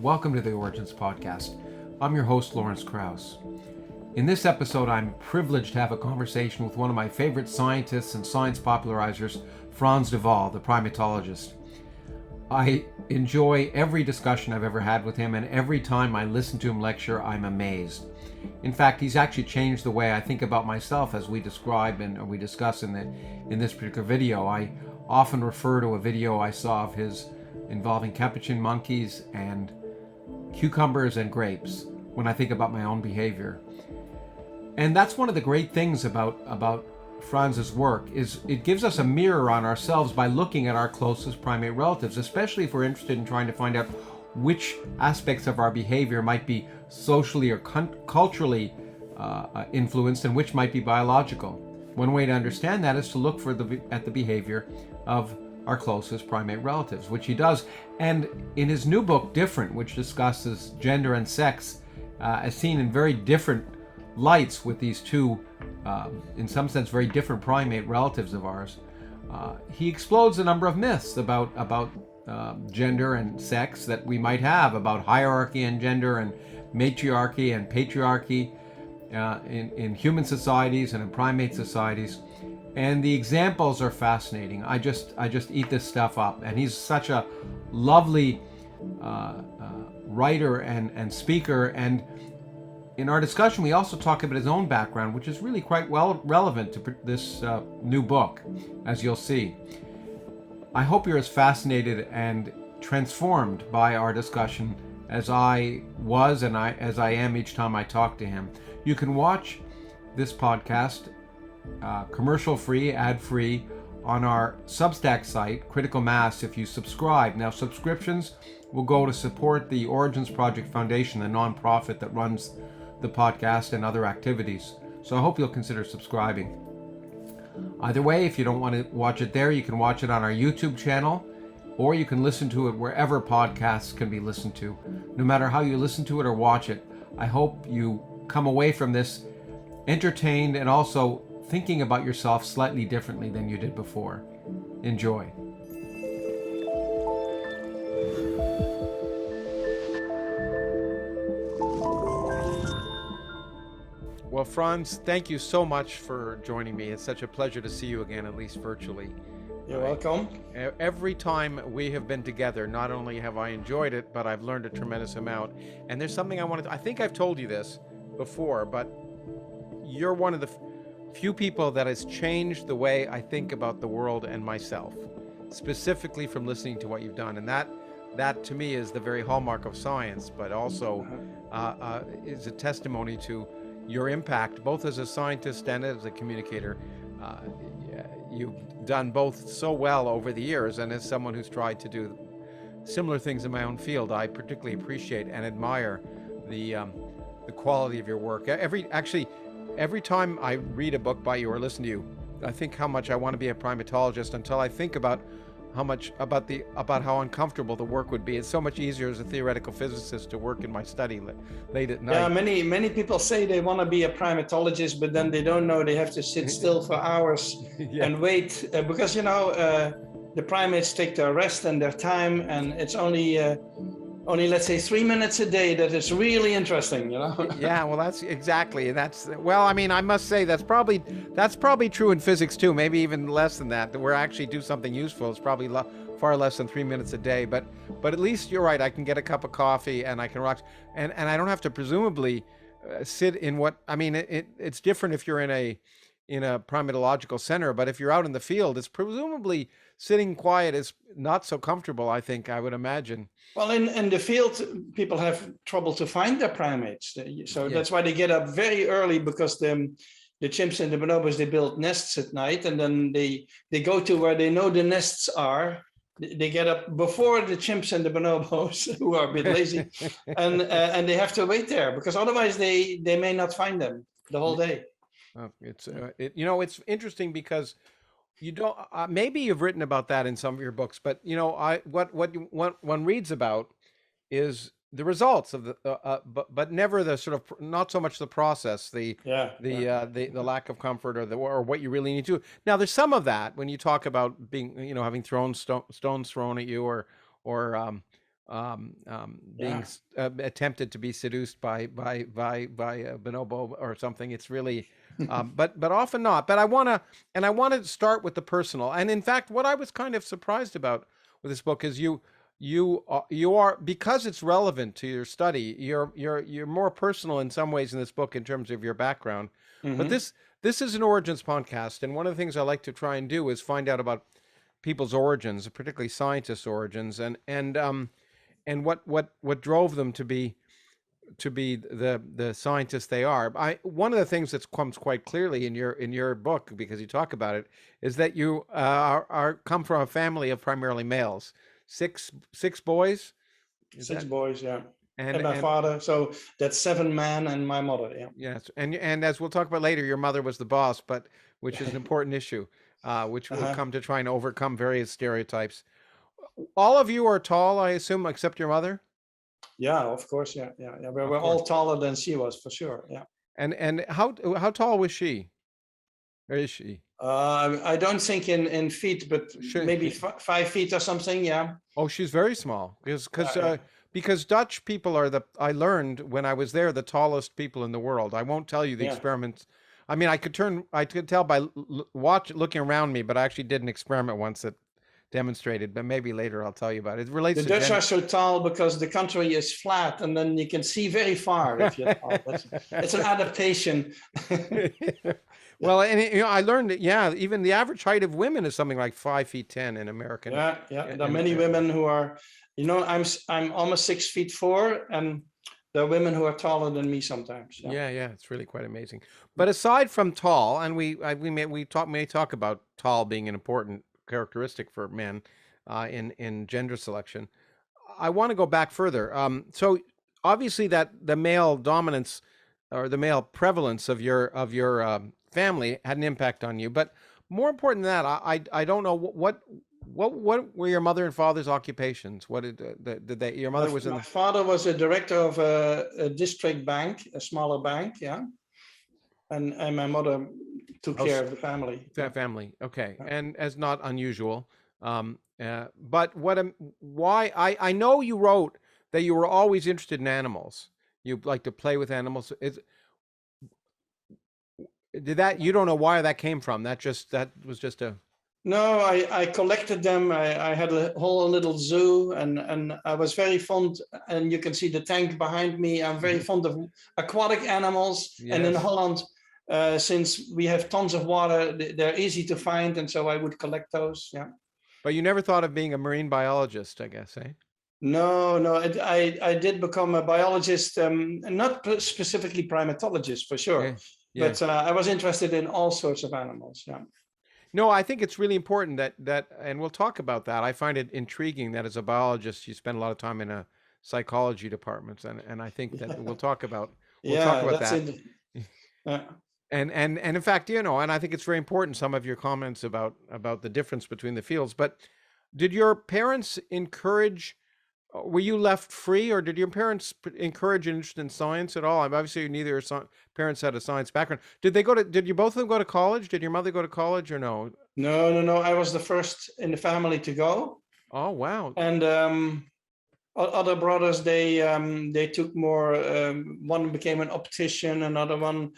Welcome to the Origins Podcast. I'm your host, Lawrence Krauss. In this episode, I'm privileged to have a conversation with one of my favorite scientists and science popularizers, Frans de Waal, the primatologist. I enjoy every discussion I've ever had with him, and every time I listen to him lecture, I'm amazed. In fact, he's actually changed the way I think about myself, as we describe and we discuss in this particular video. I often refer to a video I saw of his involving capuchin monkeys and cucumbers and grapes when I think about my own behavior. And that's one of the great things about Frans's work, is it gives us a mirror on ourselves by looking at our closest primate relatives, especially if we're interested in trying to find out which aspects of our behavior might be socially or culturally influenced and which might be biological. One way to understand that is to look at the behavior of our closest primate relatives, which he does. And in his new book, Different, which discusses gender and sex as seen in very different lights with these two, in some sense, very different primate relatives of ours, he explodes a number of myths about gender and sex that we might have, about hierarchy and gender and matriarchy and patriarchy in human societies and in primate societies. And the examples are fascinating. I just eat this stuff up. And he's such a lovely writer and speaker. And in our discussion, we also talk about his own background, which is really quite well relevant to this new book, as you'll see. I hope you're as fascinated and transformed by our discussion as I was and as I am each time I talk to him. You can watch this podcast commercial-free, ad-free, on our Substack site, Critical Mass, if you subscribe. Now, subscriptions will go to support the Origins Project Foundation, the nonprofit that runs the podcast and other activities. So I hope you'll consider subscribing. Either way, if you don't want to watch it there, you can watch it on our YouTube channel, or you can listen to it wherever podcasts can be listened to. No matter how you listen to it or watch it, I hope you come away from this entertained and also thinking about yourself slightly differently than you did before. Enjoy. Well, Frans, thank you so much for joining me. It's such a pleasure to see you again, at least virtually. You're welcome. Every time we have been together, not only have I enjoyed it, but I've learned a tremendous amount. And there's something I think I've told you this before, but you're one of the few people that has changed the way I think about the world and myself, specifically from listening to what you've done. And that to me is the very hallmark of science, but also is a testimony to your impact, both as a scientist and as a communicator. You've done both so well over the years, and as someone who's tried to do similar things in my own field, I particularly appreciate and admire the quality of your work. Every time I read a book by you or listen to you, I think how much I want to be a primatologist until I think about how uncomfortable the work would be. It's so much easier as a theoretical physicist to work in my study late at night. Yeah, many people say they want to be a primatologist, but then they don't know they have to sit still for hours and wait because the primates take their rest and their time, and it's only let's say 3 minutes a day that is really interesting, Yeah, well, that's exactly. I must say that's probably true in physics too. Maybe even less than that. That we're actually do something useful. It's probably far less than 3 minutes a day. But at least you're right. I can get a cup of coffee and I can rock, and I don't have to presumably sit in what I mean. It's different if you're in a primatological center, but if you're out in the field, it's presumably sitting quiet is not so comfortable, I think, I would imagine. Well, in the field, people have trouble to find their primates. So that's why they get up very early, because the chimps and the bonobos, they build nests at night, and then they go to where they know the nests are. They get up before the chimps and the bonobos, who are a bit lazy, and they have to wait there, because otherwise they may not find them the whole day. It's interesting because you don't. Maybe you've written about that in some of your books, but what one reads about is the results of the, but never the sort of, not so much the process, the lack of comfort or what you really need to do. Now, there's some of that when you talk about being, having stones thrown at you or being Yeah. attempted to be seduced by a bonobo or something. It's really, but often not. But I want to start with the personal. And in fact, what I was kind of surprised about with this book is you are, because it's relevant to your study. You're more personal in some ways in this book in terms of your background. But Hmm. this is an origins podcast, and one of the things I like to try and do is find out about people's origins, particularly scientists' origins, and what drove them to be the scientists they are. One of the things that comes quite clearly in your book, because you talk about it, is that you are come from a family of primarily males, six boys. Is Six that boys, yeah. And my and father. So that's seven men and my mother, yes, and as we'll talk about later, your mother was the boss, but which is yeah. an important issue, which will Uh-huh. come to try and overcome various stereotypes. All of you are tall, I assume, except your mother. Yeah, of course, yeah, yeah, yeah. We Of were course. all taller than she was, for sure, yeah. And how tall was she? Or is she? I don't think in feet, but She, maybe 5 feet or something, yeah. oh, she's very small Yeah, yeah, because Dutch people are I learned when I was there, the tallest people in the world. I won't tell you the yeah. experiments. I mean, I could tell by looking around me, but I actually did an experiment once that demonstrated. But maybe later I'll tell you about it. It relates The to Dutch are gender. so tall because the country is flat, and then you can see very far if you're tall. It's an adaptation. Well, and I learned that, yeah, even the average height of women is something like 5'10" in American. Yeah, yeah. There are And many women who are, I'm almost 6'4", and there are women who are taller than me sometimes. Yeah. yeah, yeah, it's really quite amazing. But aside from tall, and we may talk about tall being an important characteristic for men in gender selection. I want to go back further. So obviously that the male dominance or the male prevalence of your family had an impact on you. But more important than that, I don't know what were your mother and father's occupations? What did they? Your My, mother was in my the father was a director of a district bank, a smaller bank, yeah. And my mother took care house. of the family. Yeah. Family, okay, Yeah. and as not unusual. But why I know you wrote that you were always interested in animals. You like to play with animals. Did that? You don't know why that came from? That was just a. No, I collected them. I had a whole little zoo, and I was very fond. And you can see the tank behind me. I'm very fond of aquatic animals. And in Yes, Holland, since we have tons of water, they're easy to find, and so I would collect those. Yeah. but you never thought of being a marine biologist, I guess, eh? No, no, I did become a biologist, not specifically primatologist for sure, Yeah, yeah. but I was interested in all sorts of animals. Yeah. No, I think it's really important and we'll talk about that. I find it intriguing that as a biologist, you spend a lot of time in a psychology department, and I think that we'll talk Yeah, about that's that. it. Yeah. And in fact, and I think it's very important some of your comments about the difference between the fields. But did your parents encourage? Were you left free, or did your parents encourage an interest in science at all? I'm obviously neither parents had a science background. Did they go to? Did you both of them go to college? Did your mother go to college or no? No, no, no. I was the first in the family to go, Oh wow, and other brothers they took more. One became an optician, another one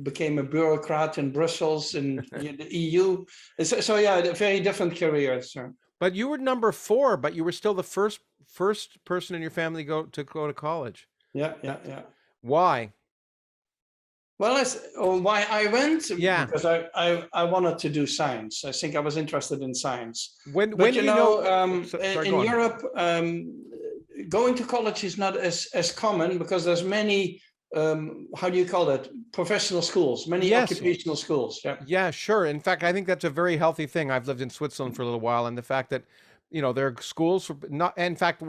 became a bureaucrat in Brussels in the EU. So yeah, very different careers. So. but you were number four, but you were still the first person in your family go to college. Yeah, yeah, That yeah. why? Well, why I went Yeah. because I wanted to do science. I think I was interested in science, When but do you know? Sorry, go in on. Europe, going to college is not as common because there's many how do you call it, professional schools, many Yes. occupational schools. Yeah. Yeah, sure. In fact, I think that's a very healthy thing. I've lived in Switzerland for a little while, and the fact that, there are schools for not. In fact,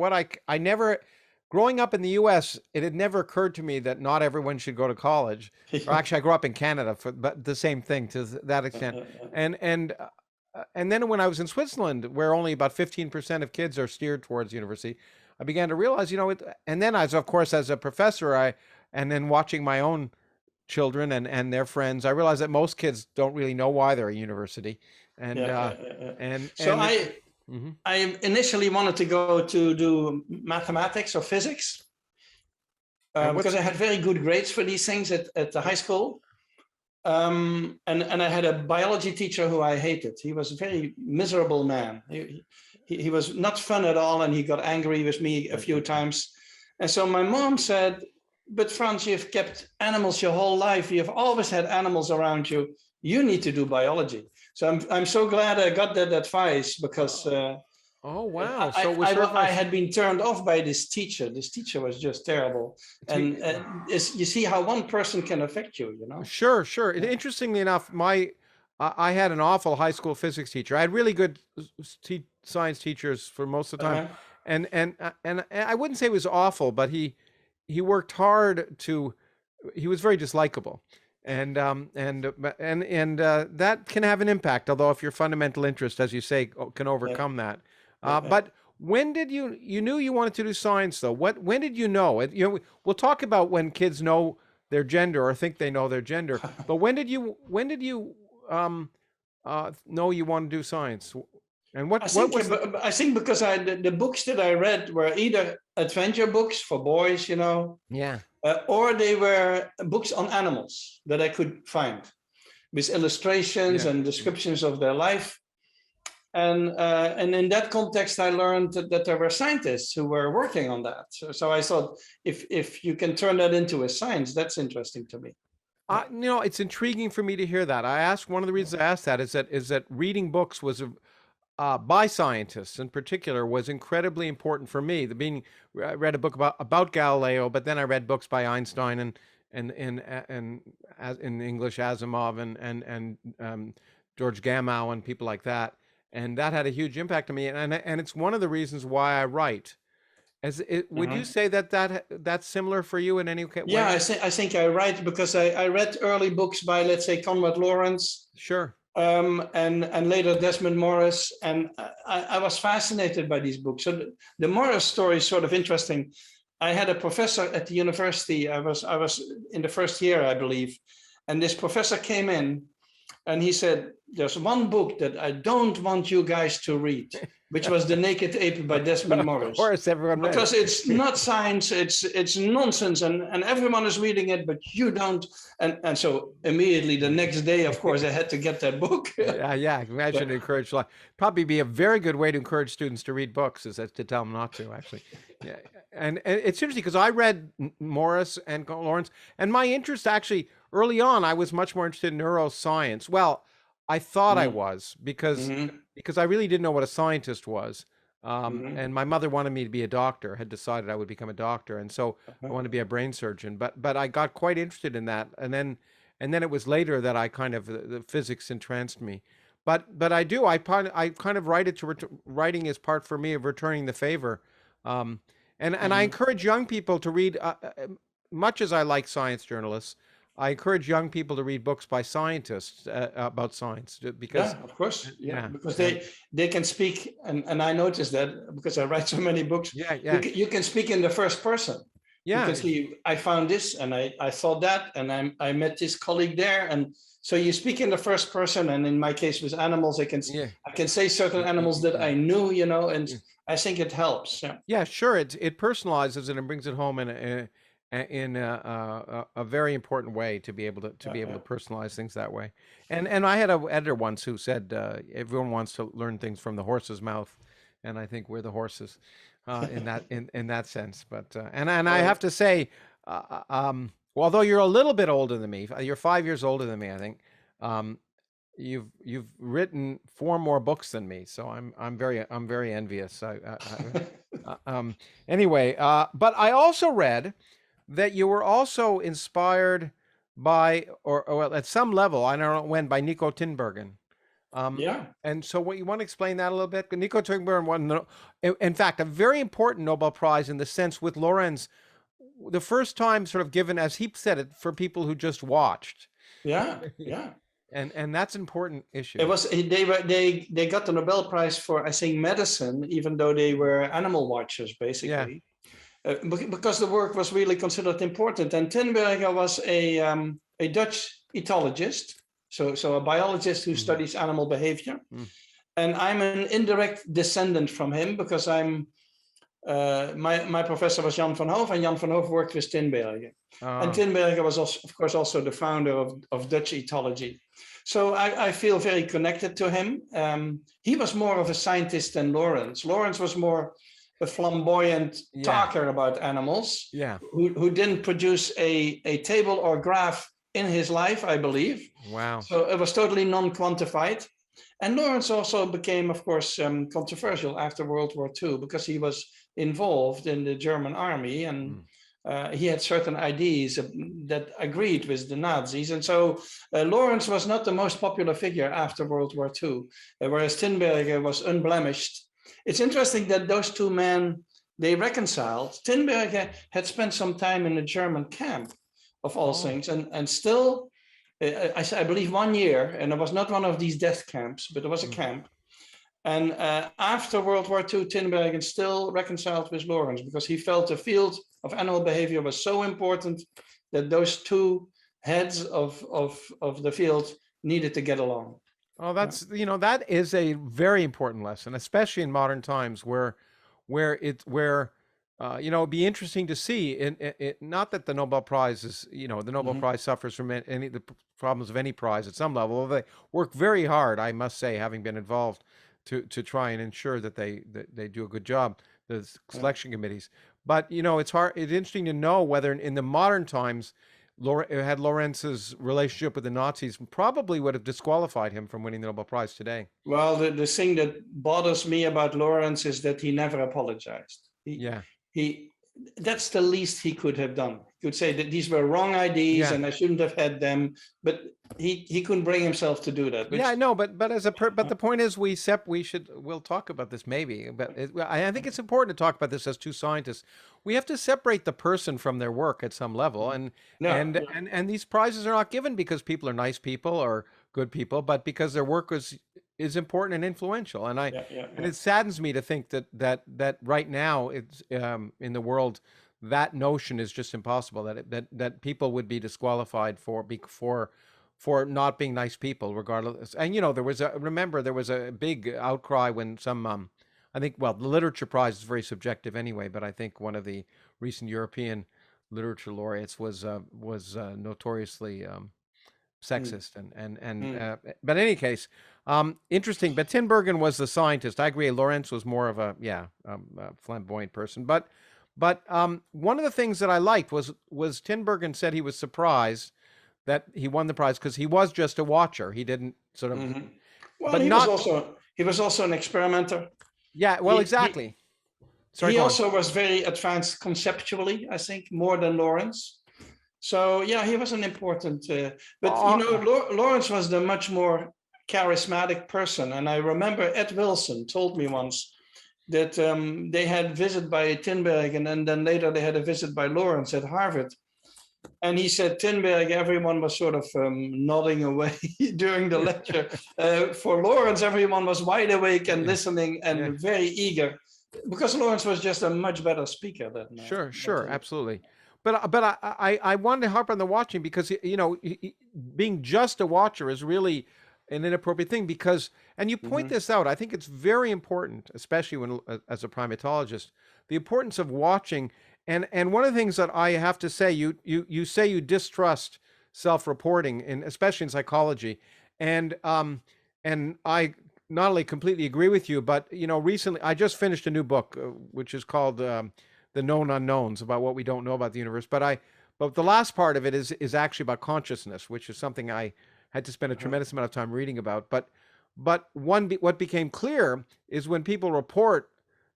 I never, growing up in the U.S., it had never occurred to me that not everyone should go to college. Or actually, I grew up in Canada, but the same thing to that extent. And then when I was in Switzerland, where only about 15% of kids are steered towards university, I began to realize, and then as of course as a professor, and then watching my own children and their friends, I realize that most kids don't really know why they're at university, and Yeah, uh, yeah, yeah, yeah. and So and it, I initially wanted to go to do mathematics or physics because I had very good grades for these things at the high school. And I had a biology teacher who I hated. He was a very miserable man. He was not fun at all, and he got angry with me a few times. And so my mom said, but Frans, you've kept animals your whole life. You've always had animals around you. You need to do biology. So I'm so glad I got that advice because oh wow! So it was I had been turned off by this teacher. This teacher was just terrible. And you see how one person can affect you, you know? Sure. Interestingly enough, I had an awful high school physics teacher. I had really good science teachers for most of the time, and I wouldn't say it was awful, but he worked hard to. He was very dislikable, and that can have an impact. Although if your fundamental interest, as you say, can overcome that. But when did you knew you wanted to do science though? When did you know? We'll talk about when kids know their gender or think they know their gender. But when did you know you want to do science? And what was I think because the books that I read were either adventure books for boys, you know, or they were books on animals that I could find with illustrations and descriptions of their life. And in that context, I learned that there were scientists who were working on that. So I thought, if you can turn that into a science, that's interesting to me. It's intriguing for me to hear that. One of the reasons I asked that is that reading books was by scientists in particular was incredibly important for me. I read a book about Galileo, but then I read books by Einstein and in English Asimov and George Gamow and people like that. And that had a huge impact on me, and it's one of the reasons why I write. Would you say that's similar for you in any way? Yeah, I think I write because I read early books by, let's say, Conrad Lawrence. Sure. And later Desmond Morris, and I was fascinated by these books. So the Morris story is sort of interesting. I had a professor at the university. I was in the first year, I believe, and this professor came in. And he said, there's one book that I don't want you guys to read, which was The Naked Ape by Desmond Morris. Of course, everyone read because it's not science, it's nonsense, and everyone is reading it, but you don't. And so immediately the next day, of course, I had to get that book. Yeah. Imagine encourage. Probably be a very good way to encourage students to read books is to tell them not to, actually. Yeah. And it's interesting because I read Morris and Lawrence, and my interest actually early on, I was much more interested in neuroscience. Well, I thought I was because I really didn't know what a scientist was. And my mother wanted me to be a doctor, had decided I would become a doctor. And so I wanted to be a brain surgeon, but I got quite interested in that. And then it was later that I kind of, the physics entranced me. But I kind of writing is part for me of returning the favor. And I encourage young people to read, much as I like science journalists, I encourage young people to read books by scientists about science because of course, because they can speak, and I noticed that because I write so many books. You can speak in the first person. You can see, I found this, and I thought that, and I met this colleague there, and so you speak in the first person. And in my case with animals, I can say certain animals that I knew, and I think it helps. Yeah, sure. It personalizes it and brings it home in a very important way to be able to personalize things that way. And I had an editor once who said everyone wants to learn things from the horse's mouth, and I think we're the horses in that sense. But and I have to say, although you're a little bit older than me, you're 5 years older than me, I think. You've written 4 more books than me, so I'm very envious. Anyway, but I also read that you were also inspired by, or at some level, I don't know when, by Nico Tinbergen. And so what you want to explain that a little bit? Nico Tinbergen won, in fact, a very important Nobel Prize in the sense with Lorenz, the first time sort of given, as he said it, for people who just watched. And that's an important issue. It was they got the Nobel Prize for, I think, medicine, even though they were animal watchers, basically. Because the work was really considered important. And Tinbergen was a Dutch ethologist, so a biologist who studies animal behavior. and I'm an indirect descendant from him because my professor was Jan van Hoof, and Jan van Hoof worked with Tinbergen. And Tinbergen was also, of course, also the founder of Dutch ethology. So I feel very connected to him. He was more of a scientist than Lawrence. Lawrence was more a flamboyant talker about animals, who didn't produce a table or graph in his life, I believe. Wow. So it was totally non-quantified. And Lawrence also became, of course, controversial after World War II because he was involved in the German army, and he had certain ideas that agreed with the Nazis. And so Lawrence was not the most popular figure after World War II, whereas Tinbergen was unblemished. It's interesting that those two men, they reconciled. Tinbergen had spent some time in a German camp, of all things, and still, I believe 1 year, and it was not one of these death camps, but it was a camp. And after World War II, Tinbergen still reconciled with Lawrence because he felt the field of animal behavior was so important that those two heads of the field needed to get along. Oh, that's, that is a very important lesson, especially in modern times where it'd be interesting to see it, not that the Nobel Prize is, the Nobel Prize suffers from any of the problems of any prize at some level. They work very hard, I must say, having been involved to try and ensure that they do a good job, the selection committees. But, it's interesting to know whether in the modern times, had Lawrence's relationship with the Nazis probably would have disqualified him from winning the Nobel Prize today. Well, the thing that bothers me about Lawrence is that he never apologized. That's the least he could have done. He could say that these were wrong ideas and I shouldn't have had them, but he couldn't bring himself to do that. I know, but the point is we'll talk about this maybe, but I think it's important to talk about this as two scientists. We have to separate the person from their work at some level, and these prizes are not given because people are nice people or good people, but because their work is important and influential. And and it saddens me to think that right now it's in the world, that notion is just impossible, that people would be disqualified for not being nice people, regardless. And there was a big outcry when some I think, well, the literature prize is very subjective anyway, but I think one of the recent European literature laureates was notoriously sexist but in any case, interesting. But Tinbergen was the scientist. I agree. Lawrence was more of a flamboyant person. But one of the things that I liked was Tinbergen said he was surprised that he won the prize because he was just a watcher. He didn't sort of. Well, but he was also an experimenter. Yeah. Well, exactly. He also was very advanced conceptually, I think, more than Lawrence. So he was an important. Lawrence was the much more charismatic person, and I remember Ed Wilson told me once that they had visit by Tinbergen, and then later they had a visit by Lawrence at Harvard. And he said Tinbergen, everyone was sort of nodding away during the lecture. For Lawrence, everyone was wide awake and listening and very eager, because Lawrence was just a much better speaker than. Sure, absolutely. But I wanted to harp on the watching because being just a watcher is really an inappropriate thing because, and you point this out, I think it's very important, especially when as a primatologist, the importance of watching. And one of the things that I have to say, you say you distrust self-reporting, especially in psychology, and I not only completely agree with you, but recently I just finished a new book which is called The Known Unknowns, about what we don't know about the universe. But the last part of it is actually about consciousness, which is something I had to spend a tremendous amount of time reading about. But what became clear is when people report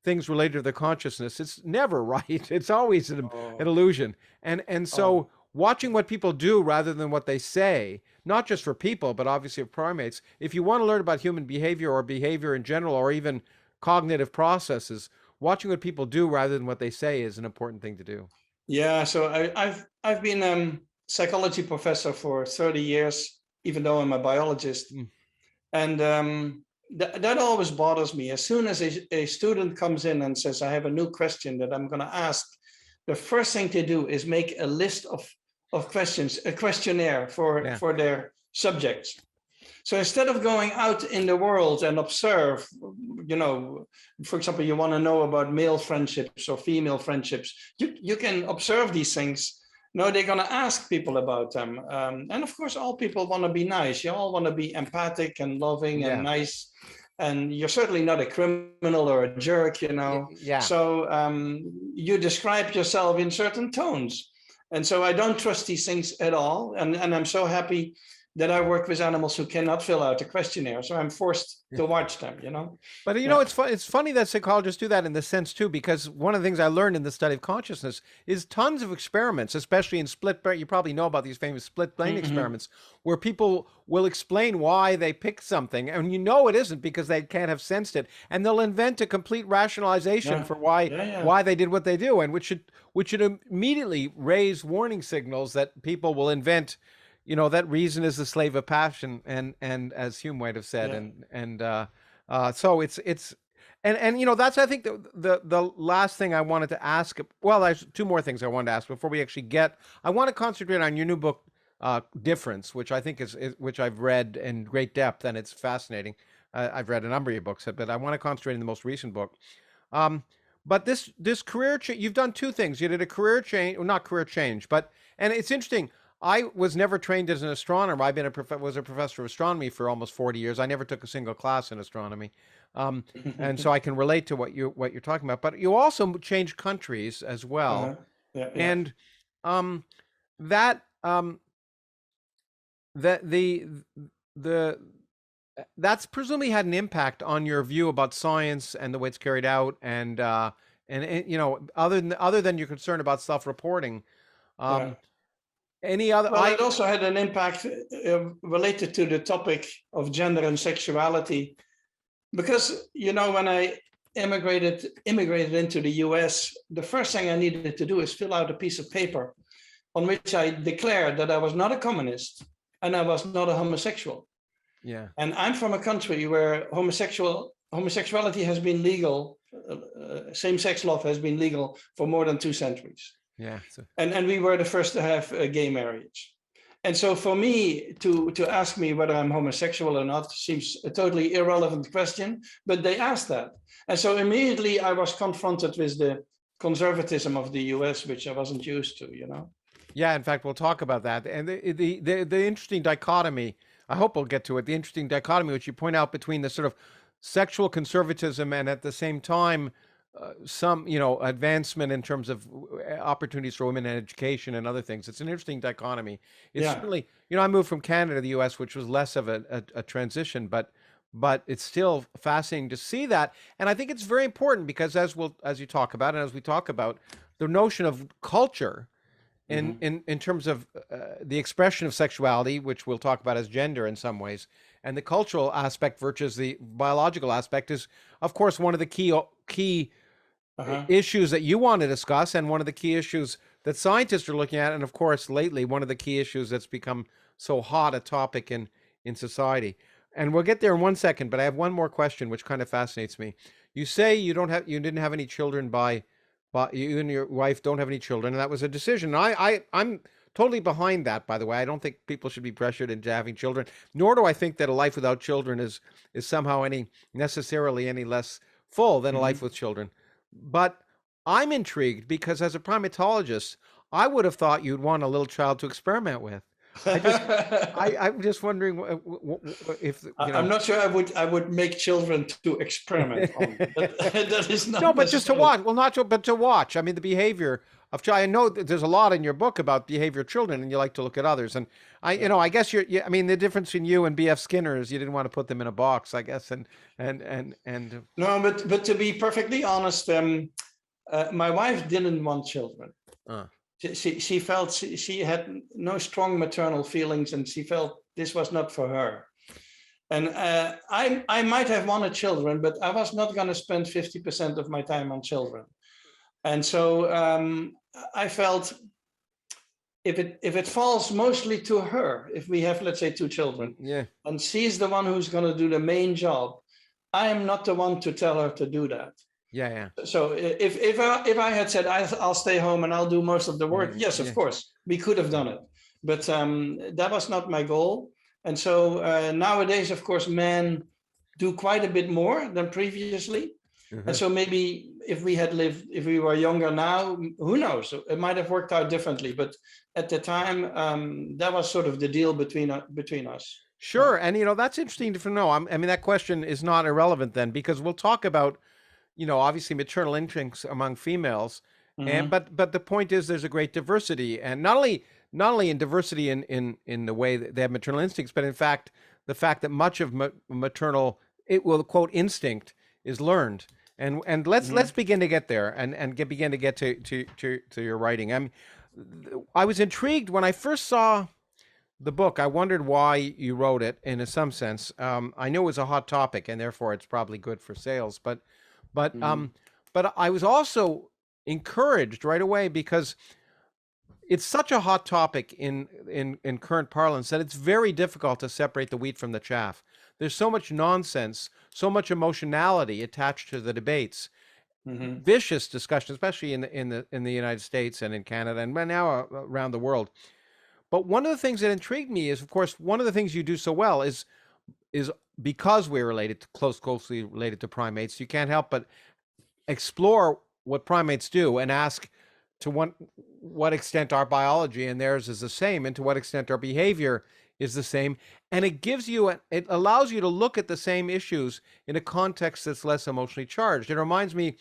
things related to their consciousness, it's never right. It's always an illusion. And so watching what people do rather than what they say, not just for people, but obviously of primates, if you want to learn about human behavior or behavior in general, or even cognitive processes, watching what people do rather than what they say is an important thing to do. Yeah, so I've been a psychology professor for 30 years, even though I'm a biologist. And that always bothers me. As soon as a student comes in and says, I have a new question that I'm going to ask, the first thing to do is make a list of questions, a questionnaire for their subjects. So instead of going out in the world and observe, for example, you want to know about male friendships or female friendships, you can observe these things. No, they're going to ask people about them. And of course, all people want to be nice. You all want to be empathic and loving and nice. And you're certainly not a criminal or a jerk, Yeah. So you describe yourself in certain tones. And so I don't trust these things at all. And I'm so happy that I work with animals who cannot fill out a questionnaire. So I'm forced to watch them, But it's funny that psychologists do that in this sense too, because one of the things I learned in the study of consciousness is tons of experiments, especially in split brain. You probably know about these famous split brain experiments where people will explain why they picked something, and it isn't because they can't have sensed it, and they'll invent a complete rationalization for why they did what they do, and which should immediately raise warning signals that people will invent. That reason is the slave of passion, and as Hume might have said, so it's that's, I think, the last thing I wanted to ask. Well, there's two more things I wanted to ask before we actually I want to concentrate on your new book, Difference, which I think is which I've read in great depth, and it's fascinating. I've read a number of your books, but I want to concentrate on the most recent book. But this career change, you've done two things. You did a career change, well, not career change, and it's interesting. I was never trained as an astronomer. I've been was a professor of astronomy for almost 40 years. I never took a single class in astronomy, and so I can relate to what you're talking about. But you also changed countries as well, and that that's presumably had an impact on your view about science and the way it's carried out, and other than your concern about self-reporting. Any other? Well, it also had an impact related to the topic of gender and sexuality, because when I immigrated into the US, the first thing I needed to do is fill out a piece of paper on which I declared that I was not a communist and I was not a homosexual. Yeah. And I'm from a country where homosexuality has been legal, same-sex love has been legal for more than 2 centuries. Yeah. And we were the first to have a gay marriage. And so for me to ask me whether I'm homosexual or not seems a totally irrelevant question, but they asked that. And so immediately I was confronted with the conservatism of the US, which I wasn't used to, Yeah, in fact, we'll talk about that. And the interesting dichotomy, I hope we'll get to it, the interesting dichotomy which you point out between the sort of sexual conservatism and at the same time some advancement in terms of opportunities for women in education and other things. It's an interesting dichotomy. It's certainly, I moved from Canada to the US, which was less of a transition, but it's still fascinating to see that. And I think it's very important because as you talk about, and as we talk about the notion of culture in terms of the expression of sexuality, which we'll talk about as gender in some ways, and the cultural aspect versus the biological aspect is, of course, one of the key issues that you want to discuss, and one of the key issues that scientists are looking at, and of course, lately, one of the key issues that's become so hot a topic in society. And we'll get there in 1 second, but I have one more question, which kind of fascinates me. You say you didn't have any children but you and your wife don't have any children, and that was a decision. I'm totally behind that, by the way. I don't think people should be pressured into having children, nor do I think that a life without children is somehow necessarily any less full than a life with children. But I'm intrigued because as a primatologist, I would have thought you'd want a little child to experiment with. I'm just wondering if I'm not sure I would make children to experiment on. That is not no, but just to watch. Well, but to watch. I mean, the behavior of child. I know that there's a lot in your book about behavior of children, and you like to look at others. And I guess I mean, the difference in you and B.F. Skinner is you didn't want to put them in a box, I guess. And no, but to be perfectly honest, my wife didn't want children. She felt she had no strong maternal feelings, and she felt this was not for her. And I might have wanted children, but I was not going to spend 50% of my time on children. And so I felt if it falls mostly to her, if we have, let's say, 2 children, and she's the one who's going to do the main job, I am not the one to tell her to do that. Yeah. So if I had said I'll stay home and I'll do most of the work, yes, of course, we could have done it. But that was not my goal. And so nowadays, of course, men do quite a bit more than previously. And so maybe if we were younger now, who knows? It might have worked out differently. But at the time, that was sort of the deal between us. Sure. And, that's interesting to know. I mean, that question is not irrelevant then, because we'll talk about, obviously maternal instincts among females. But the point is there's a great diversity, and not only in diversity in the way that they have maternal instincts, but in fact, the fact that much of maternal, quote, instinct is learned. And let's begin to get there and begin to get to your writing. I was intrigued when I first saw the book. I wondered why you wrote it in some sense. I know it was a hot topic, and therefore it's probably good for sales. But I was also encouraged right away because it's such a hot topic in current parlance that it's very difficult to separate the wheat from the chaff. There's so much nonsense, so much emotionality attached to the debates, vicious discussion, especially in the United States and in Canada and now around the world. But one of the things that intrigued me is, of course, one of the things you do so well is because we're closely related to primates, you can't help but explore what primates do and ask to what extent our biology and theirs is the same, and to what extent our behavior is the same. And it allows you to look at the same issues in a context that's less emotionally charged. It reminds me,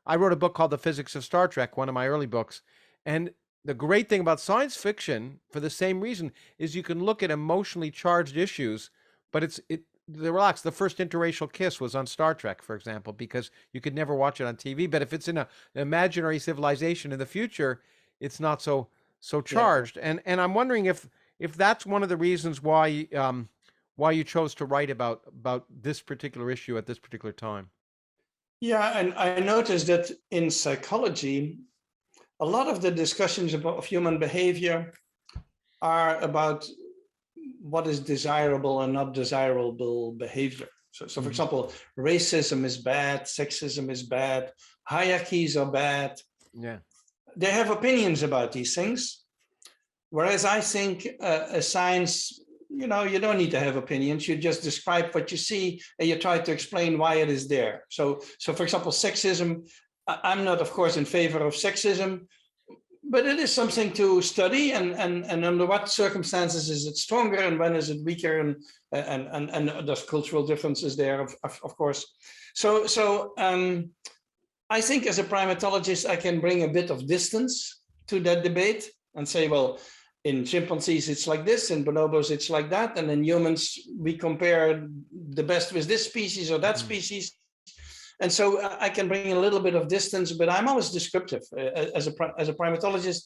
I wrote a book called The Physics of Star Trek, one of my early books. And the great thing about science fiction, for the same reason, is you can look at emotionally charged issues, but relax. The first interracial kiss was on Star Trek, for example, because you could never watch it on TV. But if it's in an imaginary civilization in the future, it's not so charged. Yeah. And I'm wondering if that's one of the reasons why you chose to write about this particular issue at this particular time. Yeah, and I noticed that in psychology, a lot of the discussions of human behavior are about what is desirable and not desirable behavior. So for example, racism is bad, sexism is bad, hierarchies are bad. Yeah, they have opinions about these things. Whereas I think a science, you don't need to have opinions. You just describe what you see and you try to explain why it is there. So for example, sexism, I'm not, of course, in favor of sexism, but it is something to study, and under what circumstances is it stronger and when is it weaker, and there's cultural differences there, of course. So I think as a primatologist, I can bring a bit of distance to that debate and say, well, in chimpanzees, it's like this, in bonobos, it's like that, and in humans, we compare the best with this species or that species. And so I can bring a little bit of distance, but I'm always descriptive. As a primatologist,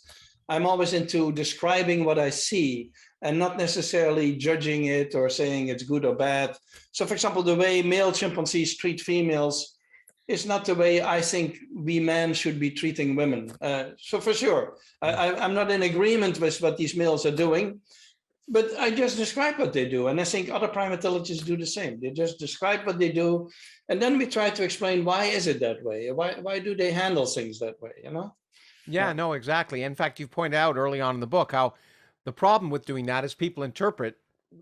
I'm always into describing what I see and not necessarily judging it or saying it's good or bad. So for example, the way male chimpanzees treat females is not the way I think we men should be treating women. So for sure, I'm not in agreement with what these males are doing, but I just describe what they do. And I think other primatologists do the same. They just describe what they do. And then we try to explain, why is it that way? Why do they handle things that way, Yeah, no, exactly. In fact, you've pointed out early on in the book how the problem with doing that is people interpret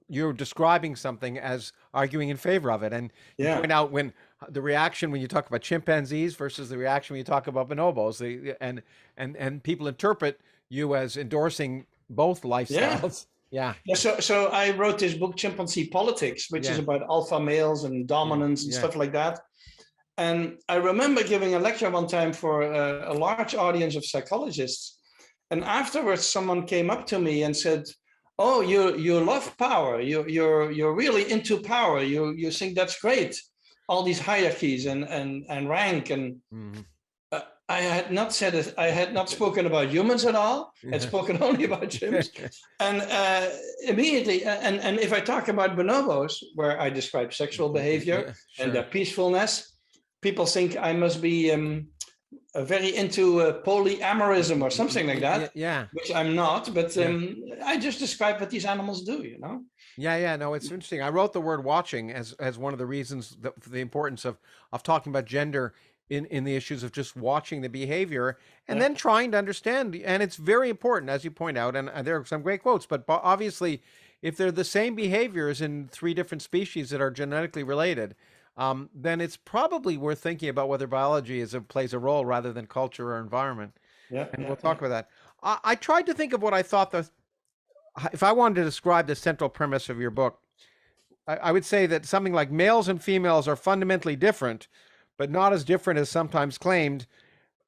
you're describing something as arguing in favor of it. And you point out when the reaction when you talk about chimpanzees versus the reaction when you talk about bonobos, and people interpret you as endorsing both lifestyles. Yeah. So I wrote this book, Chimpanzee Politics, which is about alpha males and dominance and stuff like that. And I remember giving a lecture one time for a large audience of psychologists. And afterwards, someone came up to me and said, "Oh, you love power. You're really into power. You think that's great. All these hierarchies and rank and." I had not said it. I had not spoken about humans at all. I'd spoken only about chimps. And immediately, and if I talk about bonobos, where I describe sexual behavior and their peacefulness, people think I must be very into polyamorism or something like that. Which I'm not. But I just describe what these animals do. No, it's interesting. I wrote the word watching as one of the reasons for the importance of talking about gender in the issues of just watching the behavior and then trying to understand. And it's very important, as you point out, and there are some great quotes, but obviously if they're the same behaviors in three different species that are genetically related, then it's probably worth thinking about whether biology plays a role rather than culture or environment. Yeah, And yeah, we'll yeah. talk about that. I tried to think of what I thought if I wanted to describe the central premise of your book, I would say that something like males and females are fundamentally different, but not as different as sometimes claimed.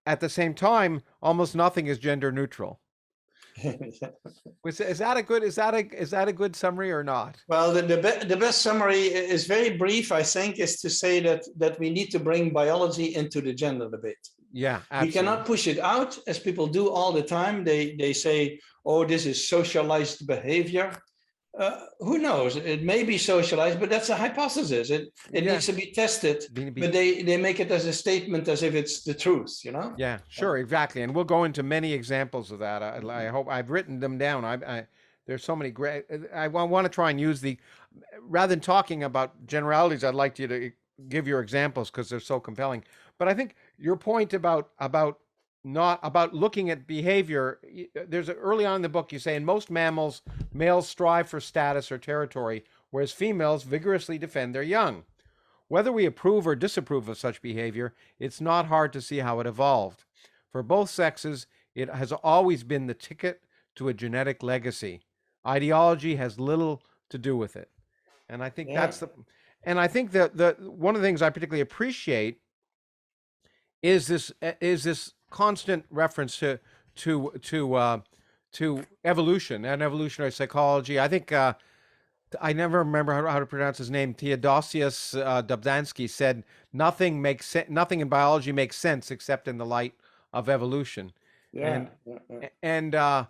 At the same time, almost nothing is gender neutral. Is that a good good summary or not? Well, the best summary is very brief, I think, is to say that we need to bring biology into the gender debate. Yeah, We absolutely. cannot push it out as people do all the time. They say, oh, this is socialized behavior. Who knows? It may be socialized, but that's a hypothesis. It needs to be tested, but they make it as a statement as if it's the truth, you know? Yeah, sure, exactly. And we'll go into many examples of that. I hope I've written them down. There's so many great. I want to try and use rather than talking about generalities, I'd like you to give your examples because they're so compelling. But I think your point about not about looking at behavior. There's early on in the book you say in most mammals, males strive for status or territory, whereas females vigorously defend their young. Whether we approve or disapprove of such behavior, it's not hard to see how it evolved. For both sexes, it has always been the ticket to a genetic legacy. Ideology has little to do with it. And I think I think that one of the things I particularly appreciate is this constant reference to evolution and evolutionary psychology. I think I never remember how to pronounce his name. Theodosius Dobzhansky said, Nothing in biology makes sense except in the light of evolution." Yeah. And the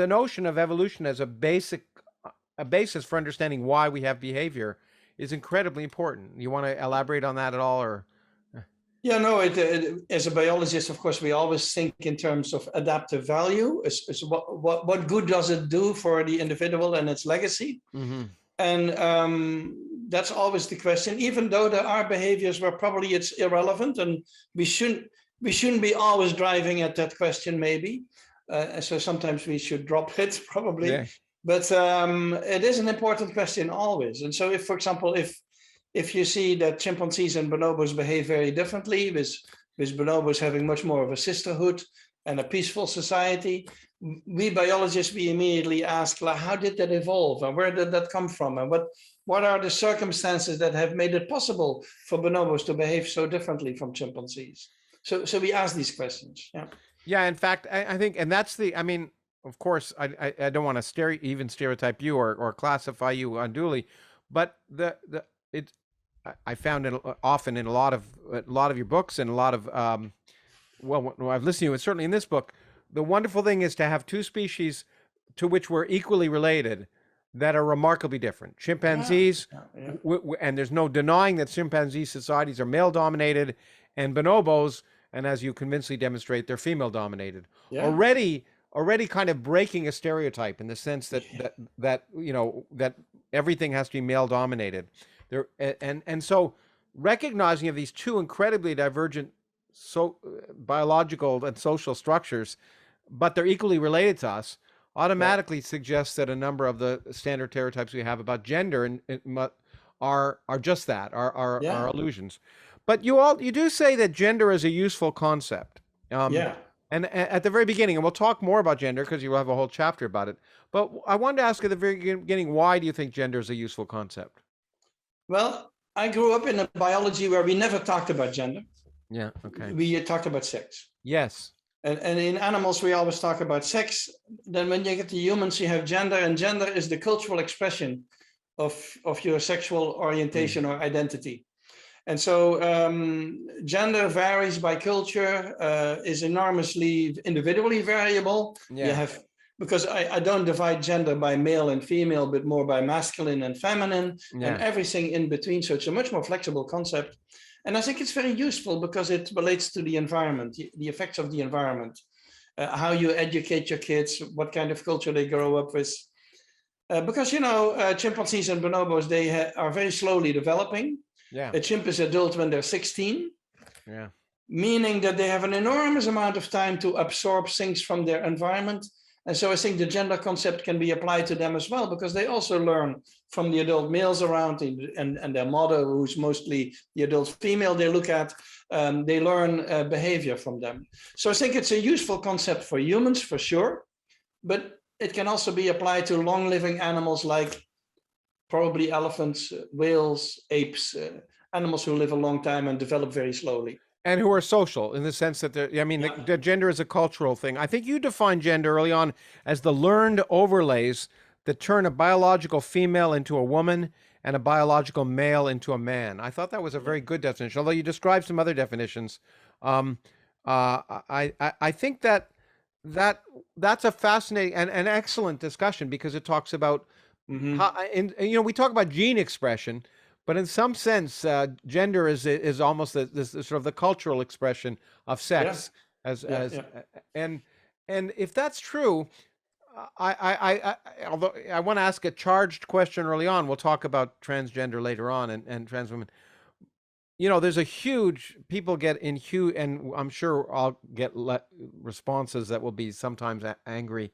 notion of evolution as a basis for understanding why we have behavior is incredibly important. You want to elaborate on that at all, or? Yeah, no, as a biologist, of course, we always think in terms of adaptive value. What good does it do for the individual and its legacy? Mm-hmm. And that's always the question, even though there are behaviors where probably it's irrelevant and we shouldn't be always driving at that question, maybe. So sometimes we should drop it, probably. Yeah. But it is an important question always. And so if, for example, if you see that chimpanzees and bonobos behave very differently, with bonobos having much more of a sisterhood and a peaceful society, we biologists, we immediately ask, how did that evolve and where did that come from? And what are the circumstances that have made it possible for bonobos to behave so differently from chimpanzees? So we ask these questions. Yeah. Yeah, in fact, I think, and that's of course, I don't want to even stereotype you or classify you unduly, but I found it often in a lot of your books and a lot of I've listened to it, certainly in this book. The wonderful thing is to have two species to which we're equally related that are remarkably different. Chimpanzees, and there's no denying that chimpanzee societies are male dominated, and bonobos, and as you convincingly demonstrate, they're female dominated. Yeah. Already kind of breaking a stereotype in the sense that that everything has to be male dominated. And so recognizing of these two incredibly divergent biological and social structures, but they're equally related to us, automatically suggests that a number of the standard stereotypes we have about gender are just that, are illusions. But you do say that gender is a useful concept. And at the very beginning, and we'll talk more about gender because you'll have a whole chapter about it. But I wanted to ask at the very beginning, why do you think gender is a useful concept? Well, I grew up in a biology where we never talked about gender. Yeah, okay. We talked about sex. Yes. And in animals, we always talk about sex. Then when you get to humans, you have gender, and gender is the cultural expression of your sexual orientation or identity. And so gender varies by culture, is enormously individually variable. Yeah. Because I don't divide gender by male and female, but more by masculine and feminine and everything in between. So it's a much more flexible concept. And I think it's very useful because it relates to the environment, the effects of the environment, how you educate your kids, what kind of culture they grow up with. Because, chimpanzees and bonobos, they are very slowly developing. Yeah. A chimp is adult when they're 16. Yeah. Meaning that they have an enormous amount of time to absorb things from their environment And so I think the gender concept can be applied to them as well, because they also learn from the adult males around and their mother, who's mostly the adult female they look at. They learn behavior from them. So I think it's a useful concept for humans, for sure, but it can also be applied to long-living animals like probably elephants, whales, apes, animals who live a long time and develop very slowly. And who are social in the sense that the gender is a cultural thing. I think you defined gender early on as the learned overlays that turn a biological female into a woman and a biological male into a man. I thought that was a very good definition, although you described some other definitions. I think that's a fascinating and an excellent discussion, because it talks about how, and we talk about gene expression, but in some sense, gender is almost this sort of the cultural expression of sex, and if that's true, although I want to ask a charged question early on. We'll talk about transgender later on and trans women. There's a huge, people get in huge, and I'm sure I'll get responses that will be sometimes angry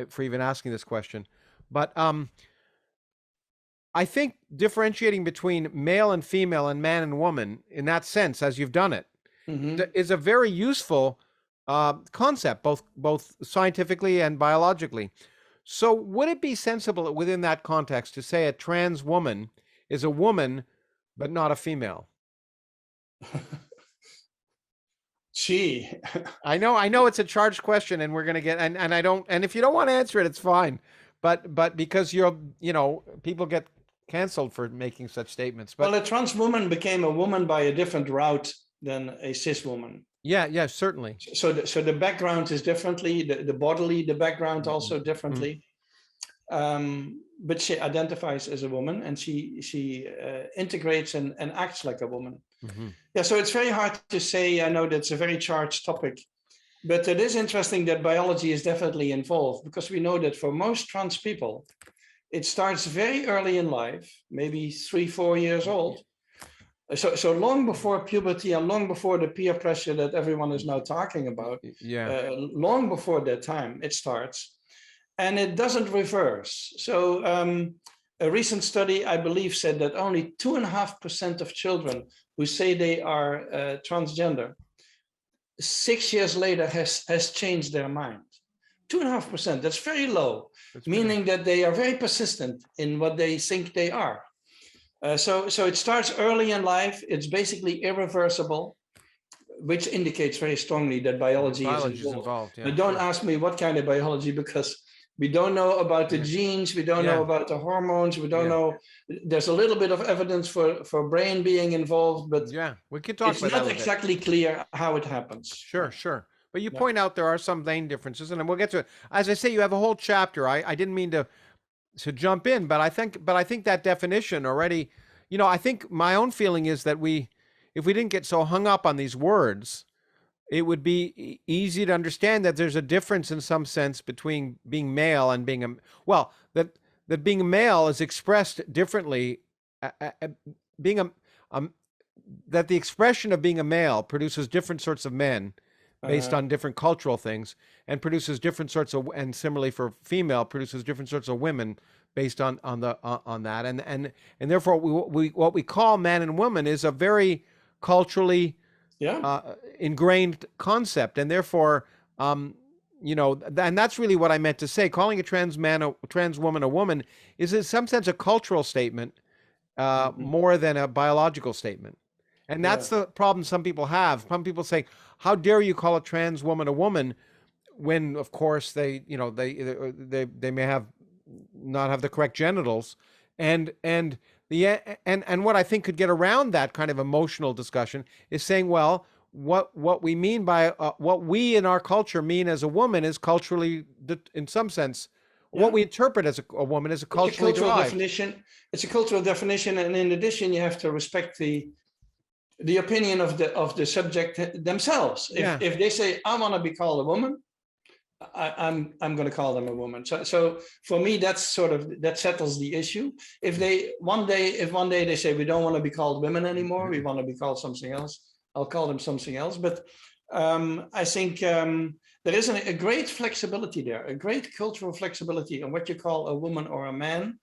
for even asking this question, but I think differentiating between male and female and man and woman in that sense, as you've done it, is a very useful concept, both scientifically and biologically. So would it be sensible within that context to say a trans woman is a woman, but not a female? Gee. I know it's a charged question, and we're going to get, and I don't, and if you don't want to answer it, it's fine. But because people get canceled for making such statements. But well, a trans woman became a woman by a different route than a cis woman. Yeah, certainly. So the background is differently, the background also differently. But she identifies as a woman, and she integrates and acts like a woman. Yeah, so it's very hard to say. I know that's a very charged topic, but it is interesting that biology is definitely involved, because we know that for most trans people, it starts very early in life, maybe 3-4 years old. So long before puberty and long before the peer pressure that everyone is now talking about, long before that time, it starts. And it doesn't reverse. So a recent study, I believe, said that only 2.5% of children who say they are transgender, 6 years later has changed their mind. 2.5%, that's very low, meaning that they are very persistent in what they think they are. So it starts early in life. It's basically irreversible, which indicates very strongly that biology is involved. But don't ask me what kind of biology, because we don't know about the genes, we don't know about the hormones, we don't know. There's a little bit of evidence for brain being involved, but we can talk about that. It's not exactly clear how it happens. Sure. But you point out there are some main differences, and we'll get to it. As I say, you have a whole chapter. I didn't mean to jump in, but I think that definition already, I think my own feeling is that if we didn't get so hung up on these words, it would be easy to understand that there's a difference in some sense between being male and being that being a male is expressed differently. That the expression of being a male produces different sorts of men based on different cultural things, and produces different sorts of, and similarly for female, produces different sorts of women based on that, and therefore what we call man and woman is a very culturally ingrained concept, and therefore and that's really what I meant to say. Calling a trans woman a woman is in some sense a cultural statement more than a biological statement. And that's the problem some people have. Some people say, how dare you call a trans woman a woman, when of course they may not have the correct genitals, and what I think could get around that kind of emotional discussion is saying, well, what we mean by what we in our culture mean as a woman is culturally, in some sense, what we interpret as a woman is a culturally derived definition. It's a cultural definition, and in addition, you have to respect the opinion of the subject themselves. If they say, I want to be called a woman, I'm going to call them a woman. So for me, that settles the issue. If one day they say, we don't want to be called women anymore, we want to be called something else, I'll call them something else. But I think there is a great flexibility there, a great cultural flexibility on what you call a woman or a man.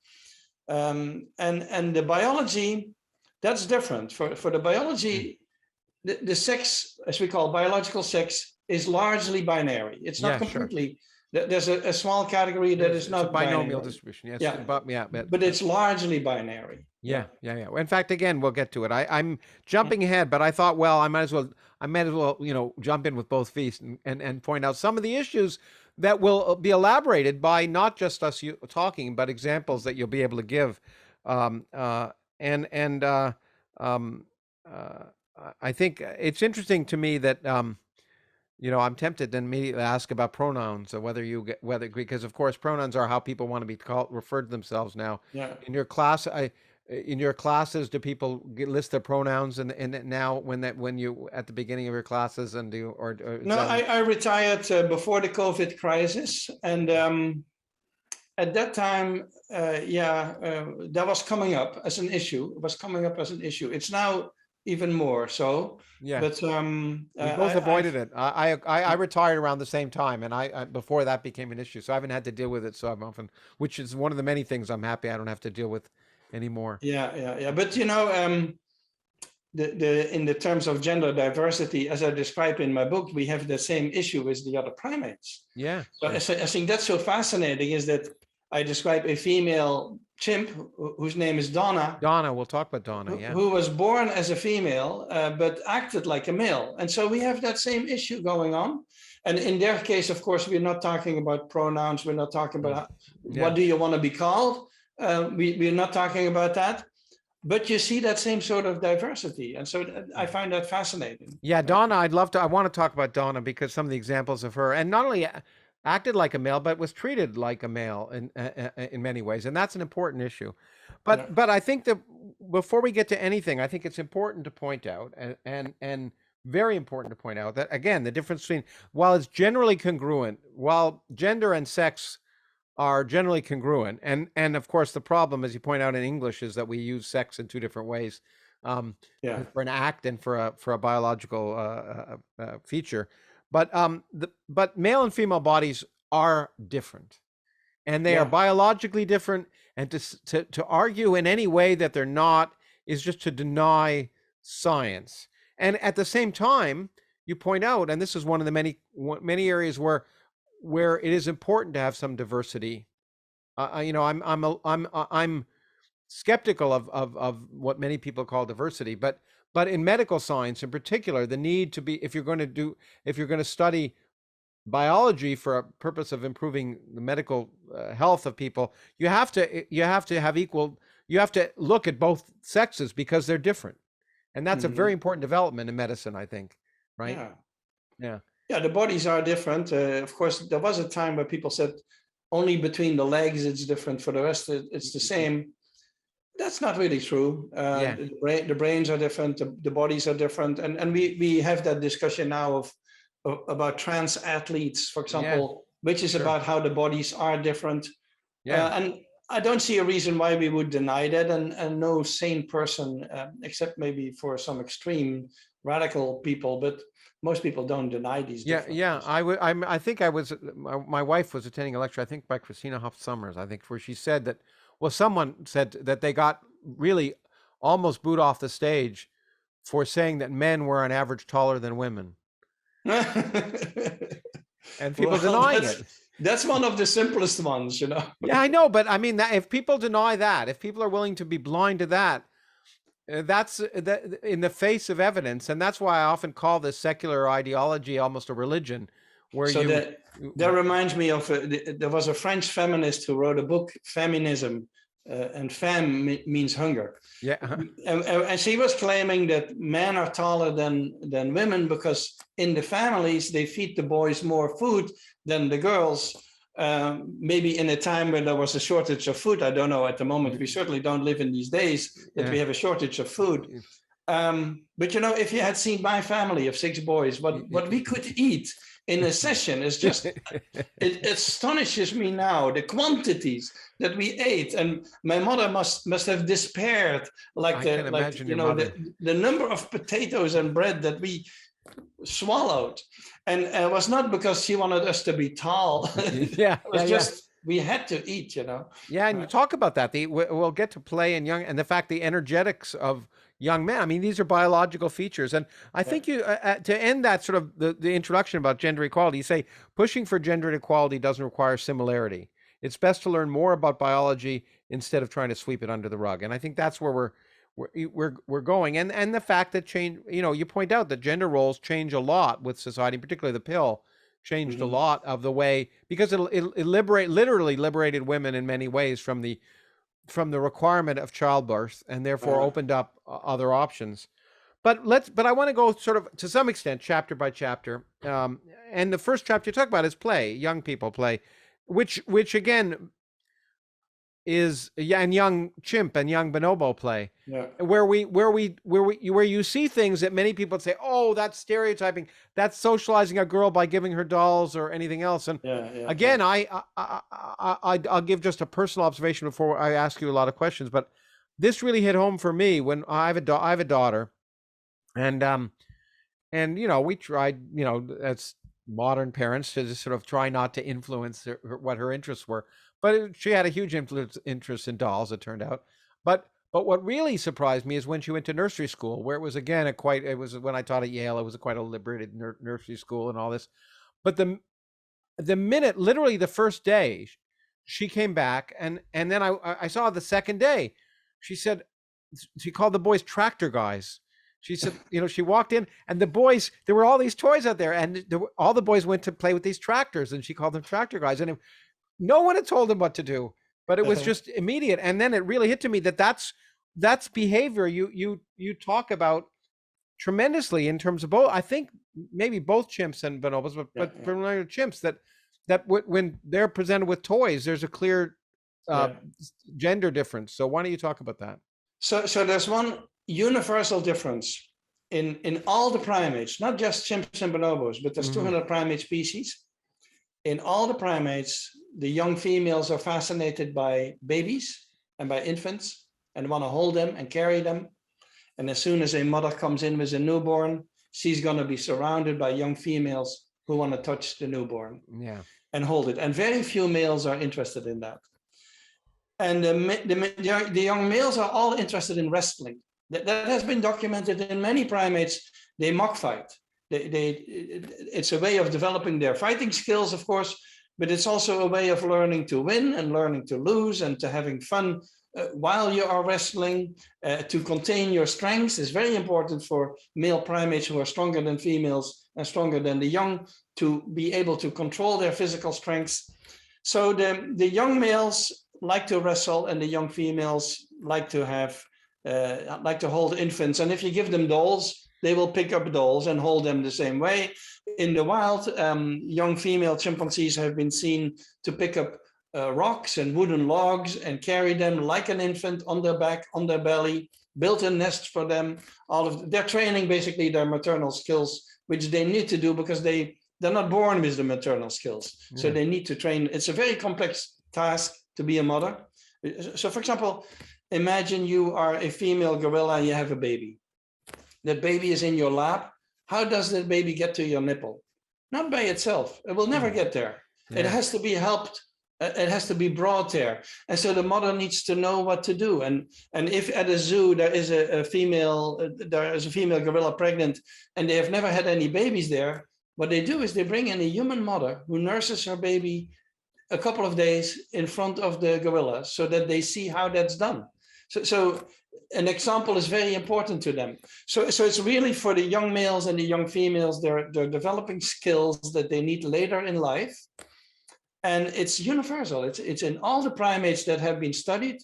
And the biology, that's different. For the biology, the sex, as we call biological sex, is largely binary. It's not completely. Sure. There's a small category that is not a binomial binary. distribution. Yes, yeah, but it's largely binary. Yeah. In fact, again, we'll get to it. I'm jumping ahead, but I thought, well, I might as well, jump in with both feet and point out some of the issues that will be elaborated by not just us talking, but examples that you'll be able to give. I think it's interesting to me that I'm tempted to immediately ask about pronouns, or whether because of course pronouns are how people want to be referred to themselves now. Yeah. In your classes, do people list their pronouns and now when you at the beginning of your classes and do or no, I retired before the COVID crisis, and at that time, that was coming up as an issue. It was coming up as an issue. It's now even more so. Yeah. But we both avoided it. I retired around the same time, and I before that became an issue, so I haven't had to deal with it so often, which is one of the many things I'm happy I don't have to deal with anymore. Yeah. But in the terms of gender diversity, as I describe in my book, we have the same issue as the other primates. Yeah. So I think that's so fascinating is that I describe a female chimp whose name is Donna. Donna, we'll talk about Donna, yeah. Who was born as a female, but acted like a male. And so we have that same issue going on. And in their case, of course, we're not talking about pronouns. We're not talking about what do you want to be called. We're not talking about that. But you see that same sort of diversity. And so I find that fascinating. Yeah, Donna, I want to talk about Donna because some of the examples of her, and not only acted like a male, but was treated like a male in many ways. And that's an important issue. But I think that before we get to anything, I think it's important to point out and very important to point out that, again, the difference between, while it's generally congruent, while gender and sex are generally congruent, and of course the problem, as you point out in English, is that we use sex in two different ways, for an act and for a biological feature, but male and female bodies are different, and they are biologically different, and to argue in any way that they're not is just to deny science. And at the same time, you point out, and this is one of the many areas where it is important to have some diversity. I'm skeptical of what many people call diversity, but in medical science in particular, the need to be, if you're going to study biology for a purpose of improving the medical health of people, you have to look at both sexes because they're different, and that's a very important development in medicine, I think. Right? Yeah, the bodies are different. Of course, there was a time where people said only between the legs it's different. For the rest, it's the same. That's not really true. The brains are different. The bodies are different, and we have that discussion now about trans athletes, for example, which is about how the bodies are different. And I don't see a reason why we would deny that, and no sane person, except maybe for some extreme radical people, but most people don't deny these differences. I think my wife was attending a lecture, I think by Christina Hoff Sommers, I think, where she said that, well, someone said that they got really almost booed off the stage for saying that men were on average taller than women. And people denying it. That's one of the simplest ones, Yeah, I know, but I mean, if people deny that, if people are willing to be blind to that, that's in the face of evidence, and that's why I often call this secular ideology almost a religion. That reminds me of there was a French feminist who wrote a book, Feminism, and femme means hunger. Yeah, and she was claiming that men are taller than women because in the families they feed the boys more food than the girls. Maybe in a time when there was a shortage of food, I don't know. At the moment, we certainly don't live in these days that we have a shortage of food. But if you had seen my family of 6 boys, what we could eat in a session is just, it astonishes me now, the quantities that we ate. And my mother must have despaired, the number of potatoes and bread that we swallowed. And it was not because she wanted us to be tall. Yeah, It was just we had to eat, Yeah, and you talk about that. We'll get to play and young, and the fact the energetics of young men. I mean, these are biological features, and I think you to end that sort of the introduction about gender equality. You say pushing for gender equality doesn't require similarity. It's best to learn more about biology instead of trying to sweep it under the rug. And I think that's where we're going. And the fact that change. You point out that gender roles change a lot with society, particularly the pill changed a lot of the way, because it literally liberated women in many ways from the requirement of childbirth, and therefore opened up other options. But I want to go sort of to some extent chapter by chapter. And the first chapter you talk about is play, young people play, which again is, and young chimp and young bonobo play, where you see things that many people say, oh, that's stereotyping, that's socializing a girl by giving her dolls or anything else. And again, I'll give just a personal observation before I ask you a lot of questions, but this really hit home for me when I have a daughter, and we tried, as modern parents, to just sort of try not to influence what her interests were. But she had a huge interest in dolls, it turned out. But what really surprised me is when she went to nursery school, where it was again it was when I taught at Yale, it was quite a liberated nursery school and all this. But the minute, literally the first day, she came back, and then I saw the second day, she called the boys tractor guys. She said, she walked in, and the boys, there were all these toys out there, and all the boys went to play with these tractors, and she called them tractor guys. And no one had told them what to do, but it was just immediate. And then it really hit to me that that's behavior you talk about tremendously in terms of both, I think maybe both chimps and bonobos, but particularly chimps, that when they're presented with toys, there's a clear gender difference. So why don't you talk about that? So there's one universal difference in all the primates, not just chimps and bonobos, but there's 200 primate species. In all the primates, the young females are fascinated by babies and by infants and want to hold them and carry them. And as soon as a mother comes in with a newborn, she's going to be surrounded by young females who want to touch the newborn and hold it. And very few males are interested in that. And the young males are all interested in wrestling. That has been documented in many primates. They mock fight. It's a way of developing their fighting skills, of course, but it's also a way of learning to win and learning to lose and to having fun while you are wrestling. To contain your strengths is very important for male primates who are stronger than females and stronger than the young, to be able to control their physical strengths. So the young males like to wrestle, and the young females like to hold infants. And if you give them dolls, they will pick up dolls and hold them the same way. In the wild, young female chimpanzees have been seen to pick up rocks and wooden logs and carry them like an infant on their back, on their belly, built a nest for them. They're training basically their maternal skills, which they need to do because they're not born with the maternal skills. So they need to train. It's a very complex task to be a mother. So for example, imagine you are a female gorilla and you have a baby. That baby is in your lap. How does that baby get to your nipple? Not by itself. It will never get there. It has to be helped. It has to be brought there. And so the mother needs to know what to do. And if at a zoo there is a female gorilla pregnant and they have never had any babies there, what they do is they bring in a human mother who nurses her baby a couple of days in front of the gorilla so that they see how that's done. So an example is very important to them. So it's really for the young males and the young females, they're developing skills that they need later in life. And it's universal. It's in all the primates that have been studied,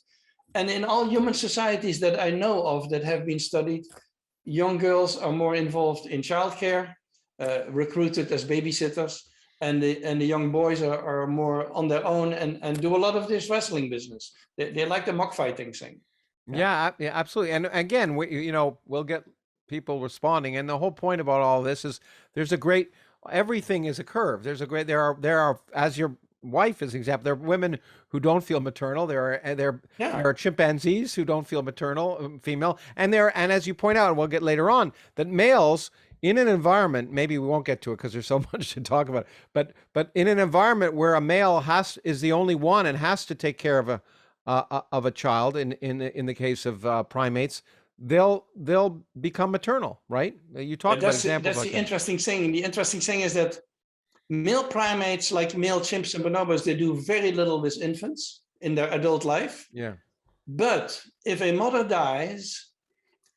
and in all human societies that I know of that have been studied. Young girls are more involved in childcare, recruited as babysitters, and the young boys are more on their own and do a lot of this wrestling business. They like the mock fighting thing. Yeah, absolutely. And again, we'll get people responding. And the whole point about all this is everything is a curve. There are, as your wife is an example, there are women who don't feel maternal. There are chimpanzees who don't feel maternal, female. And as you point out, and we'll get later on, that males in an environment, maybe we won't get to it because there's so much to talk about, but in an environment where a male is the only one and has to take care of a child, in the case of primates, they'll become maternal, right? You talk about examples That's like the that. interesting thing. The interesting thing is that male primates, like male chimps and bonobos, they do very little with infants in their adult life. Yeah. But if a mother dies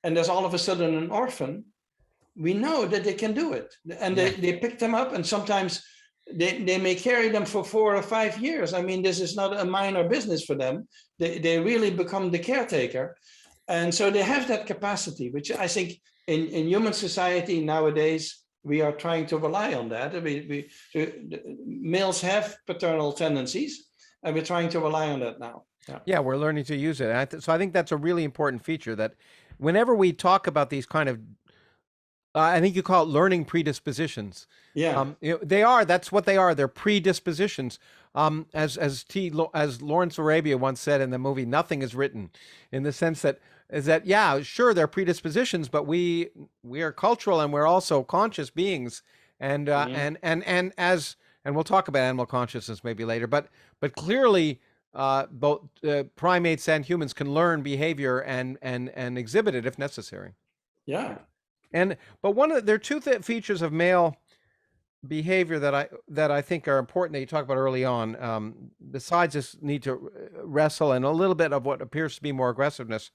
and there's all of a sudden an orphan, we know that they can do it. And they pick them up, and sometimes they may carry them for 4 or 5 years. I mean, this is not a minor business for them. They really become the caretaker. And so they have that capacity, which I think in human society nowadays, we are trying to rely on that. Males have paternal tendencies, and we're trying to rely on that now. Yeah, we're learning to use it. So I think that's a really important feature, that whenever we talk about these kind of, I think you call it learning predispositions. Yeah. That's what they are. They're predispositions. As Lawrence Arabia once said in the movie, nothing is written, in the sense that yeah, sure, they're predispositions, but we are cultural, and we're also conscious beings, and and we'll talk about animal consciousness maybe later, but clearly both primates and humans can learn behavior and exhibit it if necessary. Yeah. But there are two features of male behavior that I think are important that you talk about early on. Besides this need to wrestle and a little bit of what appears to be more aggressiveness,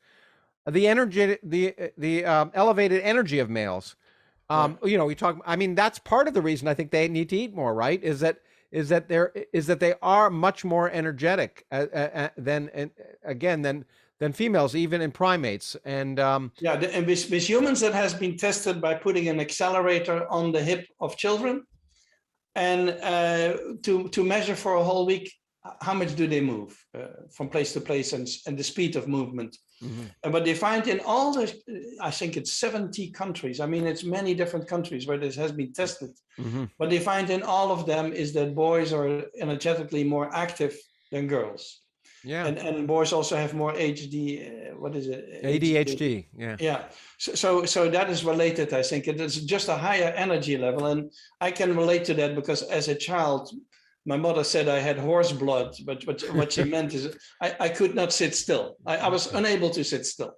the energy, the elevated energy of males. Right. We talk. I mean, that's part of the reason I think they need to eat more. Right? Is that they are much more energetic than females, even in primates. And yeah, and with humans, that has been tested by putting an accelerator on the hip of children, and to measure for a whole week how much do they move from place to place, and the speed of movement. Mm-hmm. And what they find in all the, I think it's 70 countries. I mean, it's many different countries where this has been tested. Mm-hmm. What they find in all of them is that boys are energetically more active than girls. Yeah. And boys also have more HD, what is it? ADHD. Yeah. Yeah. So that is related, I think. It is just a higher energy level. And I can relate to that because as a child, my mother said I had horse blood, but what she meant is I could not sit still. I was unable to sit still.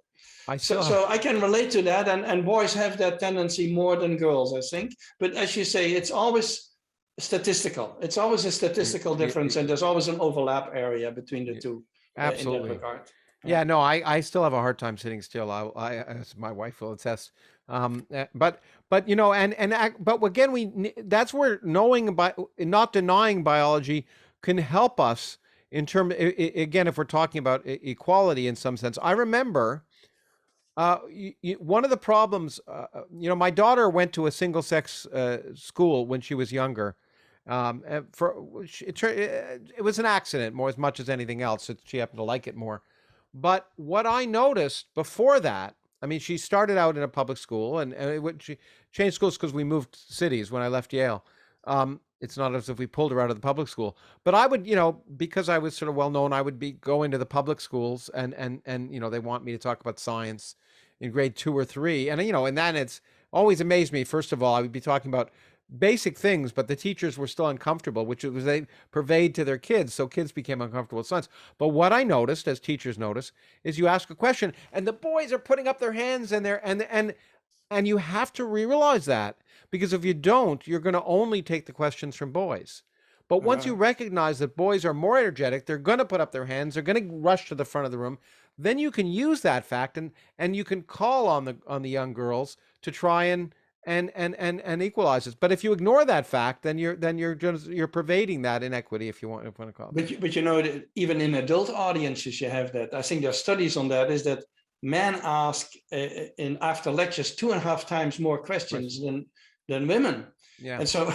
So I can relate to that. And boys have that tendency more than girls, I think. But as you say, it's always statistical. It's always a statistical difference, and there's always an overlap area between the two. Absolutely. In that regard. Yeah, no, I still have a hard time sitting still. I as my wife will attest. But but again, that's where knowing about, not denying biology, can help us in terms. Again, if we're talking about equality in some sense, I remember. One of the problems, my daughter went to a single-sex school when she was younger. It was an accident more as much as anything else. She happened to like it more. But what I noticed before that, I mean, she started out in a public school, and she changed schools because we moved cities when I left Yale. It's not as if we pulled her out of the public school. But I would, because I was sort of well known, I would go into the public schools, and they want me to talk about science in grade 2 or 3. And, and then it's always amazed me. First of all, I would be talking about basic things, but the teachers were still uncomfortable, which was they pervade to their kids. So kids became uncomfortable with science. But what I noticed, as teachers notice, is you ask a question and the boys are putting up their hands, and you have to realize that, because if you don't, you're going to only take the questions from boys. But once you recognize that boys are more energetic, they're going to put up their hands, they're going to rush to the front of the room, then you can use that fact and you can call on the young girls to try and equalize this. But if you ignore that fact, then you're pervading that inequity, if you want to call it. But even in adult audiences, you have that. I think there are studies on that. Is that men ask after lectures 2.5 times more questions than women. Yeah. And so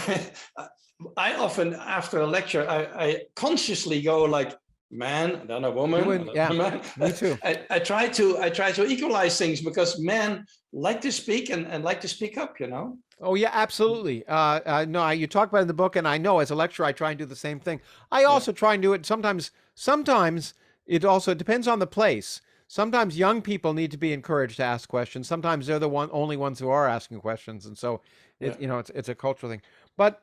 I often, after a lecture, I consciously go like, man, then a woman. Yeah, man. Me too. I try to equalize things because men like to speak and like to speak up, Oh yeah, absolutely. No, you talk about it in the book, and I know as a lecturer I try and do the same thing. I also try and do it sometimes. Sometimes it also depends on the place. sometimes young people need to be encouraged to ask questions. Sometimes they're the only ones who are asking questions, and so Yeah. it's a cultural thing. But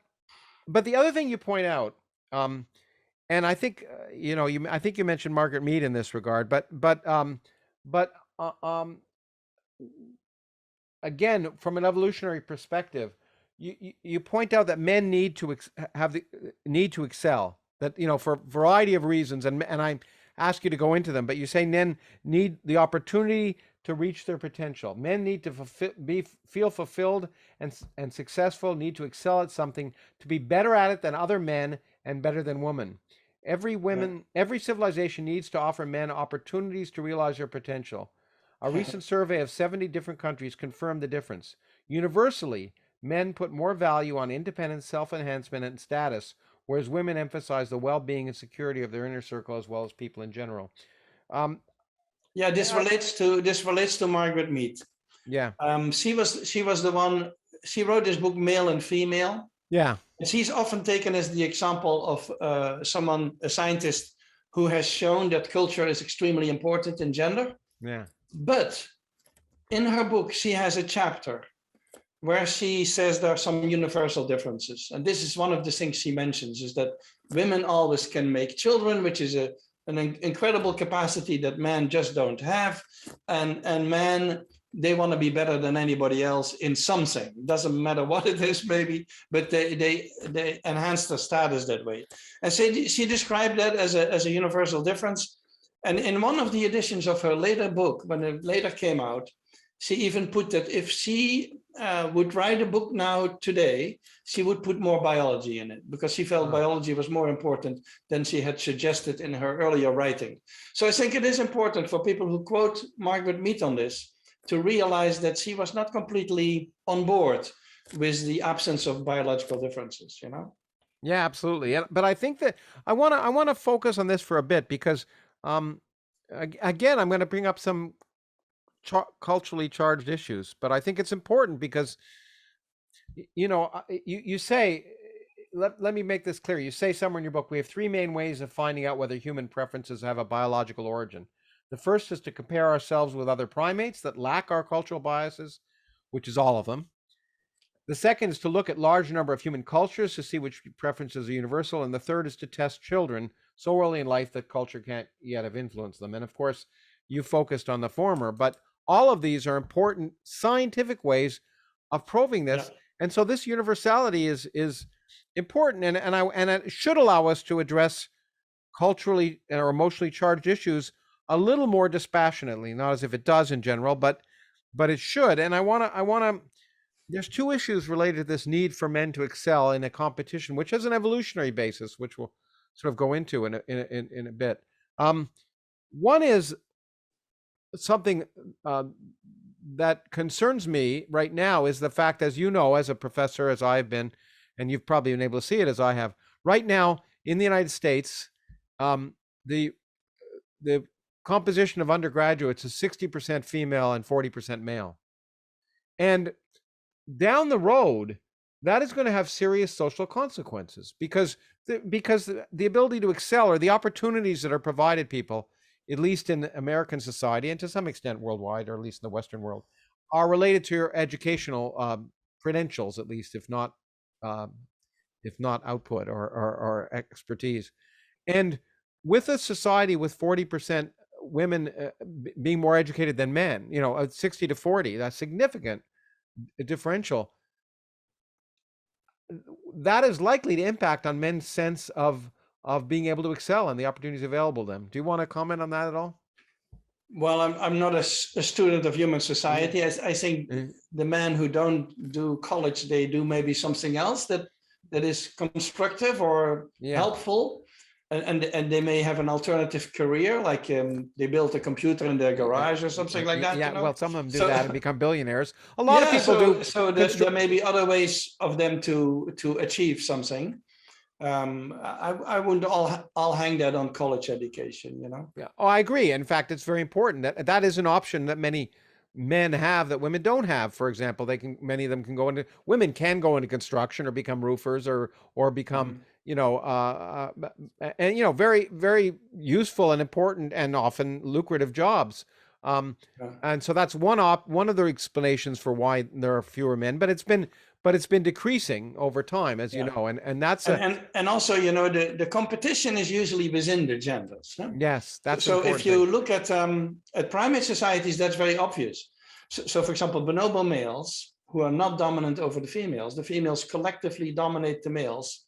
the other thing you point out, and I think I think you mentioned Margaret Mead in this regard, but again, from an evolutionary perspective, you point out that men need to have the need to excel. That for a variety of reasons, and I ask you to go into them. But you say men need the opportunity to reach their potential. Men need to feel fulfilled and successful. Need to excel at something, to be better at it than other men and better than women. Yeah. Every civilization needs to offer men opportunities to realize their potential. A recent survey of 70 different countries confirmed the difference. Universally, men put more value on independence, self-enhancement, and status, whereas women emphasize the well-being and security of their inner circle as well as people in general. Um, Yeah, this relates to Margaret Mead. yeah, She was the one. She wrote this book, Male and Female, yeah, and she's often taken as the example of a scientist who has shown that culture is extremely important in gender. yeah. But in her book, she has a chapter where she says there are some universal differences. And this is one of the things she mentions, is that women always can make children, which is an incredible capacity that men just don't have. And men, they want to be better than anybody else in something. Doesn't matter what it is, maybe, but they enhance their status that way. And so she described that as a universal difference. And in one of the editions of her later book, when it later came out, she even put that if she would write a book now today, she would put more biology in it, because she felt biology was more important than she had suggested in her earlier writing. So I think it is important for people who quote Margaret Mead on this to realize that she was not completely on board with the absence of biological differences, you know? Yeah, absolutely. But I think that I want to focus on this for a bit because, um, again, I'm going to bring up some culturally charged issues, but I think it's important because you say, let me make this clear. You say somewhere in your book, we have three main ways of finding out whether human preferences have a biological origin. The first is to compare ourselves with other primates that lack our cultural biases, which is all of them. The second is to look at large number of human cultures to see which preferences are universal. And the third is to test children so early in life that culture can't yet have influenced them. And of course, you focused on the former, but all of these are important scientific ways of proving Yeah. this. And so this universality is important, and it should allow us to address culturally or emotionally charged issues a little more dispassionately, not as if it does in general, but it should. And I want to there's two issues related to this need for men to excel in a competition, which has an evolutionary basis, which we'll sort of go into in a bit. One is something that concerns me right now is the fact, as you know, as a professor, as I've been, and you've probably been able to see it as I have, right now in the United States, the the composition of undergraduates is 60% female and 40% male. And down the road, that is going to have serious social consequences because the ability to excel, or the opportunities that are provided people, at least in American society and to some extent worldwide, or at least in the Western world, are related to your educational credentials, at least, um, if not output or expertise. And with a society with 40% women being more educated than men, 60 to 40, that's significant differential. That is likely to impact on men's sense of being able to excel and the opportunities available to them. Do you want to comment on that at all? Well, I'm not a student of human society. I think the men who don't do college, they do maybe something else that is constructive or helpful, and they may have an alternative career, like they build a computer in their garage or something like that. Yeah, well, some of them do that and become billionaires. A lot of yeah, people do. So there may be other ways of them to achieve something. I wouldn't all hang that on college education, you know. Yeah. Oh, I agree. In fact, it's very important that is an option that many men have that women don't have. For example, many of them women can go into construction or become roofers or become, and very, very useful and important and often lucrative jobs. Yeah. And so that's one of the explanations for why there are fewer men, but it's been decreasing over time, as you Yeah. know, and that's And also, the competition is usually within the genders. Huh? yes, that's an So if important you thing. look at primate societies, that's very obvious. So for example, bonobo males who are not dominant over the females collectively dominate the males.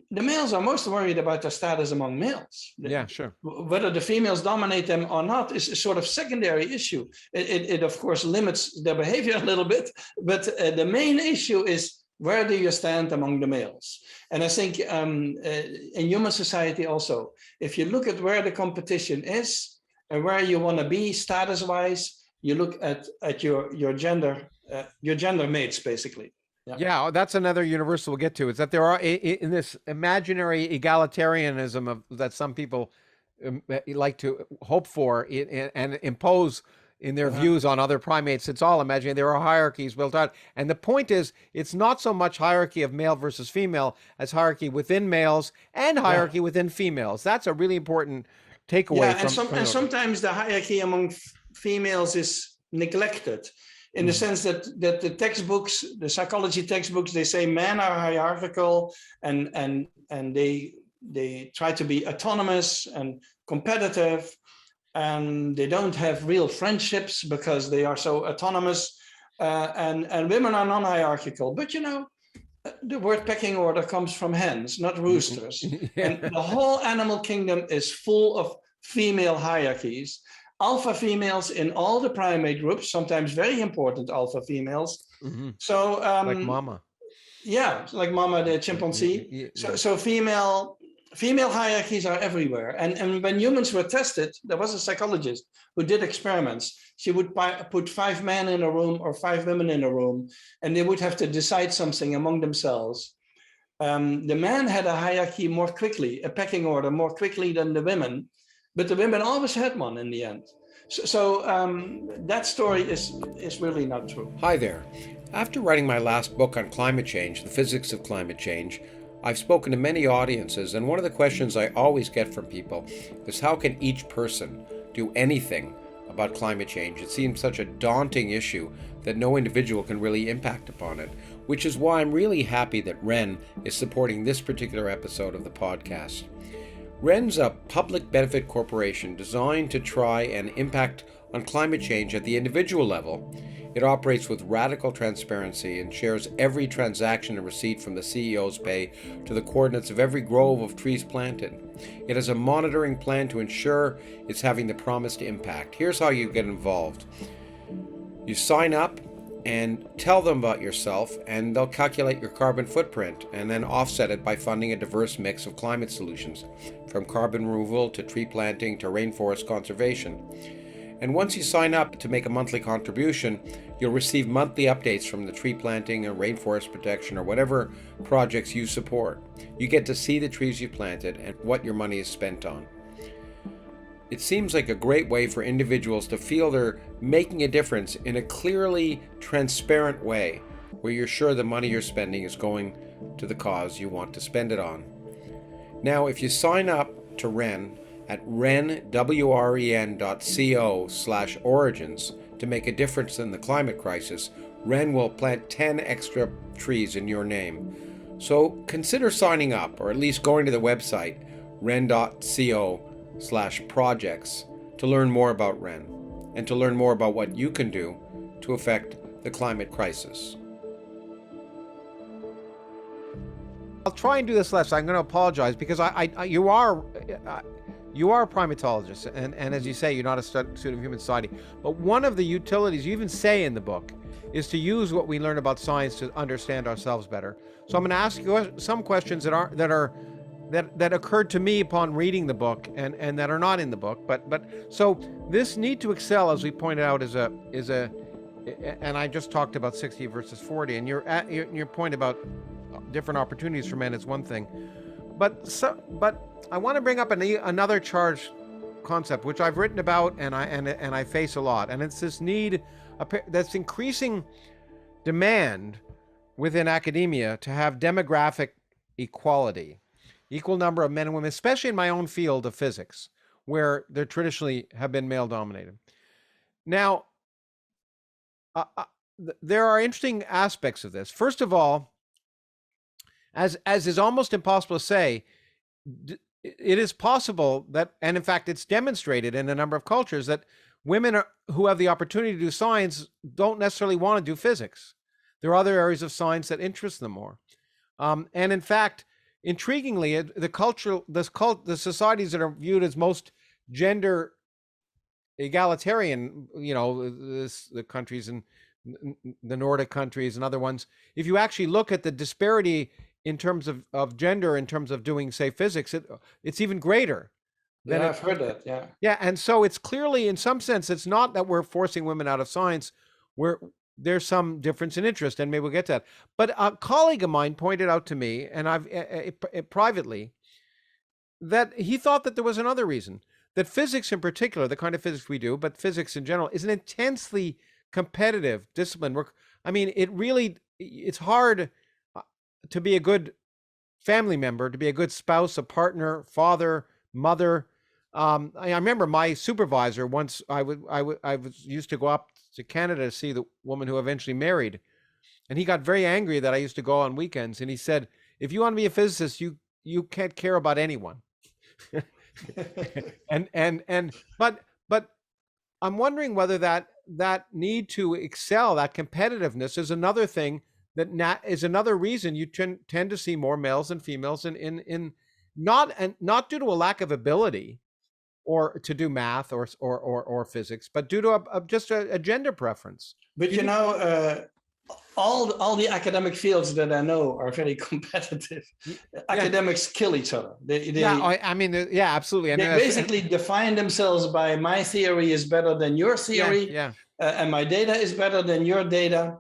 The males are most worried about their status among males. Yeah, sure. Whether the females dominate them or not is a sort of secondary issue. It of course limits their behavior a little bit, but the main issue is where do you stand among the males? And I think in human society also, if you look at where the competition is and where you want to be status-wise, you look at your gender mates basically. Yeah. Yeah, that's another universal we'll get to, is that there are in this imaginary egalitarianism that some people like to hope for and impose in their Uh-huh. views on other primates. It's all imaginary. There are hierarchies built out. And the point is, it's not so much hierarchy of male versus female as hierarchy within males and Yeah. hierarchy within females. That's a really important takeaway Yeah, from and the book. sometimes the hierarchy among females is neglected in the sense that the textbooks, the psychology textbooks, they say men are hierarchical and they try to be autonomous and competitive, and they don't have real friendships because they are so autonomous. And women are non-hierarchical, but the word pecking order comes from hens, not roosters. Yeah. And the whole animal kingdom is full of female hierarchies. Alpha females in all the primate groups, sometimes very important alpha females. Hmm. So, Like mama. yeah, like Mama the chimpanzee. Yeah. So female hierarchies are everywhere. And when humans were tested, there was a psychologist who did experiments. She would put 5 men in a room or 5 women in a room, and they would have to decide something among themselves. The men had a hierarchy more quickly, a pecking order more quickly than the women, but the women always had one in the end. So that story is really not true. Hi there. After writing my last book on climate change, The Physics of Climate Change, I've spoken to many audiences, and one of the questions I always get from people is how can each person do anything about climate change? It seems such a daunting issue that no individual can really impact upon it, which is why I'm really happy that Ren is supporting this particular episode of the podcast. Ren's a public benefit corporation designed to try and impact on climate change at the individual level. It operates with radical transparency and shares every transaction and receipt from the CEO's pay to the coordinates of every grove of trees planted. It has a monitoring plan to ensure it's having the promised impact. Here's how you get involved. You sign up and tell them about yourself, and they'll calculate your carbon footprint and then offset it by funding a diverse mix of climate solutions, from carbon removal to tree planting to rainforest conservation. And once you sign up to make a monthly contribution, you'll receive monthly updates from the tree planting or rainforest protection or whatever projects you support. You get to see the trees you planted and what your money is spent on. It seems like a great way for individuals to feel they're making a difference in a clearly transparent way, where you're sure the money you're spending is going to the cause you want to spend it on. Now, if you sign up to Ren at wren.co/origins to make a difference in the climate crisis, Ren will plant 10 extra trees in your name. So consider signing up, or at least going to the website ren.co/projects to learn more about Ren and to learn more about what you can do to affect the climate crisis. I'll try and do this less. I'm going to apologize because you are a primatologist, and as you say, you're not a student of human society. But one of the utilities you even say in the book is to use what we learn about science to understand ourselves better. So I'm going to ask you some questions that occurred to me upon reading the book and that are not in the book. But so this need to excel, as we pointed out, is a and I just talked about 60 versus 40, and your point about different opportunities for men is one thing. But I want to bring up another charged concept, which I've written about and I face a lot, and it's this need that's increasing demand within academia to have demographic equality, equal number of men and women, especially in my own field of physics, where they traditionally have been male dominated. Now, there are interesting aspects of this. First of all, as is almost impossible to say, it is possible that, and in fact, it's demonstrated in a number of cultures, that women who have the opportunity to do science don't necessarily want to do physics. There are other areas of science that interest them more. And in fact, intriguingly, the societies that are viewed as most gender egalitarian, the countries in the Nordic countries and other ones, if you actually look at the disparity in terms of gender, in terms of doing, say, physics, it's even greater. Yeah, I've heard that, yeah. Yeah, and so it's clearly, in some sense, it's not that we're forcing women out of science, there's some difference in interest, and maybe we'll get to that. But a colleague of mine pointed out to me, and I've privately, that he thought that there was another reason, that physics in particular, the kind of physics we do, but physics in general, is an intensely competitive discipline. I mean, it's hard to be a good family member, to be a good spouse, a partner, father, mother. I remember my supervisor once. I was used to go up to Canada to see the woman who eventually married, and he got very angry that I used to go on weekends. And he said, "If you want to be a physicist, you can't care about anyone." but I'm wondering whether that need to excel, that competitiveness, is another thing that is another reason you tend to see more males than females in not due to a lack of ability or to do math or physics, but due to just a gender preference. But all the academic fields that I know are very competitive. Yeah. Academics kill each other. Absolutely. And they basically define themselves by my theory is better than your theory, and my data is better than your data.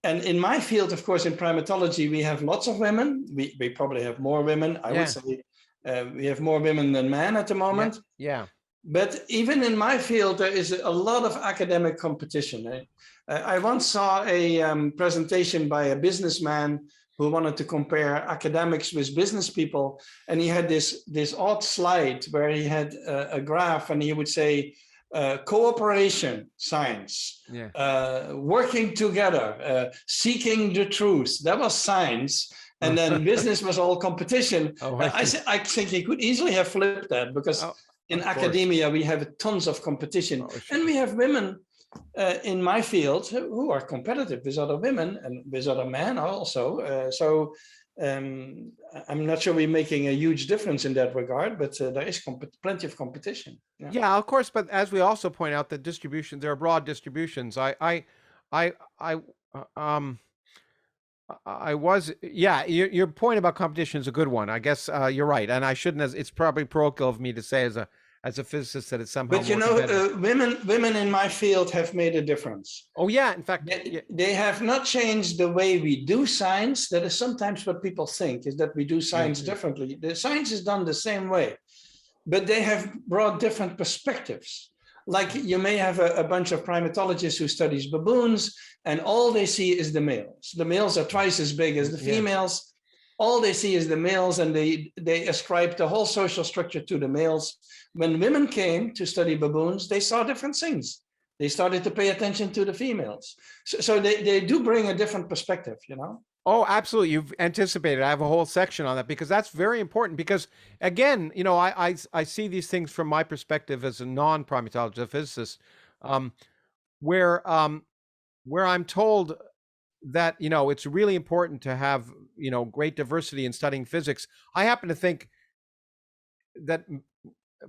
And in my field, of course, in primatology, we have lots of women. We probably have more women. I would say we have more women than men at the moment. Yeah. But even in my field, there is a lot of academic competition. I once saw a presentation by a businessman who wanted to compare academics with business people. And he had this odd slide where he had a graph, and he would say, cooperation, science, working together, seeking the truth. That was science. And then business was all competition. I think he could easily have flipped that, because in academia, we have tons of competition. And we have women in my field who are competitive with other women and with other men also. I'm not sure we're making a huge difference in that regard, but there is plenty of competition. Yeah, of course. But as we also point out, the distribution, there are broad distributions. Your point about competition is a good one. I guess you're right, and I shouldn't. It's probably parochial of me to say as a physicist that it's somehow. But women in my field have made a difference. Oh yeah, in fact, they have not changed the way we do science. That is sometimes what people think, is that we do science differently. The science is done the same way, but they have brought different perspectives. Like you may have a bunch of primatologists who studies baboons, and all they see is the males. The males are twice as big as the females. All they see is the males, and they ascribe the whole social structure to the males. When women came to study baboons, they saw different things. They started to pay attention to the females. So they do bring a different perspective, Oh, absolutely. You've anticipated. I have a whole section on that, because that's very important. Because again, I see these things from my perspective as a non-primatologist, a physicist, where I'm told that, it's really important to have, great diversity in studying physics. I happen to think that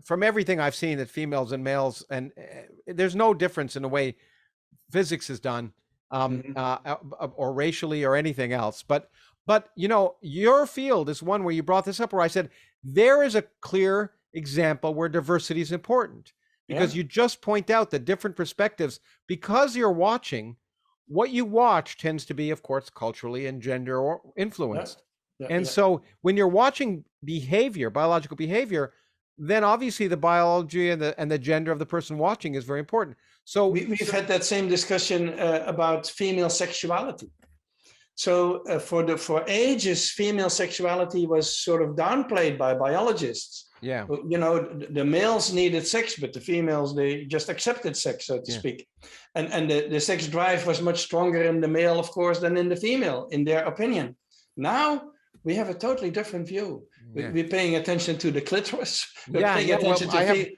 from everything I've seen, that females and males, and there's no difference in the way physics is done, or racially or anything else. But your field is one where you brought this up, where I said there is a clear example where diversity is important, because you just point out the different perspectives, because you're watching. What you watch tends to be, of course, culturally and gender or influenced. So when you're watching behavior, biological behavior, then obviously the biology and the gender of the person watching is very important. So we've had that same discussion about female sexuality. So for ages, female sexuality was sort of downplayed by biologists. Yeah. The males needed sex, but the females, they just accepted sex, so to speak. And the sex drive was much stronger in the male, of course, than in the female, in their opinion. Now we have a totally different view. We're paying attention to the clitoris. We're paying attention to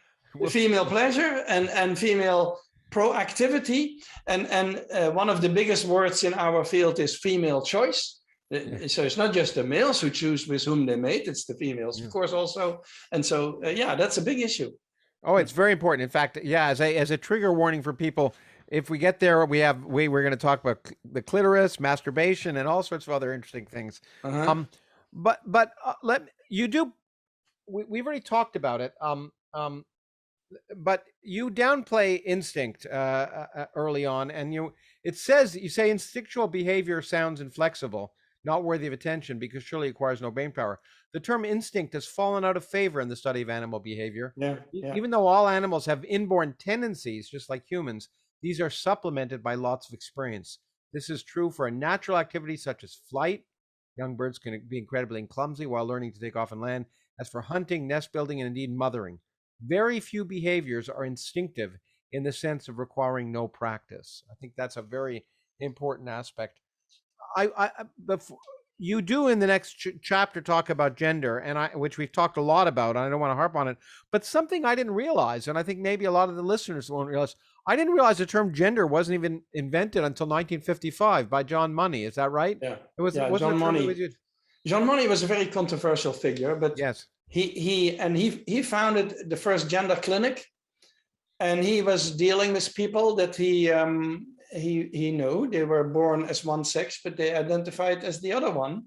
female pleasure and female proactivity. And one of the biggest words in our field is female choice. So it's not just the males who choose with whom they mate, it's the females, of course, also. And so, that's a big issue. Oh, it's very important. In fact, as a trigger warning for people, if we get there, we're going to talk about the clitoris, masturbation, and all sorts of other interesting things. But we've already talked about it. But you downplay instinct early on, and you say instinctual behavior sounds inflexible, not worthy of attention, because surely it acquires no brain power. The term instinct has fallen out of favor in the study of animal behavior. Even though all animals have inborn tendencies, just like humans, these are supplemented by lots of experience. This is true for a natural activity such as flight. Young birds can be incredibly clumsy while learning to take off and land. As for hunting, nest building, and indeed mothering, very few behaviors are instinctive in the sense of requiring no practice. I think that's a very important aspect. You do in the next chapter talk about gender, which we've talked a lot about, and I don't want to harp on it, but something I didn't realize, and I think maybe a lot of the listeners won't realize, I didn't realize the term gender wasn't even invented until 1955 by John Money. Is that right? Yeah. John Money. John Money was a very controversial figure, but he founded the first gender clinic, and he was dealing with people that he knew they were born as one sex, but they identified as the other one,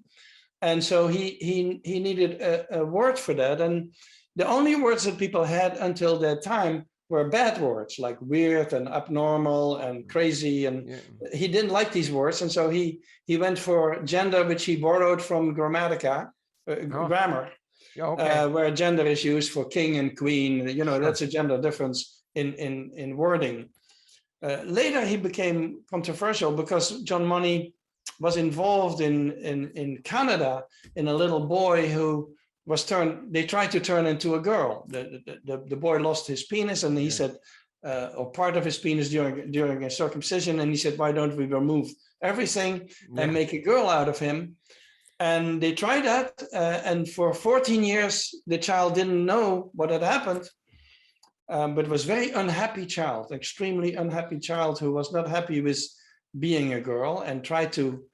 and so he needed a word for that, and the only words that people had until that time were bad words like weird and abnormal and crazy, and he didn't like these words, and so he went for gender, which he borrowed from grammar, where gender is used for king and queen. That's a gender difference in wording. Later, he became controversial because John Money was involved in Canada in a little boy who they tried to turn into a girl. The boy lost his penis, and he said, or part of his penis during a circumcision, and he said, why don't we remove everything and make a girl out of him? And they tried that, and for 14 years, the child didn't know what had happened. But was very unhappy child, extremely unhappy child who was not happy with being a girl and tried to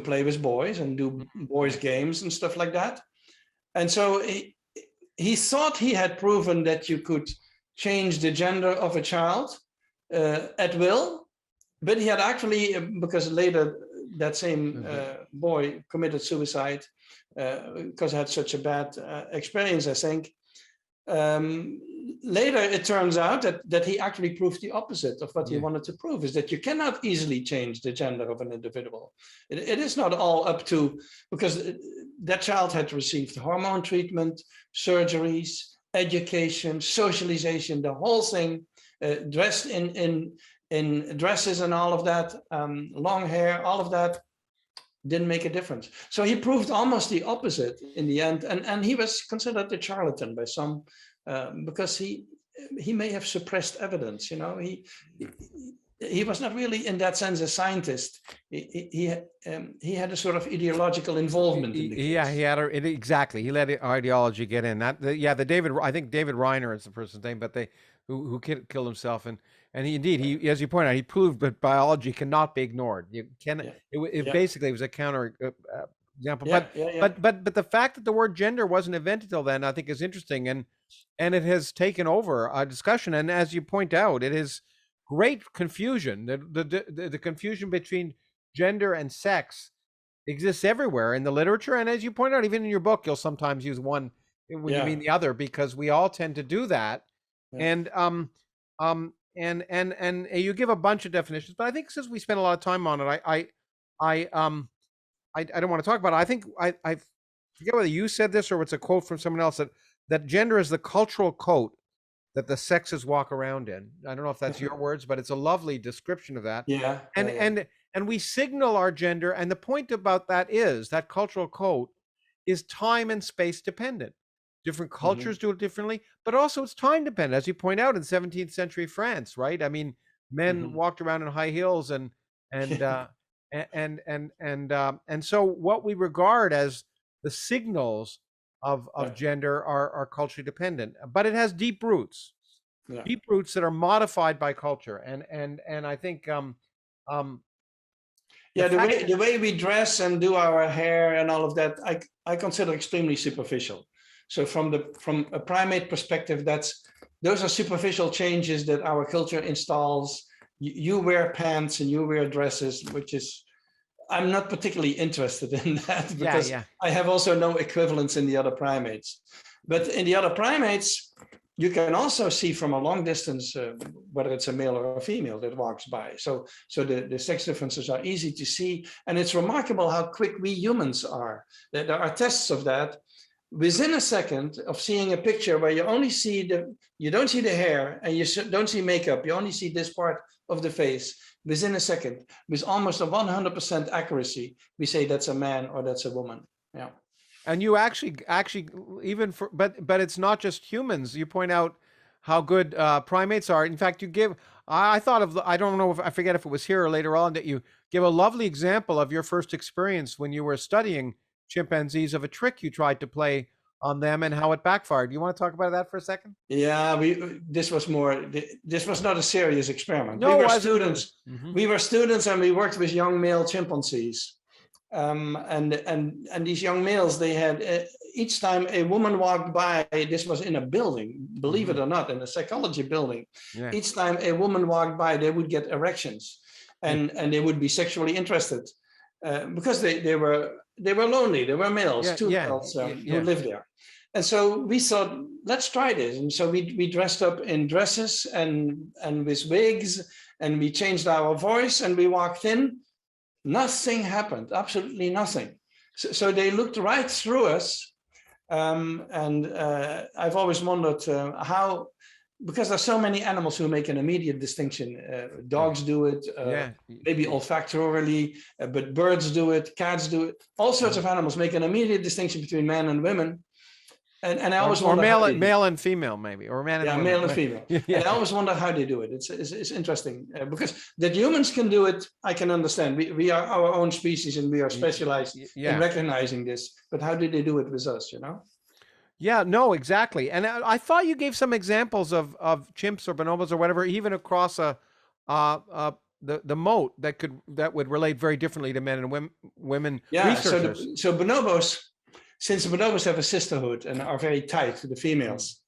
play with boys and do boys games and stuff like that. And so he thought he had proven that you could change the gender of a child at will, but he had actually, because later that same boy committed suicide because he had such a bad experience, I think. Later, it turns out that he actually proved the opposite of what he wanted to prove, is that you cannot easily change the gender of an individual. It is not all up to, because that child had received hormone treatment, surgeries, education, socialization, the whole thing, dressed in dresses and all of that, long hair, all of that didn't make a difference. So he proved almost the opposite in the end, and he was considered a charlatan by some, because he may have suppressed evidence. He was not really, in that sense, a scientist. He had a sort of ideological involvement in the case. He had exactly. He let ideology get in. I think David Reiner is the person's name, but who killed himself, and he, as you point out, he proved that biology cannot be ignored. You can. Basically was a counter example. But the fact that the word gender wasn't invented till then, I think, is interesting, and it has taken over our discussion. And as you point out, it is great confusion. The confusion between gender and sex exists everywhere in the literature, and as you point out, even in your book, you'll sometimes use one when you mean the other, because we all tend to do that. And and you give a bunch of definitions, but I think since we spent a lot of time on it, I don't want to talk about it. I think I forget whether you said this or it's a quote from someone else, that gender is the cultural coat that the sexes walk around in. I don't know if that's your words, but it's a lovely description of that. And we signal our gender, and the point about that is that cultural coat is time and space dependent. different cultures do it differently, but also it's time dependent, as you point out in 17th century France, right? I mean, men walked around in high heels and and so what we regard as the signals of gender are culturally dependent, but it has deep roots, deep roots that are modified by culture, and I think yeah, the way we dress and do our hair and all of that, I consider extremely superficial. So from a primate perspective, those are superficial changes that our culture installs. You wear pants and you wear dresses, which is, I'm not particularly interested in that because I have also no equivalence in the other primates. But in the other primates, you can also see from a long distance whether it's a male or a female that walks by. So the sex differences are easy to see. And it's remarkable how quick we humans are. There are tests of that. Within a second of seeing a picture where you only see you don't see the hair and you don't see makeup, you only see this part of the face. Within a second, with almost a 100% accuracy, we say that's a man or that's a woman. Yeah. And you actually even for but it's not just humans. You point out how good primates are. In fact, you give I thought of I don't know if I forget if it was here or later on that you give a lovely example of your first experience when you were studying chimpanzees of a trick you tried to play on them and how it backfired. You want to talk about that for a second? Yeah, this was not a serious experiment. No, we were students. We were students and we worked with young male chimpanzees. And these young males, they had each time a woman walked by, this was in a building, believe it or not, in a psychology building. Yeah. Each time a woman walked by, they would get erections, and they would be sexually interested because they were lonely. They were males, two males who lived there. And so we thought, let's try this. And so we dressed up in dresses and with wigs, and we changed our voice, and we walked in. Nothing happened, absolutely nothing. So they looked right through us. And I've always wondered how, because there's so many animals who make an immediate distinction. Dogs do it, maybe olfactorily, but birds do it, cats do it. All sorts of animals make an immediate distinction between men and women. And I always wonder male and female, maybe, or man and women. Male and female. And I always wonder how they do it. It's interesting because that humans can do it, I can understand. We are our own species and we are specialized in recognizing this. But how do they do it with us? Yeah, no, exactly. And I thought you gave some examples of chimps or bonobos or whatever, even across the moat that would relate very differently to men and women. Yeah. Researchers. So bonobos. Since bonobos have a sisterhood and are very tight to the females,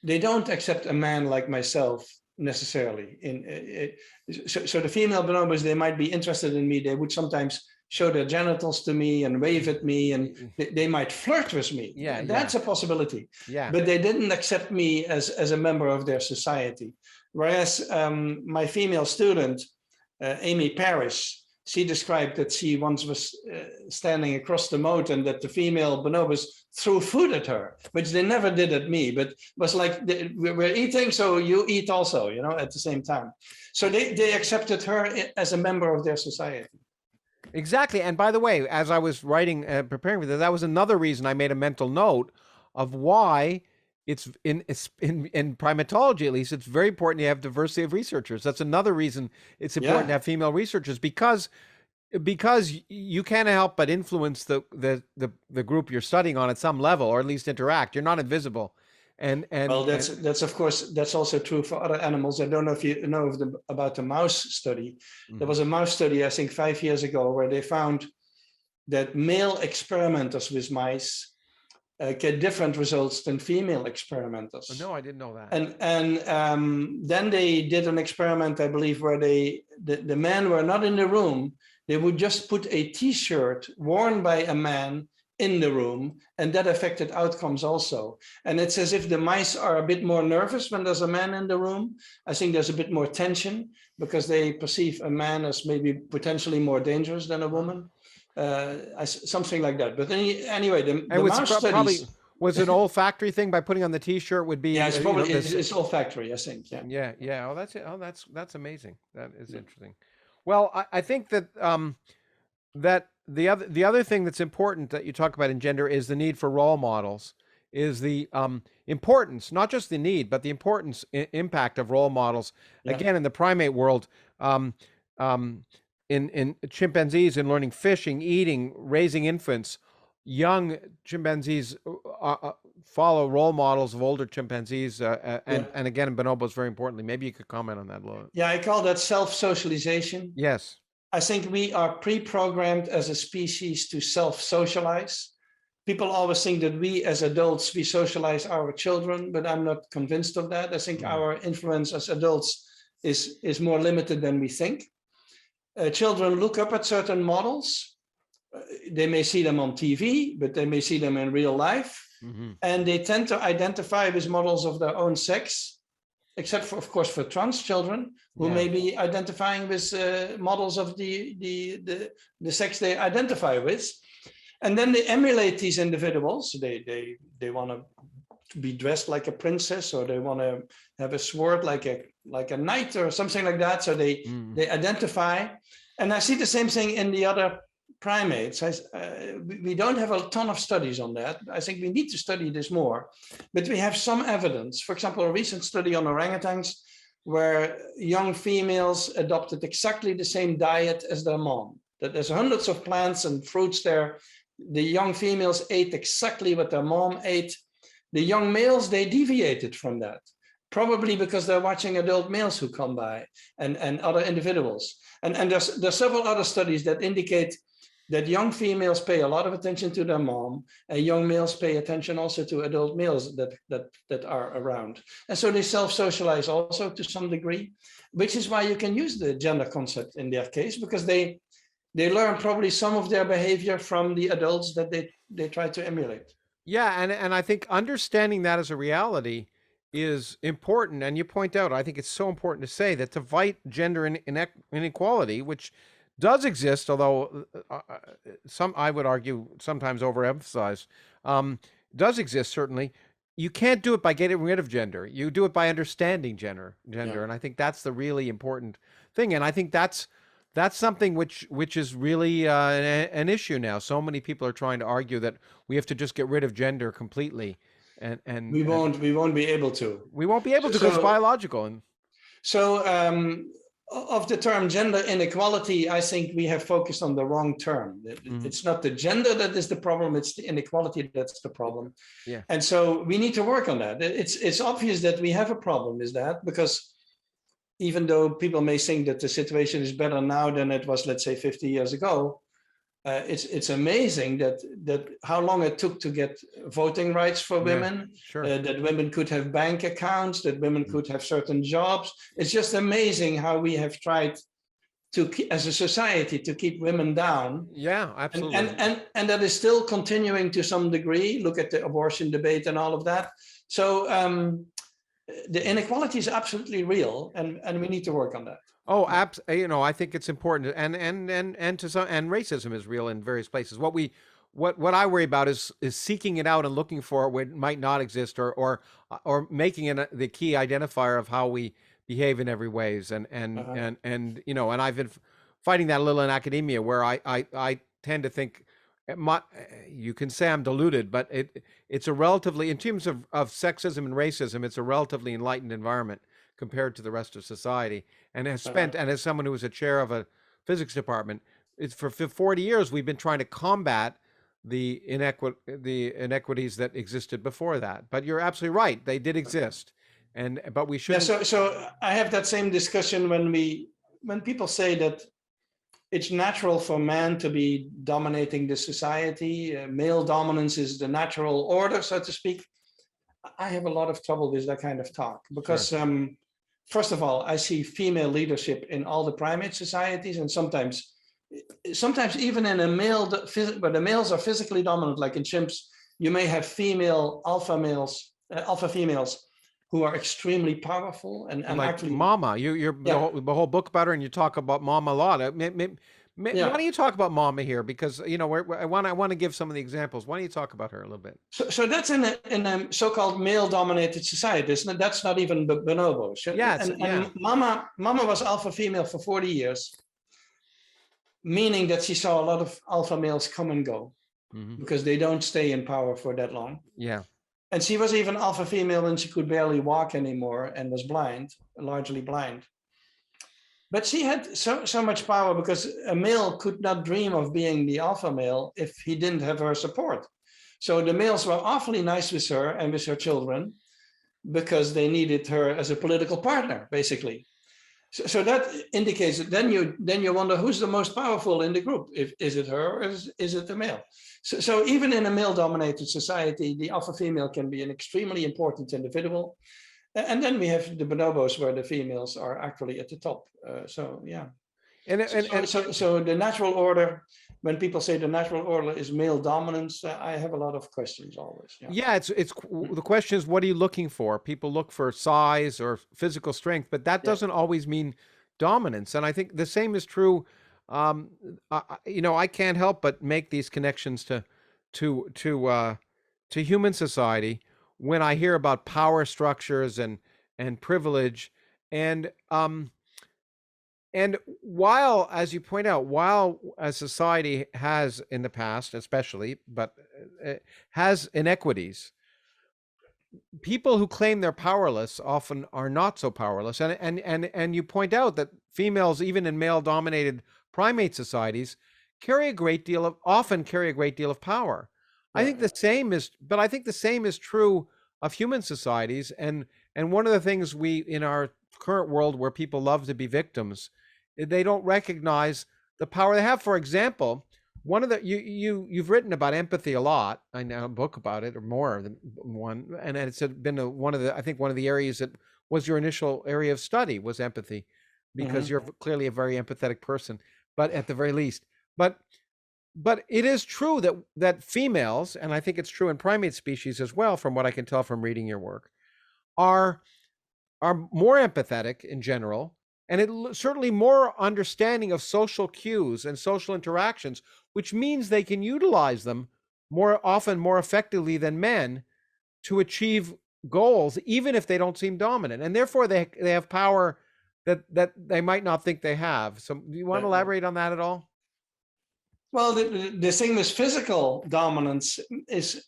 they don't accept a man like myself necessarily. So the female bonobos, they might be interested in me. They would sometimes show their genitals to me and wave at me, and they might flirt with me. Yeah, that's a possibility. Yeah. But they didn't accept me as a member of their society. Whereas my female student, Amy Parrish, she described that she once was standing across the moat and that the female bonobos threw food at her, which they never did at me, but was like, we're eating, so you eat also, at the same time. So they accepted her as a member of their society. Exactly. And by the way, as I was writing, preparing for this, that was another reason I made a mental note of why it's in primatology, at least, it's very important to have diversity of researchers. That's another reason it's important to have female researchers, because you can't help but influence the group you're studying on at some level, or at least interact. You're not invisible. And well, that's of course, that's also true for other animals. I don't know if you know about the mouse study. There was a mouse study, I think 5 years ago, where they found that male experimenters with mice get different results than female experimenters. Oh, no, I didn't know that. And then they did an experiment, I believe, where the men were not in the room. They would just put a T-shirt worn by a man in the room, and that affected outcomes also. And it's as if the mice are a bit more nervous when there's a man in the room. I think there's a bit more tension because they perceive a man as maybe potentially more dangerous than a woman. Something like that. But anyway, the mouse studies... Probably, was it an olfactory thing by putting on the T-shirt would be... Yeah, it's probably it's olfactory, I think. Yeah. Oh, that's it. Oh, that's amazing. That is interesting. Well, I think that that the other thing that's important that you talk about in gender is the need for role models. is the importance, not just the need, but the importance, impact of role models. Yeah. Again, in the primate world, um, um, in chimpanzees, in learning fishing, eating, raising infants, young chimpanzees follow role models of older chimpanzees, Yeah. and again, in bonobos, very importantly. Maybe you could comment on that a little. Yeah, I call that self-socialization. Yes. I think we are pre-programmed as a species to self-socialize. People always think that we as adults, we socialize our children, but I'm not convinced of that. I think our influence as adults is more limited than we think. Children look up at certain models. They may see them on TV, but they may see them in real life. Mm-hmm. And they tend to identify with models of their own sex, except for, of course, for trans children who may be identifying with models of the sex they identify with. And then they emulate these individuals. They want to be dressed like a princess, or they want to have a sword like a knight or something like that. So they identify. And I see the same thing in the other primates. We don't have a ton of studies on that. I think we need to study this more, but we have some evidence. For example, a recent study on orangutans where young females adopted exactly the same diet as their mom. That there's hundreds of plants and fruits there. The young females ate exactly what their mom ate. The young males, they deviated from that, probably because they're watching adult males who come by and other individuals. And there's several other studies that indicate that young females pay a lot of attention to their mom, and young males pay attention also to adult males that are around. And so they self-socialize also to some degree, which is why you can use the gender concept in their case, because they learn probably some of their behavior from the adults that they try to emulate. Yeah, and I think understanding that as a reality is important. And you point out, I think it's so important to say that to fight gender inequality, which does exist, although some, I would argue, sometimes overemphasized, does exist certainly. You can't do it by getting rid of gender. You do it by understanding gender, Yeah. and I think that's the really important thing. And I think that's something which is really an issue now. So many people are trying to argue that we have to just get rid of gender completely, and We won't be able to. we won't be able to because it's biological. And so of the term gender inequality, I think we have focused on the wrong term. It's not the gender that is the problem, it's the inequality that's the problem. Yeah. And so we need to work on that. It's obvious that we have a problem with that, because even though people may think that the situation is better now than it was, let's say, 50 years ago, it's amazing that how long it took to get voting rights for women, sure. That women could have bank accounts, that women could have certain jobs. It's just amazing how we have tried to, as a society, to keep women down. Yeah, absolutely. And that is still continuing to some degree. Look at the abortion debate and all of that. So the inequality is absolutely real, and we need to work on that. Oh, I think it's important, and to some, and racism is real in various places. What I worry about is seeking it out and looking for where it might not exist, or making it the key identifier of how we behave in every ways. And I've been fighting that a little in academia, where I tend to think, you can say I'm deluded, but it's a relatively, in terms of sexism and racism, it's a relatively enlightened environment compared to the rest of society, and has spent, and as someone who was a chair of a physics department, it's for 40 years we've been trying to combat the inequities that existed before that. But you're absolutely right, they did exist, but we should. Yeah, so I have that same discussion when people say that it's natural for men to be dominating the society. Male dominance is the natural order, so to speak. I have a lot of trouble with that kind of talk, because first of all, I see female leadership in all the primate societies, and sometimes even in a male, where the males are physically dominant, like in chimps, you may have female alpha females who are extremely powerful and like actually Mama. You're the whole book about her, and you talk about Mama a lot. Why don't you talk about Mama here? Because I want to give some of the examples. Why don't you talk about her a little bit? So that's in a so-called male-dominated society. That's not even bonobos. And Mama was alpha female for 40 years, meaning that she saw a lot of alpha males come and go, because they don't stay in power for that long. Yeah. And she was even alpha female when she could barely walk anymore and was blind, largely blind. But she had so much power because a male could not dream of being the alpha male if he didn't have her support. So the males were awfully nice with her and with her children because they needed her as a political partner, basically. So that indicates that then you wonder who's the most powerful in the group. Is it her or is it the male? So even in a male-dominated society, the alpha female can be an extremely important individual. And then we have the bonobos where the females are actually at the top. So yeah. So the natural order, when people say the natural order is male dominance, I have a lot of questions always. Yeah, it's the question is, what are you looking for? People look for size or physical strength, but that doesn't always mean dominance. And I think the same is true. I can't help but make these connections to human society when I hear about power structures and privilege, and while, as you point out, while a society has in the past, especially, but has inequities, people who claim they're powerless often are not so powerless. And you point out that females, even in male-dominated primate societies, often carry a great deal of power. I think the same is true of human societies. And one of the things we, in our current world where people love to be victims, they don't recognize the power they have. For example, one of the you've written about empathy a lot. I know a book about it, or more than one, and it's been one of the areas that was your initial area of study was empathy, because you're clearly a very empathetic person. But at the very least, but it is true that females, and I think it's true in primate species as well, from what I can tell from reading your work, are more empathetic in general, and certainly more understanding of social cues and social interactions, which means they can utilize them more often, more effectively than men, to achieve goals, even if they don't seem dominant, and therefore they have power that they might not think they have. So, do you want to elaborate on that at all? Well, the thing with physical dominance is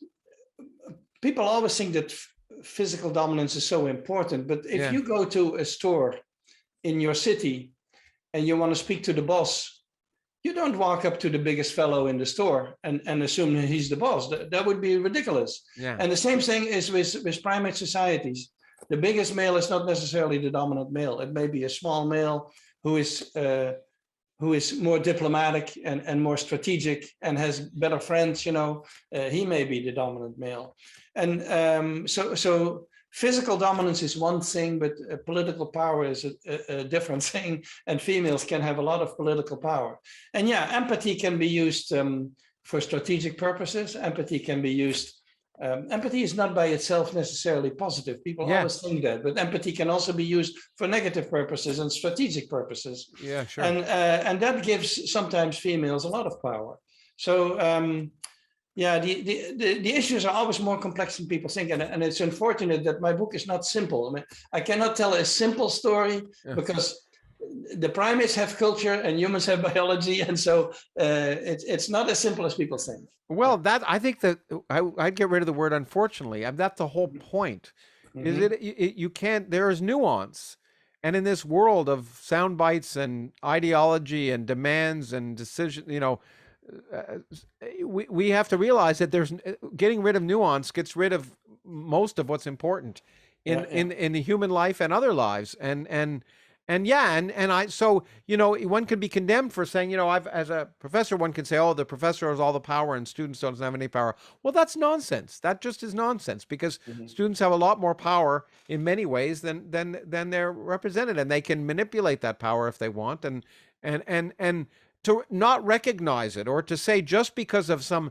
people always think that physical dominance is so important, but if you go to a store in your city and you want to speak to the boss, you don't walk up to the biggest fellow in the store and assume that he's the boss. That would be ridiculous. Yeah. And the same thing is with primate societies. The biggest male is not necessarily the dominant male. It may be a small male who is more diplomatic and more strategic and has better friends. He may be the dominant male. And so physical dominance is one thing, but political power is a different thing, and females can have a lot of political power. And empathy can be used for strategic purposes. Empathy can be used. Empathy is not by itself necessarily positive. People always think that, but empathy can also be used for negative purposes and strategic purposes. Yeah, sure. And that gives sometimes females a lot of power. So the issues are always more complex than people think, and it's unfortunate that my book is not simple. I mean, I cannot tell a simple story because the primates have culture and humans have biology, and so it's not as simple as people think. Well, I think that I'd get rid of the word unfortunately. That's the whole point. Is you can't. There is nuance, and in this world of sound bites and ideology and demands and decision, we have to realize that there's getting rid of nuance gets rid of most of what's important in the human life and other lives. So one could be condemned for saying, as a professor, one can say, oh, the professor has all the power and students don't have any power. Well, that's nonsense. That just is nonsense, because students have a lot more power in many ways than they're represented, and they can manipulate that power if they want, and to not recognize it, or to say just because of some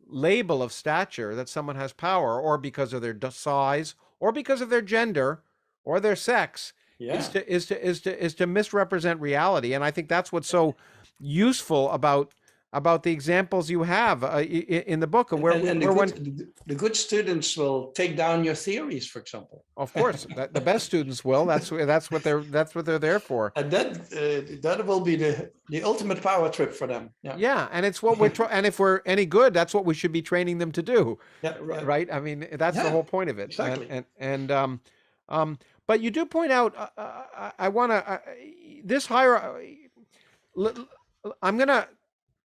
label of stature that someone has power, or because of their size, or because of their gender, or their sex, is to misrepresent reality. And I think that's what's so useful about about the examples you have in the book, where And where one. the good students will take down your theories, for example. Of course, the best students will. That's what they're there for. And that will be the ultimate power trip for them. Yeah. Yeah, and it's what we're and if we're any good, that's what we should be training them to do. Yeah. Right? I mean, that's the Yeah. whole point of it. Exactly. But you do point out. I want to this hierarchy. I'm gonna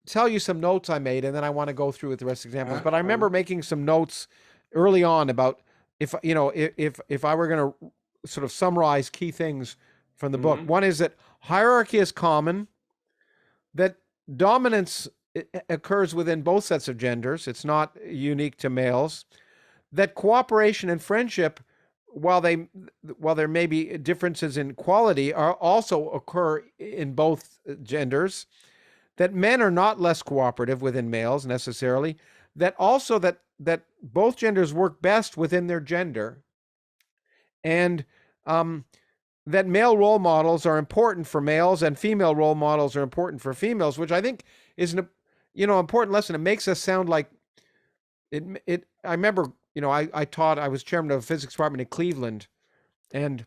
tell you some notes I made, and then I want to go through with the rest of the examples. But I remember making some notes early on about if I were going to sort of summarize key things from the book. One is that hierarchy is common, that dominance occurs within both sets of genders. It's not unique to males. That cooperation and friendship, while there may be differences in quality, are also occur in both genders. That men are not less cooperative within males necessarily. That also that both genders work best within their gender, and that male role models are important for males and female role models are important for females, which I think is an important lesson. It makes us sound like it. I remember, I was chairman of a physics department in Cleveland, and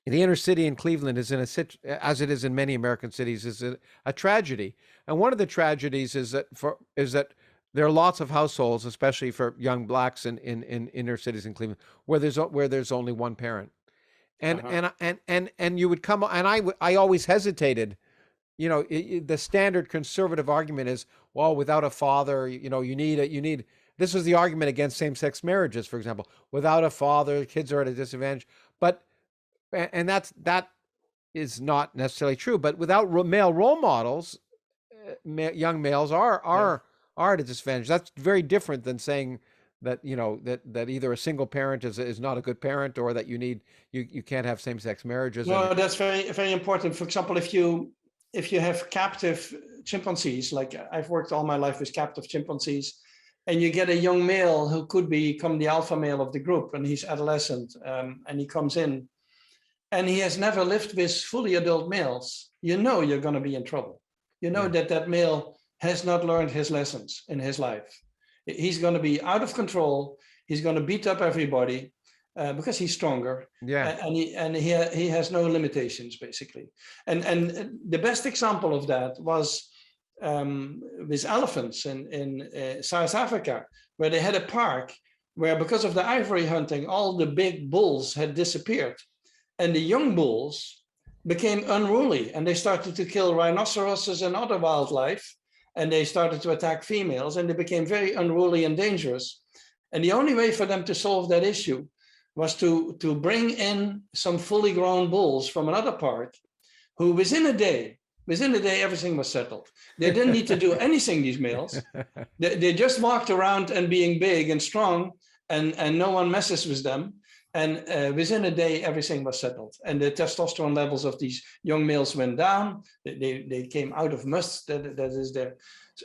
the inner city in Cleveland is as it is in many American cities, is a tragedy. And one of the tragedies is that there are lots of households, especially for young blacks in inner cities in Cleveland, where there's only one parent. And you would come, and I always hesitated. The standard conservative argument is, well, without a father, you need. This was the argument against same-sex marriages, for example. Without a father, kids are at a disadvantage. And that is not necessarily true. But without male role models, young males are at a disadvantage. That's very different than saying that that either a single parent is not a good parent, or that you can't have same-sex marriages. No, that's very, very important. For example, if you have captive chimpanzees, like I've worked all my life with captive chimpanzees, and you get a young male who could become the alpha male of the group, and he's adolescent, and he comes in, and he has never lived with fully adult males, you're going to be in trouble. That male has not learned his lessons in his life. He's going to be out of control. He's going to beat up everybody because he's stronger. Yeah. And he has no limitations, basically. And the best example of that was with elephants in South Africa, where they had a park where, because of the ivory hunting, all the big bulls had disappeared. And the young bulls became unruly, and they started to kill rhinoceroses and other wildlife, and they started to attack females, and they became very unruly and dangerous. And the only way for them to solve that issue was to bring in some fully grown bulls from another park, who within a day, everything was settled. They didn't need to do anything, these males. They just walked around and being big and strong, and no one messes with them. And within a day, everything was settled. And the testosterone levels of these young males went down. They came out of must that is there.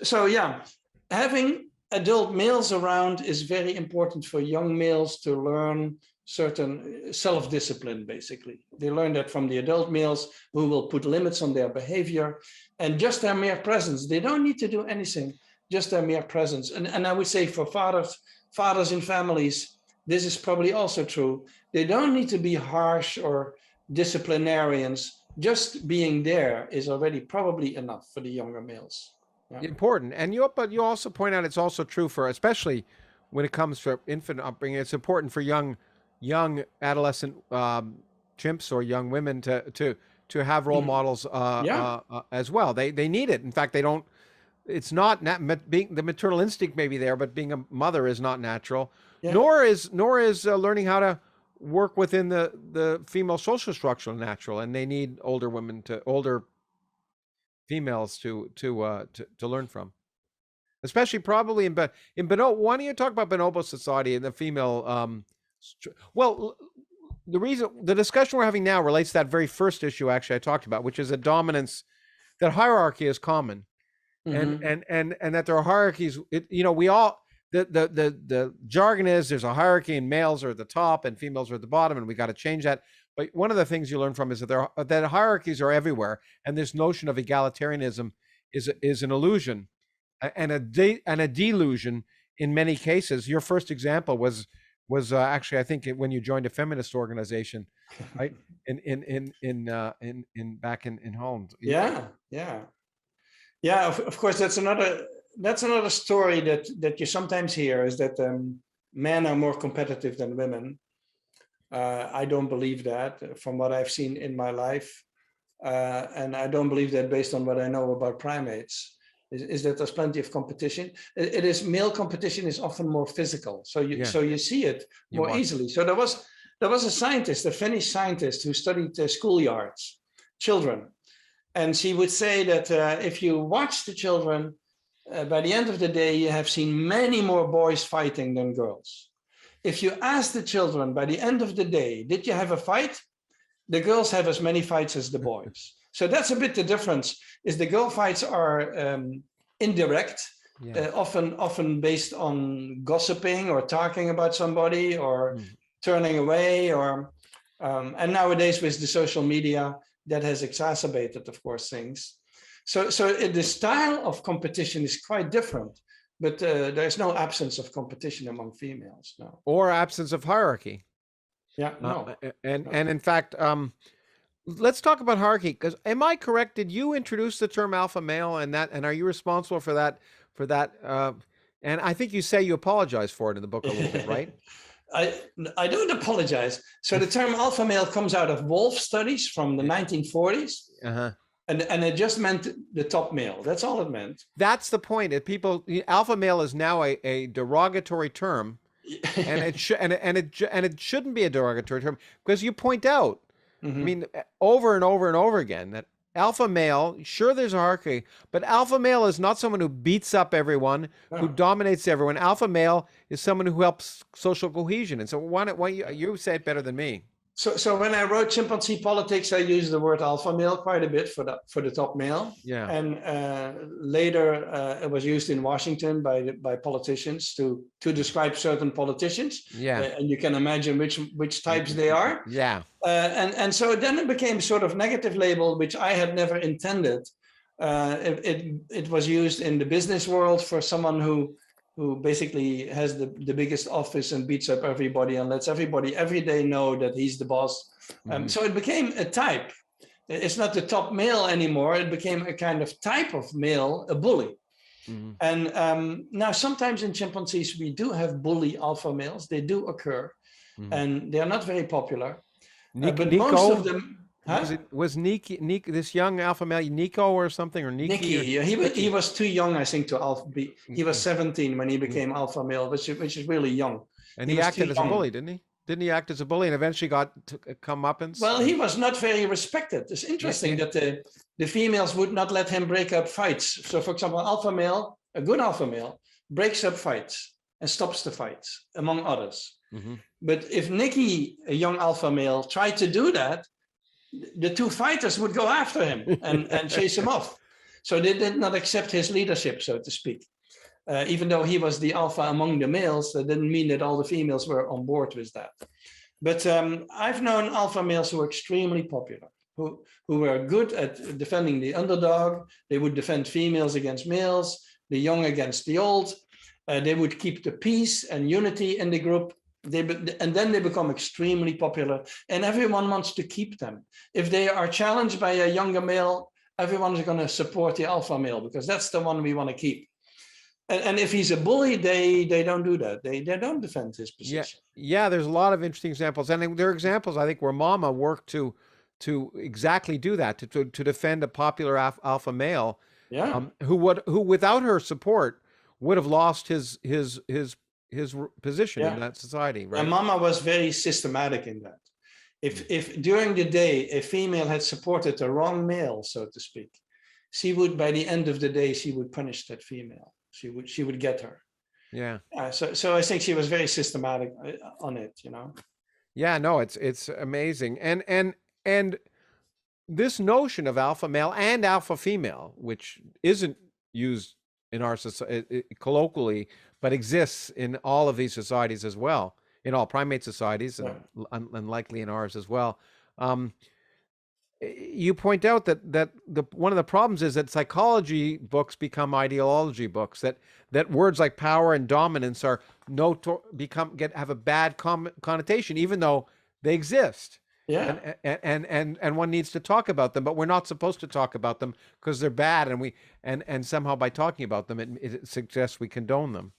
So yeah, having adult males around is very important for young males to learn certain self-discipline, basically. They learn that from the adult males, who will put limits on their behavior. And just their mere presence, they don't need to do anything, just their mere presence. And I would say for fathers in families, this is probably also true. They don't need to be harsh or disciplinarians. Just being there is already probably enough for the younger males. Yeah. Important. But you also point out it's also true for, especially when it comes to infant upbringing, it's important for young adolescent chimps or young women to have role models as well. They need it. In fact, they don't. It's not being the maternal instinct may be there, but being a mother is not natural. Yeah. Nor is learning how to work within the female social structure natural, and they need older females to learn from, especially probably in bonobo. Why don't you talk about bonobo society and the female? The discussion we're having now relates to that very first issue actually I talked about, which is a dominance, that hierarchy is common. Mm-hmm. and that there are hierarchies. We all the jargon is there's a hierarchy and males are at the top and females are at the bottom, and we got to change that. But one of the things you learn from is that hierarchies are everywhere, and this notion of egalitarianism is an illusion and a delusion in many cases. Your first example was actually, I think, when you joined a feminist organization, right? In back in Holland. Yeah, yeah, yeah. Of course, that's another story that you sometimes hear, is that men are more competitive than women. I don't believe that from what I've seen in my life. And I don't believe that based on what I know about primates, is that there's plenty of competition. It is, male competition is often more physical, so you see it more easily. So there was a scientist, a Finnish scientist, who studied schoolyards, children, and she would say that if you watch the children, by the end of the day, you have seen many more boys fighting than girls. If you ask the children by the end of the day, did you have a fight? The girls have as many fights as the boys. So that's a bit the difference, is the girl fights are indirect, often based on gossiping or talking about somebody or turning away, or and nowadays with the social media, that has exacerbated, of course, things. So the style of competition is quite different, but there's no absence of competition among females, no. Or absence of hierarchy. Yeah, no. And in fact, let's talk about hierarchy. Because am I correct? Did you introduce the term alpha male, and are you responsible for that? And I think you say you apologize for it in the book a little bit, right? I don't apologize. So the term alpha male comes out of wolf studies from the 1940s. Uh-huh. And it just meant the top male. That's all it meant. That's the point. Alpha male is now a derogatory term, and it shouldn't be a derogatory term, because you point out, I mean, over and over and over again, that alpha male, sure, there's a hierarchy, but alpha male is not someone who beats up everyone, who dominates everyone. Alpha male is someone who helps social cohesion. And so why you say it better than me? So when I wrote Chimpanzee Politics, I used the word alpha male quite a bit for the top male. Yeah. And later it was used in Washington by politicians to describe certain politicians. Yeah. And you can imagine which types they are. Yeah. And so then it became sort of negative label, which I had never intended. It was used in the business world for someone who basically has the biggest office and beats up everybody and lets everybody every day know that he's the boss. So it became a type. It's not the top male anymore. It became a kind of type of male, a bully. And now sometimes in chimpanzees, we do have bully alpha males. They do occur, and they are not very popular. But Nico, most of them... Huh? Was Nico this young alpha male, Nico or something, or Nicky? He was too young, I think, to alpha be. He was 17 when he became alpha male, which is really young. And he acted as a bully, didn't he? Didn't he act as a bully and eventually got to comeuppance? Well, he was not very respected. It's interesting that the females would not let him break up fights. So, for example, alpha male, a good alpha male, breaks up fights and stops the fights, among others. But if Nicky, a young alpha male, tried to do that, the two fighters would go after him and chase him off. So they did not accept his leadership, so to speak. Even though he was the alpha among the males, that didn't mean that all the females were on board with that. But I've known alpha males who were extremely popular, who were good at defending the underdog. They would defend females against males, the young against the old. They would keep the peace and unity in the group. And then they become extremely popular, and everyone wants to keep them. If they are challenged by a younger male, everyone is going to support the alpha male because that's the one we want to keep. And if he's a bully, they don't do that. They don't defend his position. Yeah. There's a lot of interesting examples, and there are examples, I think, where Mama worked to exactly do that, to defend a popular alpha male, who without her support would have lost his position in that society, right? And Mama was very systematic in that. If during the day a female had supported the wrong male, so to speak, she would, by the end of the day, she would punish that female. She would get her. Yeah. So I think she was very systematic on it, you know. Yeah, no, it's amazing. And this notion of alpha male and alpha female, which isn't used in our society colloquially, but exists in all of these societies as well, in all primate societies, and likely in ours as well. you point out that the one of the problems is that psychology books become ideology books. That words like power and dominance are have a bad connotation, even though they exist. Yeah. And one needs to talk about them, but we're not supposed to talk about them because they're bad, and somehow by talking about them, it suggests we condone them.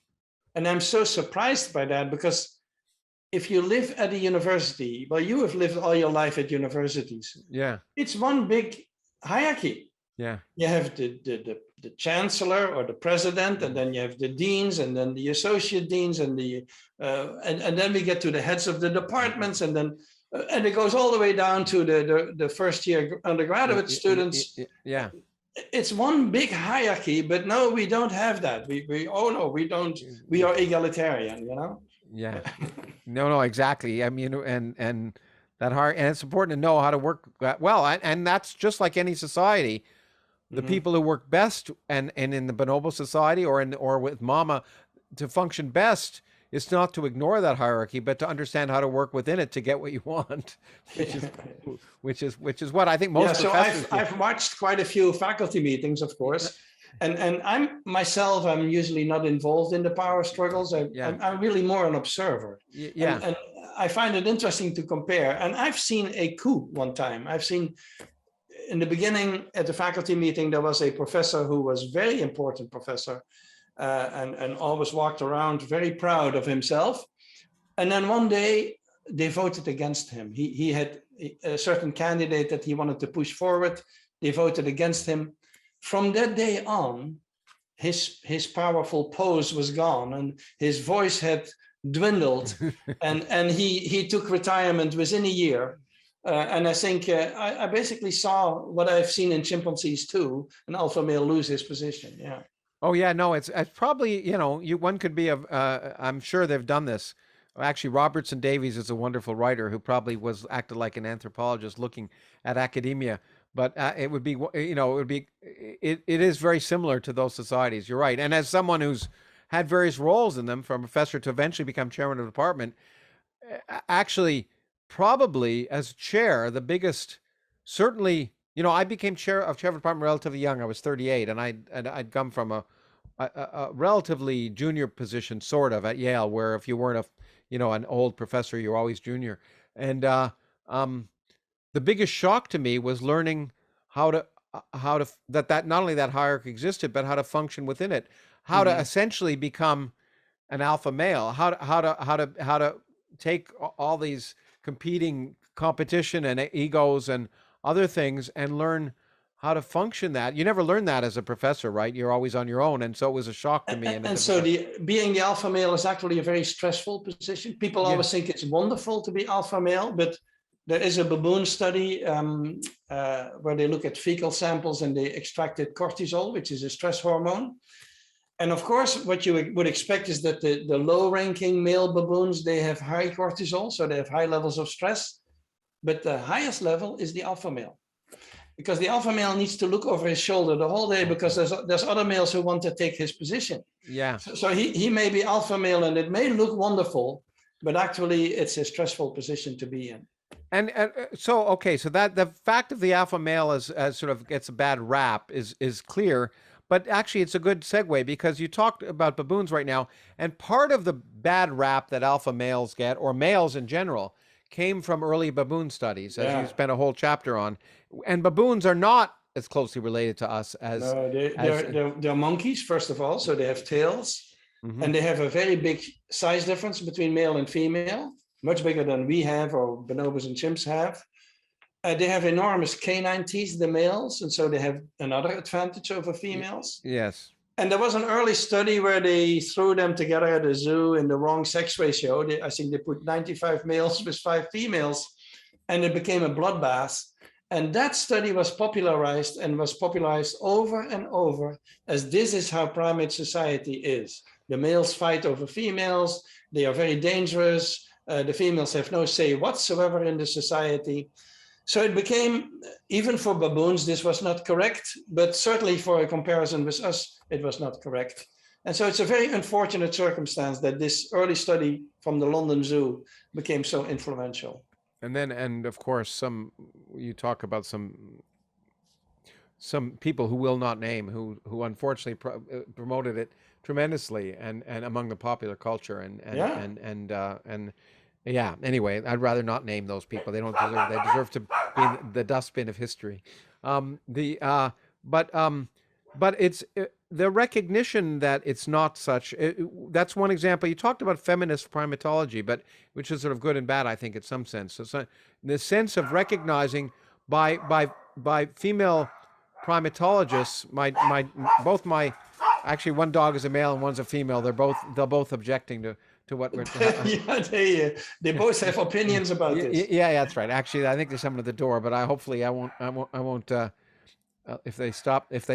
And I'm so surprised by that, because if you live at a university, well, you have lived all your life at universities. Yeah. It's one big hierarchy. Yeah. You have the chancellor or the president, and then you have the deans, and then the associate deans, and and then we get to the heads of the departments, and then and it goes all the way down to the first year undergraduate students. Yeah. It's one big hierarchy, but no, we don't have that. Oh no, we don't. We are egalitarian, you know. Yeah. No, exactly. I mean, and that hard, and it's important to know how to work that well. And that's just like any society. The people who work best, and in the bonobo society or with mama, to function best is not to ignore that hierarchy, but to understand how to work within it to get what you want, which is what I think most professors do. I've watched quite a few faculty meetings, of course. And I'm usually not involved in the power struggles. I'm really more an observer. Yeah. And I find it interesting to compare. And I've seen a coup one time. I've seen in the beginning at the faculty meeting, there was a professor who was very important professor, and always walked around very proud of himself. And then one day they voted against him. He had a certain candidate that he wanted to push forward. They voted against him. From that day on, his powerful pose was gone, and his voice had dwindled, and he took retirement within a year. And I think I basically saw what I've seen in chimpanzees too, an alpha male lose his position. Yeah. Oh yeah, no, it's probably, one could be I'm sure they've done this. Actually, Robertson Davies is a wonderful writer who probably acted like an anthropologist looking at academia. But it would be, it is very similar to those societies. You're right. And as someone who's had various roles in them, from professor to eventually become chairman of the department, actually, probably as chair, the biggest, certainly, I became chair of the department relatively young. I was 38, and I'd come from a relatively junior position, sort of, at Yale, where if you weren't an old professor, you're always junior. And the biggest shock to me was learning how to that not only that hierarchy existed, but how to function within it, how to essentially become an alpha male, how to take all these competing competition and egos and other things and learn how to function that. You never learn that as a professor, right? You're always on your own. And so it was a shock to me. And so being the alpha male is actually a very stressful position. People always think it's wonderful to be alpha male, but there is a baboon study where they look at fecal samples and they extracted cortisol, which is a stress hormone. And of course, what you would expect is that the low-ranking male baboons, they have high cortisol, so they have high levels of stress. But the highest level is the alpha male, because the alpha male needs to look over his shoulder the whole day, because there's other males who want to take his position. Yeah. So he may be alpha male, and it may look wonderful, but actually it's a stressful position to be in. And so that the fact of the alpha male as sort of gets a bad rap is clear, but actually it's a good segue, because you talked about baboons right now, and part of the bad rap that alpha males get, or males in general, came from early baboon studies, as you spent a whole chapter on. And baboons are not as closely related to us as... No, they're monkeys, first of all, so they have tails, and they have a very big size difference between male and female, much bigger than we have, or bonobos and chimps have. They have enormous canine teeth, the males, and so they have another advantage over females. Yes. And there was an early study where they threw them together at a zoo in the wrong sex ratio. I think they put 95 males with 5 females, and it became a bloodbath. And that study was popularized over and over as this is how primate society is. The males fight over females. They are very dangerous. The females have no say whatsoever in the society. So it became, even for baboons, this was not correct, but certainly for a comparison with us, it was not correct. And so it's a very unfortunate circumstance that this early study from the London Zoo became so influential. and of course, you talk about some people who will not name who unfortunately promoted it tremendously and among the popular culture Yeah. and yeah. Anyway, I'd rather not name those people. They don't deserve. They deserve to be in the dustbin of history. The but it's the recognition that it's not such. That's one example. You talked about feminist primatology, but which is sort of good and bad, I think, in some sense. So the sense of recognizing by female primatologists, both my actually one dog is a male and one's a female. They're both objecting to what we're. Yeah, they both have opinions about this. Yeah, that's right. Actually, I think there's someone at the door, but hopefully I won't. If they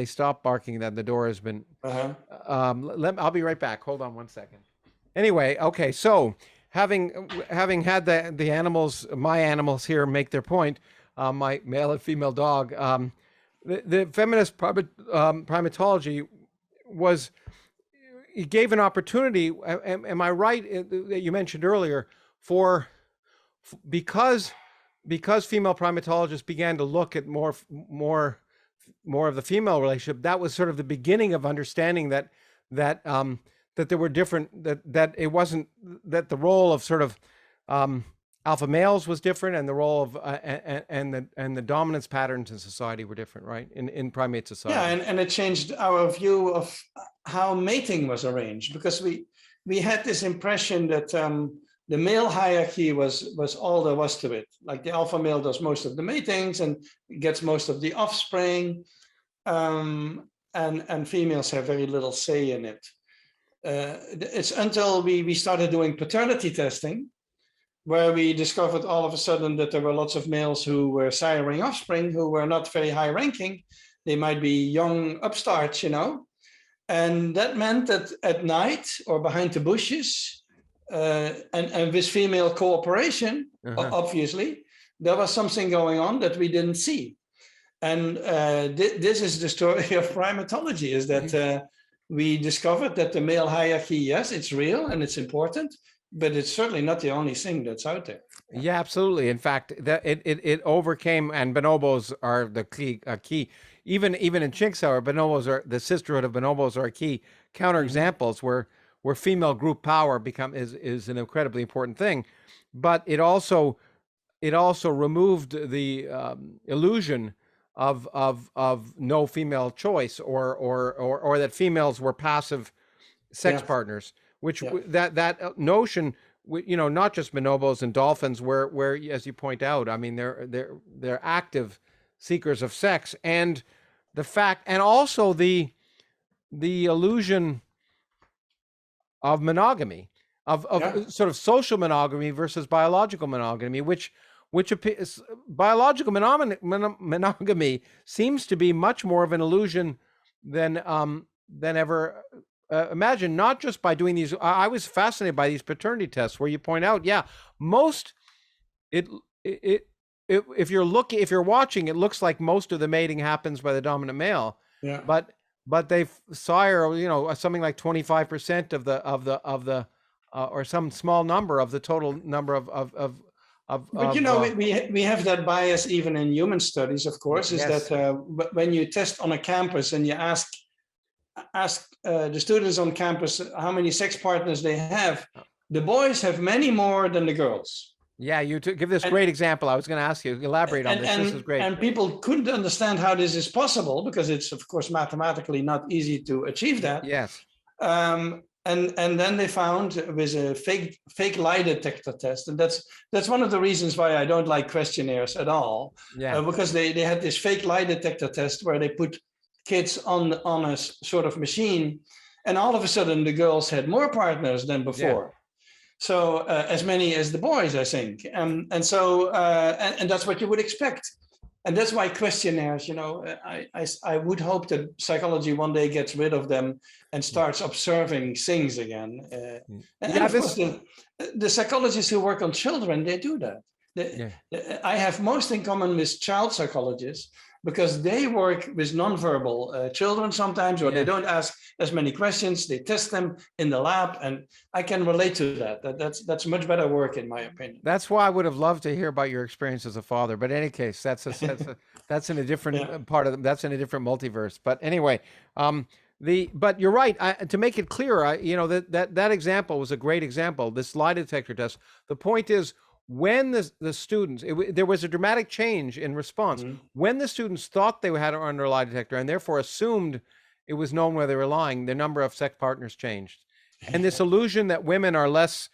stop barking, then the door has been. Uh-huh. I'll be right back. Hold on one second. Anyway, okay. So having had the animals, my animals here make their point, my male and female dog. The feminist primatology was it gave an opportunity. Am I right that you mentioned earlier because female primatologists began to look at more of the female relationship? That was sort of the beginning of understanding that there were different that it wasn't that the role of sort of alpha males was different, and the role of and the dominance patterns in society were different, right? In primate society. Yeah, and it changed our view of how mating was arranged, because we had this impression that the male hierarchy was all there was to it. Like the alpha male does most of the matings and gets most of the offspring, and females have very little say in it. It's until we started doing paternity testing, where we discovered all of a sudden that there were lots of males who were siring offspring who were not very high ranking. They might be young upstarts, and that meant that at night or behind the bushes, and with female cooperation, obviously, there was something going on that we didn't see. And this is the story of primatology, is that we discovered that the male hierarchy, yes, it's real and it's important, but it's certainly not the only thing that's out there. Yeah, absolutely. In fact, it overcame, and bonobos are the key. Even in Chinksauer, bonobos are the sisterhood of bonobos are key counterexamples where female group power is an incredibly important thing, but it also removed the illusion of no female choice or that females were passive sex partners, which that notion, not just bonobos and dolphins, where as you point out, I mean they're active seekers of sex, and the fact, and also the illusion of monogamy, of sort of social monogamy versus biological monogamy, which biological monogamy seems to be much more of an illusion than ever imagined. Not just by doing these. I was fascinated by these paternity tests where you point out, most if you're watching, it looks like most of the mating happens by the dominant male. Yeah. But they sire, something like 25% of the or some small number of the total number of. But we have that bias even in human studies, of course, is that when you test on a campus and you ask the students on campus how many sex partners they have, the boys have many more than the girls. Yeah, you give this great example. I was going to ask you, elaborate on this. This is great. And people couldn't understand how this is possible, because it's, of course, mathematically not easy to achieve that. Yes. And then they found with a fake lie detector test, and that's one of the reasons why I don't like questionnaires at all. Yeah. Because they had this fake lie detector test where they put kids on a sort of machine, and all of a sudden the girls had more partners than before. Yeah. So as many as the boys, I think, and so and that's what you would expect, and that's why questionnaires. I would hope that psychology one day gets rid of them and starts observing things again. And of course, the psychologists who work on children, they do that. I have most in common with child psychologists, because they work with nonverbal children sometimes, or they don't ask as many questions. They test them in the lab, and I can relate to that. That's much better work, in my opinion. That's why I would have loved to hear about your experience as a father. But in any case, that's in a different part of them. That's in a different multiverse. But anyway, but you're right. To make it clearer, that example was a great example. This lie detector test. The point is, when the students, there was a dramatic change in response. When the students thought they had it under a lie detector and therefore assumed it was known where they were lying, the number of sex partners changed, and this illusion that women are less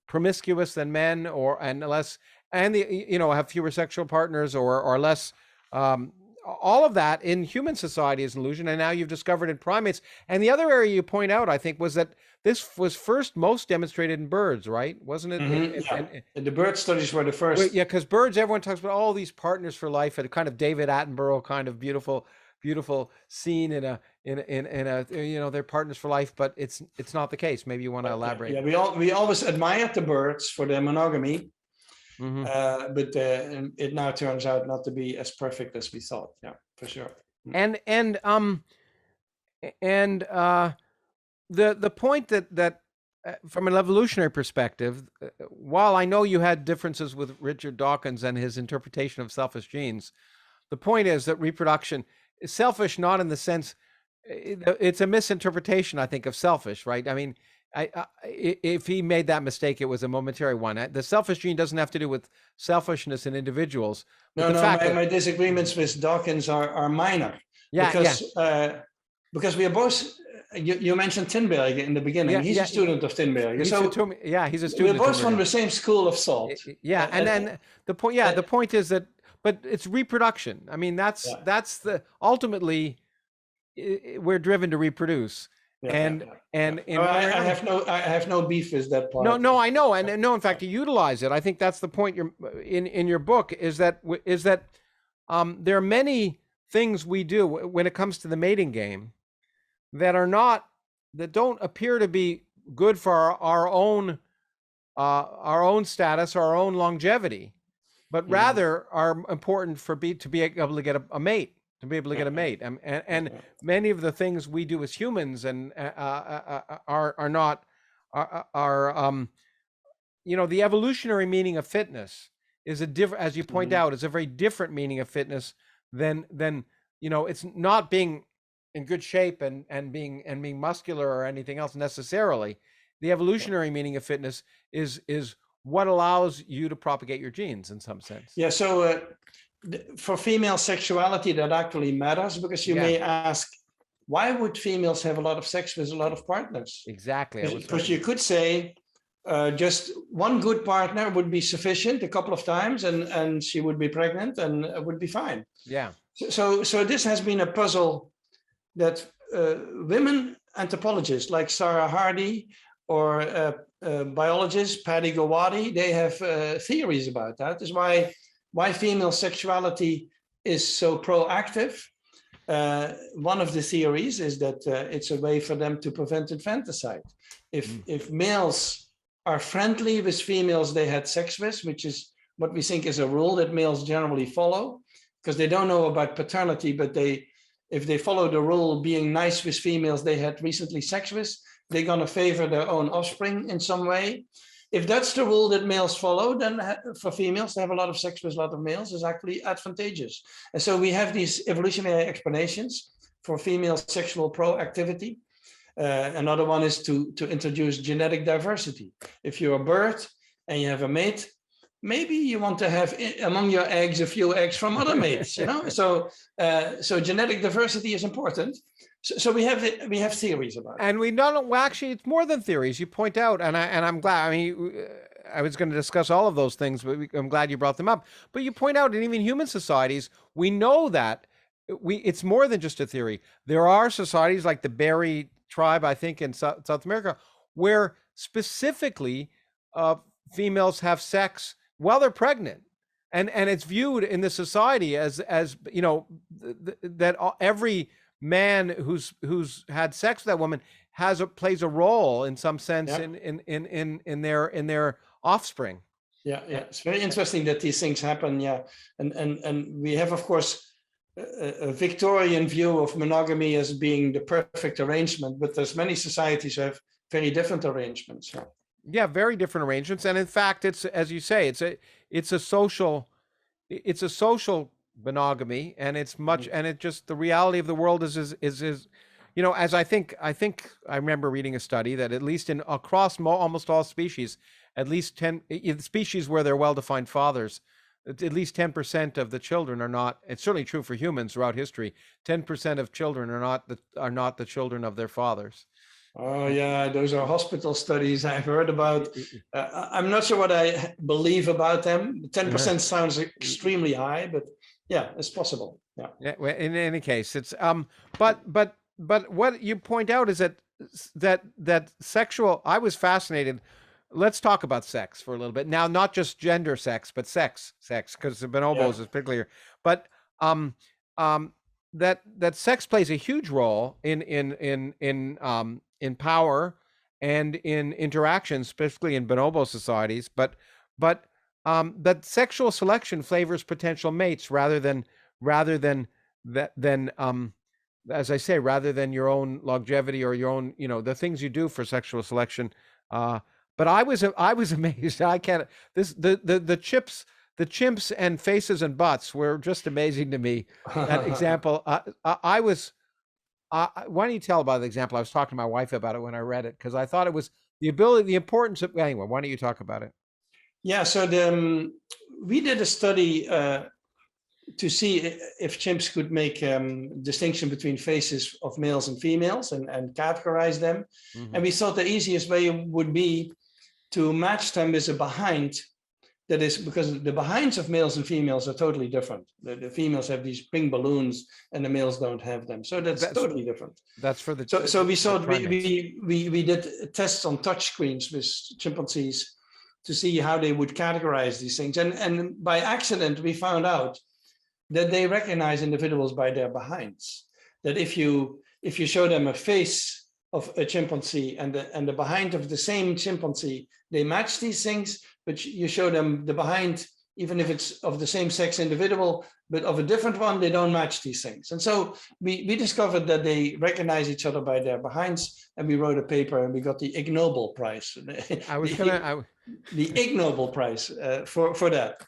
promiscuous than men, have fewer sexual partners, or less. All of that in human society is an illusion, and now you've discovered in primates. And the other area you point out, I think, was that this was first most demonstrated in birds, right? Wasn't it? And the bird studies were the first. Yeah, because birds, everyone talks about all these partners for life, and a kind of David Attenborough kind of beautiful scene in a they're partners for life, but it's not the case. Maybe you want to elaborate. Yeah, we always admired the birds for their monogamy. But it now turns out not to be as perfect as we thought. Yeah, for sure. And the point that from an evolutionary perspective, while I know you had differences with Richard Dawkins and his interpretation of selfish genes, the point is that reproduction is selfish, not in the sense, it's a misinterpretation, I think, of selfish, right? I mean, if he made that mistake, it was a momentary one. The selfish gene doesn't have to do with selfishness in individuals. My disagreements with Dawkins are minor. Because we are both. You mentioned Tinbergen in the beginning. He's a student of Tinbergen. He's a student. We're both from the same school of thought. And then the point. The point is that, but it's reproduction. I mean, that's the ultimately we're driven to reproduce. I have no beef with that part. No, I know, and no, in fact, to utilize it, I think that's the point. You're in your book is that there are many things we do when it comes to the mating game that don't appear to be good for our own status, our own longevity, but rather are important to be able to get a mate. To be able to get a mate, and many of the things we do as humans and are not the evolutionary meaning of fitness is as you point out, is a very different meaning of fitness than it's not being in good shape and being muscular or anything else necessarily. The evolutionary meaning of fitness is what allows you to propagate your genes in some sense. Yeah. So. For female sexuality, that actually matters, because you may ask, why would females have a lot of sex with a lot of partners? Exactly. Because you could say just one good partner would be sufficient a couple of times, and she would be pregnant and would be fine. Yeah. So this has been a puzzle that women anthropologists like Sarah Hardy or biologists Paddy Gowady, they have theories about that. Is why female sexuality is so proactive. One of the theories is that it's a way for them to prevent infanticide. If males are friendly with females they had sex with, which is what we think is a rule that males generally follow, because they don't know about paternity, but if they follow the rule being nice with females they had recently sex with, they're going to favor their own offspring in some way. If that's the rule that males follow, then for females to have a lot of sex with a lot of males is actually advantageous. And so we have these evolutionary explanations for female sexual proactivity. Another one is to introduce genetic diversity. If you're a bird and you have a mate, maybe you want to have among your eggs a few eggs from other mates. So genetic diversity is important. So we have theories about it. And we don't. Well, actually, it's more than theories. You point out, and I'm glad. I mean, I was going to discuss all of those things, but I'm glad you brought them up. But you point out, in even human societies, we know that it's more than just a theory. There are societies like the Beri tribe, I think, in South America, where specifically females have sex while they're pregnant. And it's viewed in the society as that every man who's had sex with that woman plays a role in some sense in their offspring. Yeah, yeah. It's very interesting that these things happen. Yeah, and we have, of course, a Victorian view of monogamy as being the perfect arrangement, but there's many societies who have very different arrangements. Yeah. Yeah, very different arrangements, and in fact, it's, as you say, it's a social it's a social monogamy, and it's much, and it just, the reality of the world is as I think I remember reading a study that at least in across almost all species, at least 10 in species where there are well-defined fathers, at least 10% of the children are not. It's certainly true for humans throughout history. 10% of children are not the children of their fathers. Oh yeah, those are hospital studies I've heard about. I'm not sure what I believe about them. 10% sounds extremely high, but yeah, it's possible. Yeah. Yeah, well, in any case, it's but what you point out is that sexual. I was fascinated. Let's talk about sex for a little bit now, not just gender sex, but sex, because the bonobos Yeah. is particularly. But um, that sex plays a huge role in power and in interactions, specifically in bonobo societies. But that sexual selection favors potential mates rather than that than as I say, rather than your own longevity or your own, the things you do for sexual selection. But I was amazed. I can't this the chimps and faces and butts were just amazing to me. That example, I was. Why don't you tell about the example? I was talking to my wife about it when I read it, because I thought it was the importance of. Anyway, why don't you talk about it? Yeah, so we did a study to see if chimps could make distinction between faces of males and females and categorize them. Mm-hmm. And we thought the easiest way would be to match them with a behind. That is because the behinds of males and females are totally different. The females have these pink balloons and the males don't have them. So that's totally different. That's for the So we thought primates. we did tests on touch screens with chimpanzees to see how they would categorize these things. And by accident, we found out that they recognize individuals by their behinds. That if you show them a face of a chimpanzee and the behind of the same chimpanzee, they match these things, but you show them the behind, even if it's of the same sex individual, but of a different one, they don't match these things. And so we discovered that they recognize each other by their behinds, and we wrote a paper and we got the Ig Nobel Prize. The Ig Nobel Prize for that.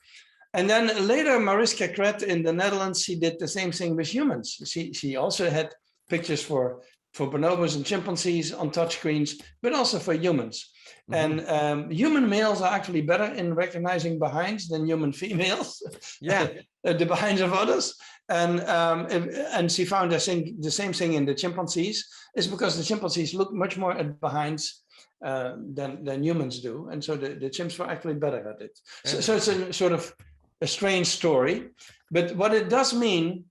And then later, Mariska Kret in the Netherlands, she did the same thing with humans. She also had pictures for bonobos and chimpanzees on touchscreens, but also for humans. Mm-hmm. And human males are actually better in recognizing behinds than human females. Yeah, the behinds of others. And she found the same thing in the chimpanzees, is because the chimpanzees look much more at behinds than humans do, and so the chimps were actually better at it. So it's a sort of a strange story, but what it does mean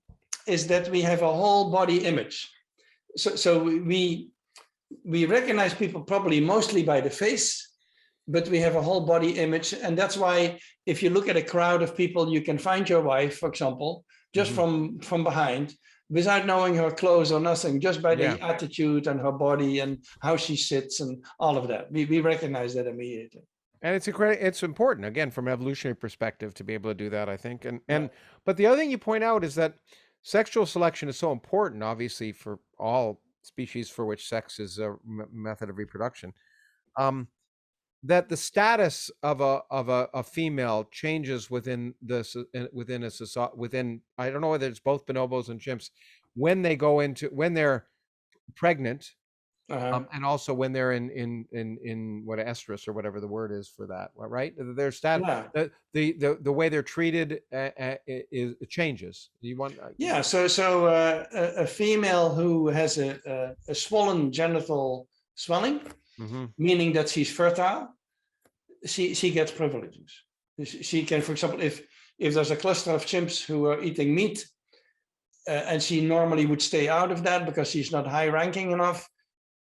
is that we have a whole body image. So we recognize people probably mostly by the face, but we have a whole body image, and that's why if you look at a crowd of people, you can find your wife, for example, just from behind, without knowing her clothes or nothing, just by the attitude and her body and how she sits and all of that. We recognize that immediately. And it's important, again, from an evolutionary perspective, to be able to do that, I think. But the other thing you point out is that sexual selection is so important, obviously, for all species for which sex is a method of reproduction. That the status of a female changes within a society, within, I don't know whether it's both bonobos and chimps, when they're pregnant. And also when they're in what, estrus or whatever the word is for that, right? Their the way they're treated it changes. You want So a female who has a swollen genital swelling, meaning that she's fertile, she gets privileges. She can, for example, if there's a cluster of chimps who are eating meat, and she normally would stay out of that because she's not high ranking enough.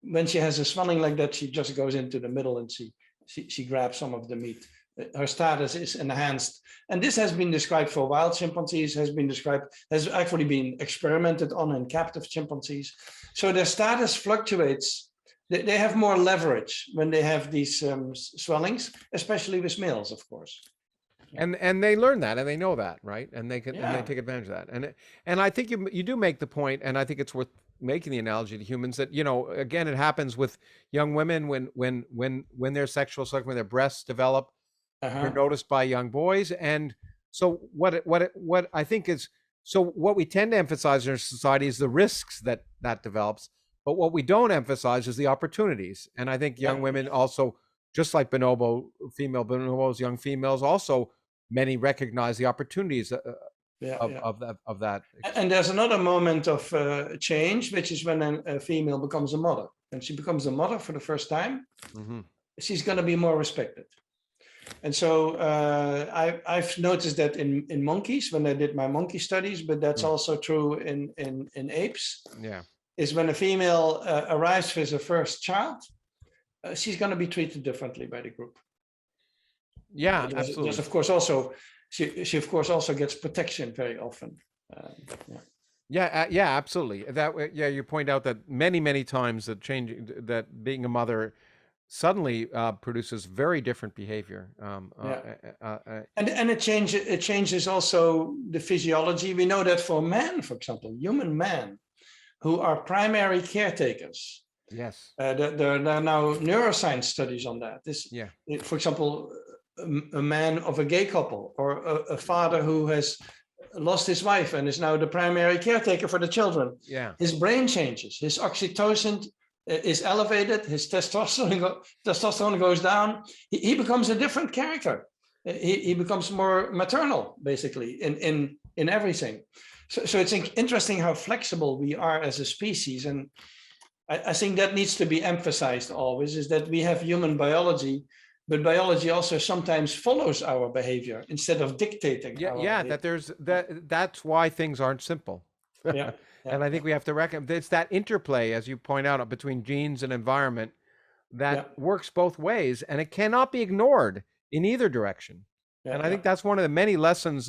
When she has a swelling like that, she just goes into the middle and she grabs some of the meat. Her status is enhanced. And this has been described for wild chimpanzees, has actually been experimented on in captive chimpanzees. So their status fluctuates. They have more leverage when they have these swellings, especially with males, of course. And they learn that and they know that, right? And they can and they Yeah. take advantage of that. And I think you do make the point, and I think it's worth making the analogy to humans that, again, it happens with young women when their sexual selection, when their breasts develop, they're Uh-huh. noticed by young boys. And so what I think is, so what we tend to emphasize in our society is the risks that develops, but what we don't emphasize is the opportunities. And I think young Yeah. women also, just like female bonobos, young females also, many recognize the opportunities Yeah. Yeah. of that. And there's another moment of change, which is when a female becomes a mother. And she becomes a mother for the first time, Mm-hmm. she's going to be more respected. And so I've noticed that in monkeys when I did my monkey studies, but that's also true in apes. Yeah. Is when a female arrives with her first child, she's going to be treated differently by the group. Yeah, absolutely. There's of course also she of course also gets protection very often. Yeah, absolutely. You point out that many times that being a mother suddenly produces very different behavior. And it changes also the physiology. We know that for men, for example, human men who are primary caretakers. Yes. There are now neuroscience studies on that. For example, a man of a gay couple or a father who has lost his wife and is now the primary caretaker for the children. Yeah. His brain changes. His oxytocin is elevated. His testosterone goes down. He becomes a different character. He becomes more maternal, basically, in everything. So it's interesting how flexible we are as a species. And I think that needs to be emphasized always, is that we have human biology, but biology also sometimes follows our behavior instead of dictating. That's why things aren't simple. Yeah. And I think we have to recognize it's that interplay, as you point out, between genes and environment that works both ways, and it cannot be ignored in either direction. And I think that's one of the many lessons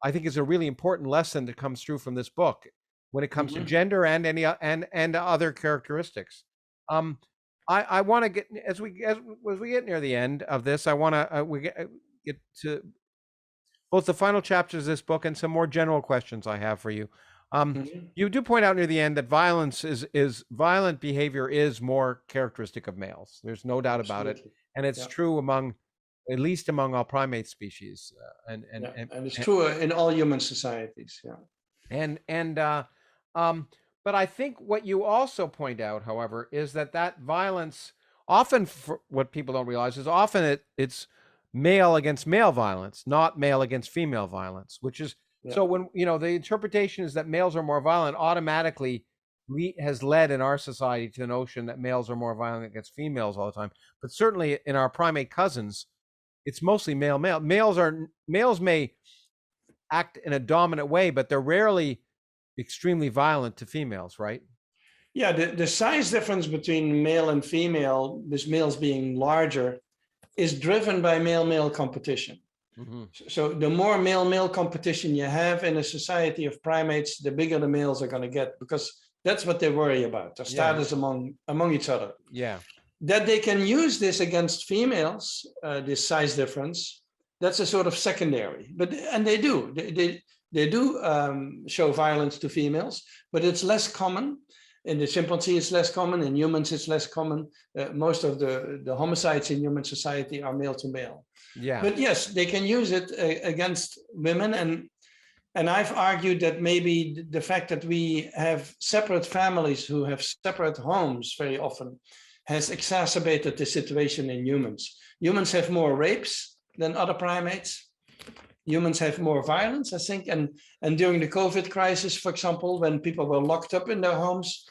I think is a really important lesson that comes through from this book when it comes to gender and and other characteristics. I want to get as we get near the end of this, I want to get to both the final chapters of this book and some more general questions I have for you. You do point out near the end that violent behavior is more characteristic of males. There's no doubt about it, and it's true at least among all primate species, and it's true in all human societies. Yeah. But I think what you also point out, however, is that violence often, what people don't realize is often it's male against male violence, not male against female violence, which is so when the interpretation is that males are more violent, automatically has led in our society to the notion that males are more violent against females all the time. But certainly in our primate cousins, it's mostly male. Males may act in a dominant way, but they're rarely extremely violent to females, right? Yeah, the size difference between male and female, this males being larger, is driven by male-male competition. So the more male-male competition you have in a society of primates, the bigger the males are going to get, because that's what they worry about, their status among each other. Yeah. That they can use this against females, this size difference, that's a sort of secondary. And they do. They do show violence to females, but it's less common. In the chimpanzee, it's less common. In humans, it's less common. Most of the homicides in human society are male to male. Yeah. But yes, they can use it against women. And I've argued that maybe the fact that we have separate families who have separate homes very often has exacerbated the situation in humans. Humans have more rapes than other primates. Humans have more violence, I think. And during the COVID crisis, for example, when people were locked up in their homes,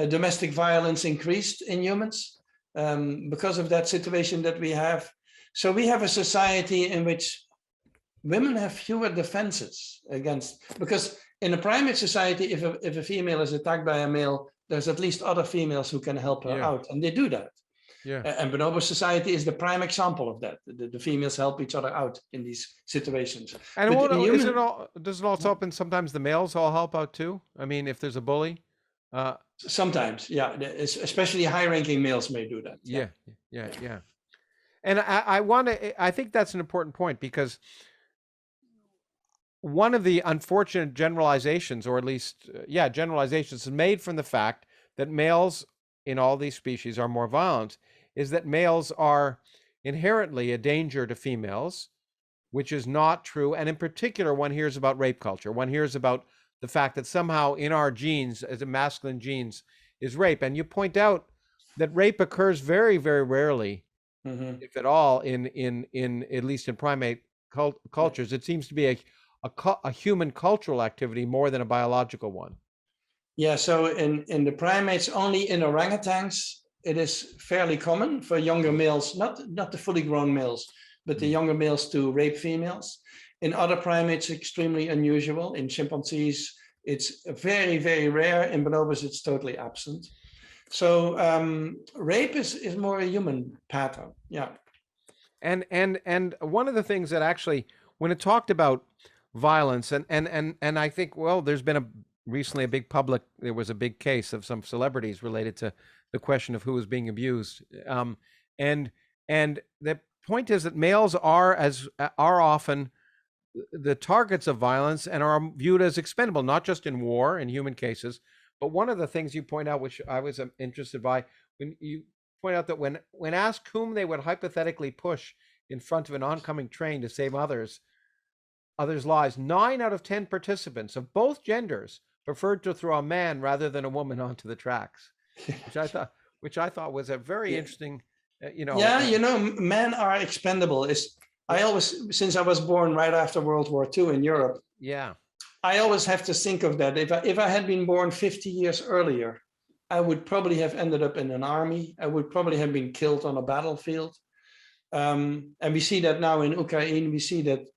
domestic violence increased in humans because of that situation that we have. So we have a society in which women have fewer defenses against, because in a primate society, if a female is attacked by a male, there's at least other females who can help her out, and they do that. Yeah. And bonobo society is the prime example of that. The females help each other out in these situations. And does it also happen sometimes the males all help out too? I mean, if there's a bully? Sometimes, yeah. Especially high-ranking males may do that. Yeah. And I think that's an important point, because one of the unfortunate generalizations, or at least, generalizations made from the fact that males in all these species are more violent, is that males are inherently a danger to females, which is not true. And in particular, one hears about rape culture. One hears about the fact that somehow in our genes, as a masculine genes, is rape. And you point out that rape occurs very, very rarely, if at all, in at least in primate cultures. It seems to be a human cultural activity more than a biological one. Yeah, so in the primates, only in orangutans, it is fairly common for younger males, not the fully grown males, but the younger males to rape females. In other primates, extremely unusual. In chimpanzees, it's very, very rare. In bonobos, it's totally absent. So rape is more a human pattern. Yeah. And one of the things that actually, when it talked about violence, and I think, well, there's been recently there was a big case of some celebrities related to the question of who was being abused. And the point is that males are often the targets of violence and are viewed as expendable, not just in war, in human cases. But one of the things you point out, which I was interested by, when you point out that when asked whom they would hypothetically push in front of an oncoming train to save others' lives, 9 out of 10 participants of both genders preferred to throw a man rather than a woman onto the tracks, which I thought was a very interesting, men are expendable. Since I was born right after World War II in Europe, I always have to think of that. If I had been born 50 years earlier, I would probably have ended up in an army. I would probably have been killed on a battlefield. And we see that now in Ukraine. We see that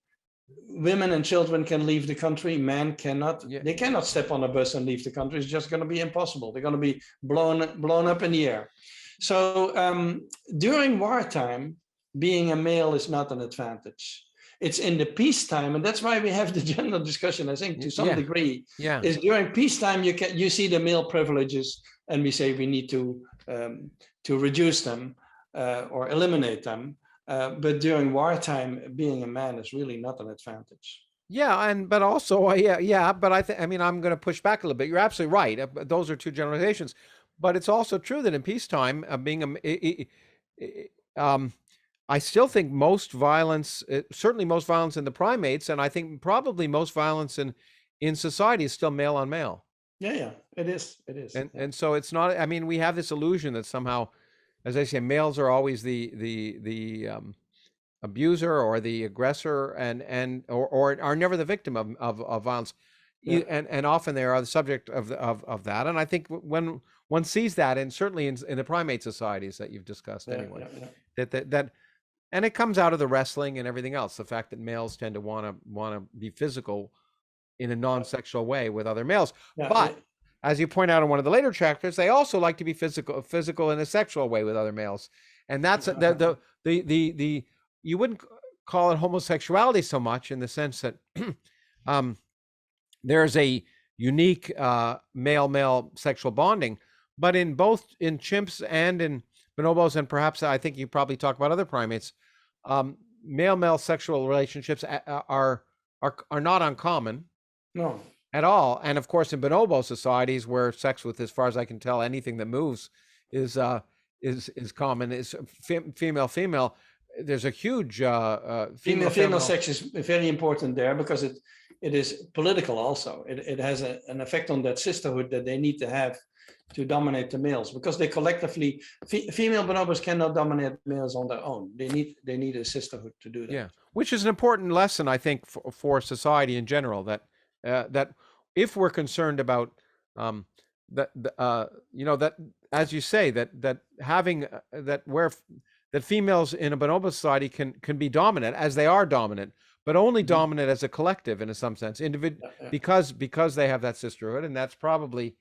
women and children can leave the country. Men cannot. Yeah. They cannot step on a bus and leave the country. It's just going to be impossible. They're going to be blown up in the air. So during wartime, being a male is not an advantage. It's in the peacetime, and that's why we have the gender discussion, I think, to some degree. Yeah. Is during peacetime you see the male privileges, and we say we need to reduce them or eliminate them. But during wartime, being a man is really not an advantage. Yeah, but also, but I'm going to push back a little bit. You're absolutely right. Those are two generalizations, but it's also true that in peacetime, I still think most violence, certainly most violence in the primates, and I think probably most violence in society is still male on male. Yeah, it is. And so it's not. I mean, we have this illusion that somehow, as I say, males are always the abuser or the aggressor, or are never the victim of violence, and often they are the subject of that. And I think when one sees that, and certainly in the primate societies that you've discussed anyway, that and it comes out of the wrestling and everything else. The fact that males tend to want to be physical in a non-sexual way with other males, but as you point out in one of the later chapters, they also like to be physical in a sexual way with other males, and that's the you wouldn't call it homosexuality so much in the sense that there's a unique male-male sexual bonding, but in chimps and in bonobos, and perhaps I think you probably talk about other primates, male-male sexual relationships are not uncommon. No. At all. And of course, in bonobo societies where sex with, as far as I can tell, anything that moves is common, is female. There's a huge female sex is very important there because it is political also. It has an effect on that sisterhood that they need to have to dominate the males, because they collectively, female bonobos cannot dominate males on their own. They need a sisterhood to do that. Yeah, which is an important lesson, I think, for society in general, that if we're concerned about that, as you say, that having that females in a bonobo society can be dominant, as they are dominant, but only dominant as a collective in some sense, because they have that sisterhood, and that's probably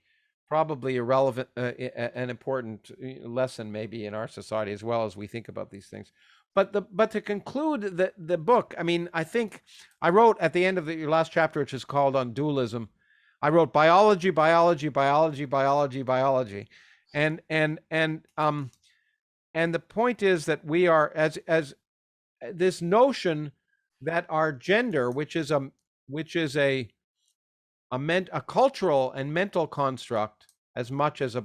a relevant an important lesson maybe in our society as well as we think about these things. But to conclude the book, I mean, I think I wrote at the end of your last chapter, which is called On Dualism, I wrote biology, and the point is that we are as this notion that our gender, which is which is a cultural and mental construct as much as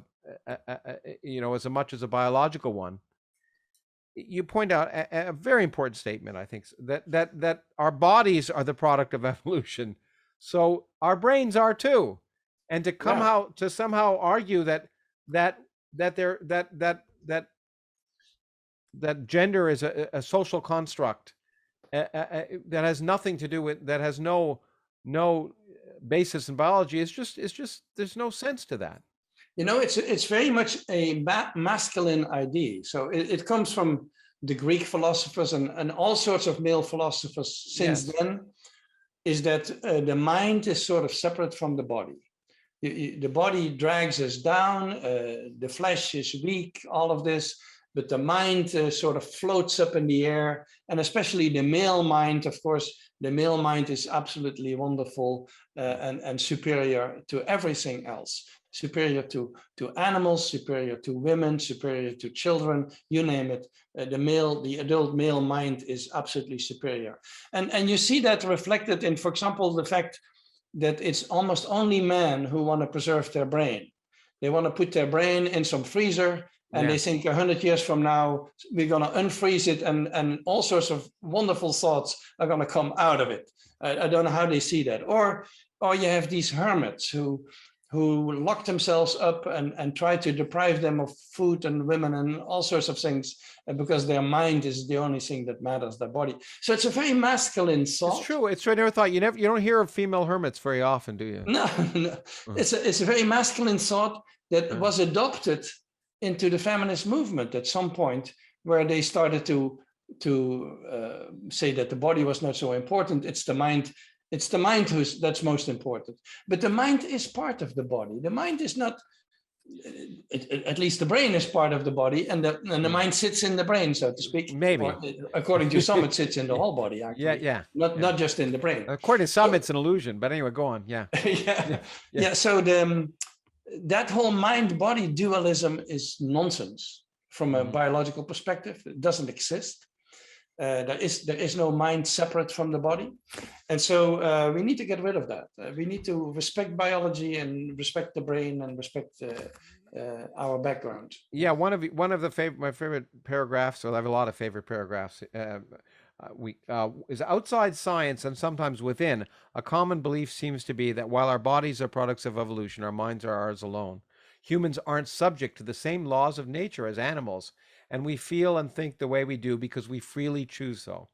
as much as a biological one. You point out a very important statement, I think, that our bodies are the product of evolution, so our brains are too, and to somehow argue that gender is a social construct that has nothing to do with, that has no basis in biology, is just there's no sense to that. It's very much a masculine idea. So it comes from the Greek philosophers and all sorts of male philosophers since then, is that the mind is sort of separate from the body. The body drags us down, the flesh is weak, all of this, but the mind sort of floats up in the air. And especially the male mind, of course, the male mind is absolutely wonderful and superior to everything else. Superior to animals, superior to women, superior to children, you name it. The adult male mind is absolutely superior. And you see that reflected in, for example, the fact that it's almost only men who want to preserve their brain. They want to put their brain in some freezer, and they think 100 years from now, we're going to unfreeze it, and all sorts of wonderful thoughts are going to come out of it. I don't know how they see that. Or you have these hermits who lock themselves up and try to deprive them of food and women and all sorts of things, because their mind is the only thing that matters, their body. So it's a very masculine thought. It's true. It's true. I never thought, you don't hear of female hermits very often, do you? No. It's a very masculine thought that was adopted into the feminist movement at some point, where they started to say that the body was not so important. It's the mind. It's the mind that's most important. But the mind is part of the body. The mind is not, at least the brain is part of the body, and the mind sits in the brain, so to speak. Maybe. Or, according to some, it sits in the whole body, actually. Not just in the brain. According to some, it's an illusion. But anyway, go on. Yeah. So that whole mind-body dualism is nonsense from a biological perspective. It doesn't exist. There is no mind separate from the body. And so we need to get rid of that. We need to respect biology and respect the brain and respect our background. Yeah, one of my favorite paragraphs, or I have a lot of favorite paragraphs, is outside science and sometimes within, a common belief seems to be that while our bodies are products of evolution, our minds are ours alone. Humans aren't subject to the same laws of nature as animals, and we feel and think the way we do because we freely choose so.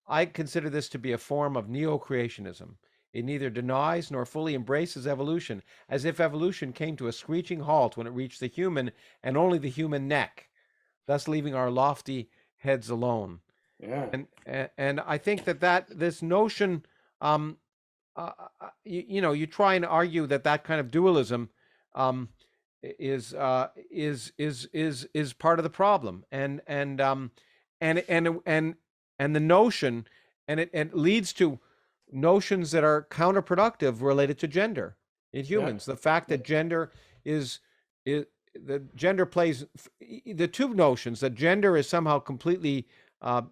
I consider this to be a form of neo-creationism. It neither denies nor fully embraces evolution, as if evolution came to a screeching halt when it reached the human and only the human neck, thus leaving our lofty heads alone. Yeah. And I think that this notion, you try and argue that kind of dualism is part of the problem, and the notion, and it leads to notions that are counterproductive related to gender in humans. The fact that gender plays the two notions, that gender is somehow completely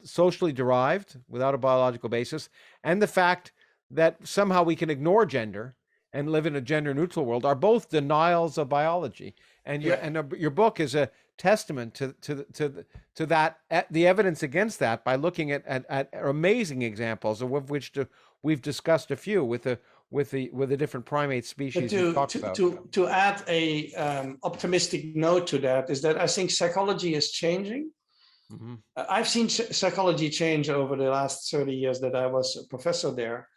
socially derived without a biological basis, and the fact that somehow we can ignore gender and live in a gender-neutral world, are both denials of biology. And your book is a testament to that, the evidence against that, by looking at amazing examples, of which we've discussed a few with the different primate species you talked about. To add a optimistic note to that, is that I think psychology is changing. Mm-hmm. I've seen psychology change over the last 30 years that I was a professor there.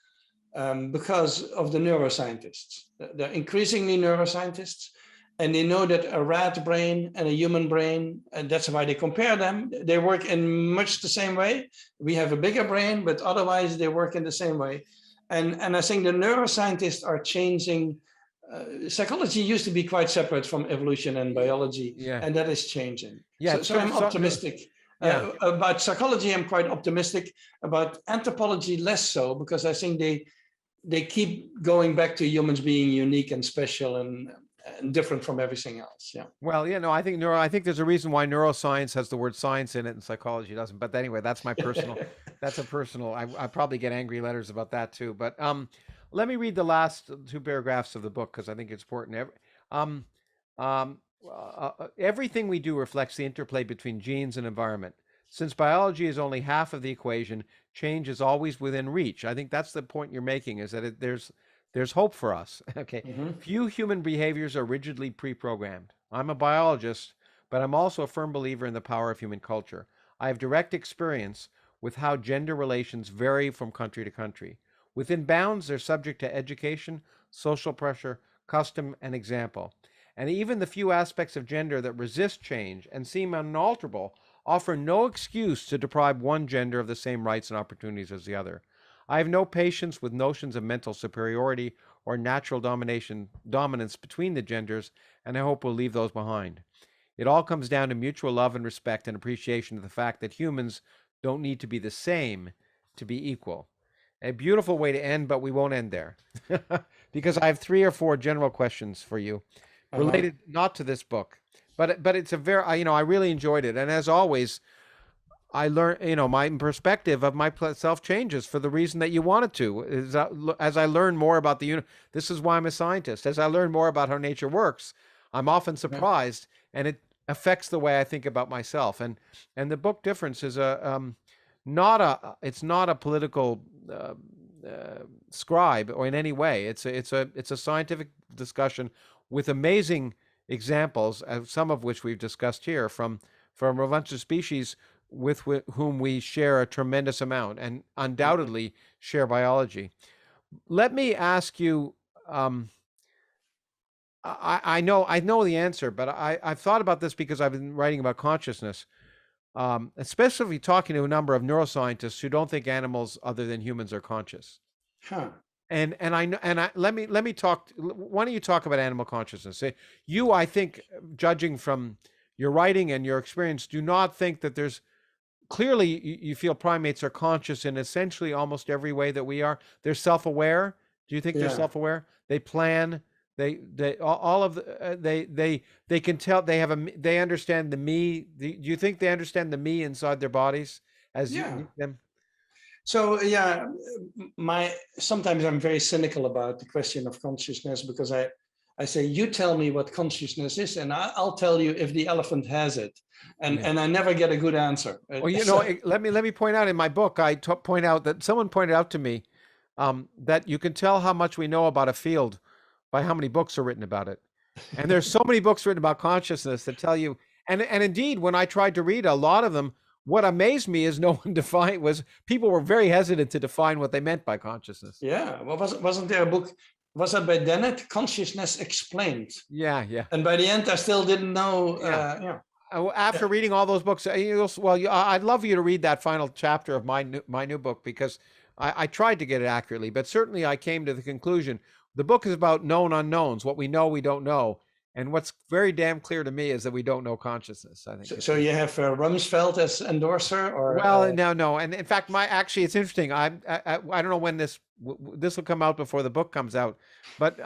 Because of the neuroscientists. They're increasingly neuroscientists, and they know that a rat brain and a human brain, and that's why they compare them, they work in much the same way. We have a bigger brain, but otherwise they work in the same way. And I think the neuroscientists are changing. Psychology used to be quite separate from evolution and biology, and that is changing. So I'm optimistic. About psychology, I'm quite optimistic. About anthropology, less so, because I think they keep going back to humans being unique and special and different from everything else. Yeah. Well, I think there's a reason why neuroscience has the word science in it and psychology doesn't. But anyway, that's my personal That's a personal. I probably get angry letters about that too. But let me read the last two paragraphs of the book because I think it's important. Um, Everything we do reflects the interplay between genes and environment. Since biology is only half of the equation, change is always within reach. I think that's the point you're making, is that there's hope for us. Okay, Mhm. few human behaviors are rigidly pre-programmed. I'm a biologist, but I'm also a firm believer in the power of human culture. I have direct experience with how gender relations vary from country to country. Within bounds, they're subject to education, social pressure, custom, and example. And even the few aspects of gender that resist change and seem unalterable offer no excuse to deprive one gender of the same rights and opportunities as the other. I have no patience with notions of mental superiority or natural dominance between the genders, and I hope we'll leave those behind. It all comes down to mutual love and respect and appreciation of the fact that humans don't need to be the same to be equal. A beautiful way to end, but we won't end there. Because I have three or four general questions for you Uh-huh. related not to this book, but it's a very, I really enjoyed it. And as always, I learn, my perspective of myself changes for the reason that you wanted to. As I learn more about the universe, this is why I'm a scientist. As I learn more about how nature works, I'm often Yeah. surprised, and it affects the way I think about myself. And the book difference is not a it's not a political scribe or in any way. It's a scientific discussion with amazing examples, some of which we've discussed here from a bunch of species with whom we share a tremendous amount and Mhm. undoubtedly share biology. Let me ask you. Um, I know the answer, but I've thought about this because I've been writing about consciousness, especially talking to a number of neuroscientists who don't think animals other than humans are conscious. Huh. And I know, and let me talk. Why don't you talk about animal consciousness? You, I think, judging from your writing and your experience, do not think that there's clearly you feel primates are conscious in essentially almost every way that we are. They're self-aware. Do you think they're Yeah. self-aware? They plan. They all of the they can tell they have they understand the me. Do you think they understand the me inside their bodies as Yeah. them? So yeah, my sometimes I'm very cynical about the question of consciousness because I say you tell me what consciousness is and I'll tell you if the elephant has it, and Yeah. and I never get a good answer. Well, So let me point out in my book, point out that someone pointed out to me that you can tell how much we know about a field by how many books are written about it. And there's so many books written about consciousness that tell you. And indeed, when I tried to read a lot of them, what amazed me is no one defined was people were very hesitant to define what they meant by consciousness. yeah, well, wasn't there a book? Was that by Dennett? Consciousness Explained. Yeah, yeah, And by the end, I still didn't know. yeah. Yeah, After reading all those books, I'd love you to read that final chapter of my new book because I tried to get it accurately, but certainly I came to the conclusion the book is about known unknowns, what we know we don't know, and what's very damn clear to me is that we don't know consciousness. I think so you have Rumsfeld as endorser, or well, no, and in fact, actually, it's interesting. I don't know when this will come out before the book comes out, but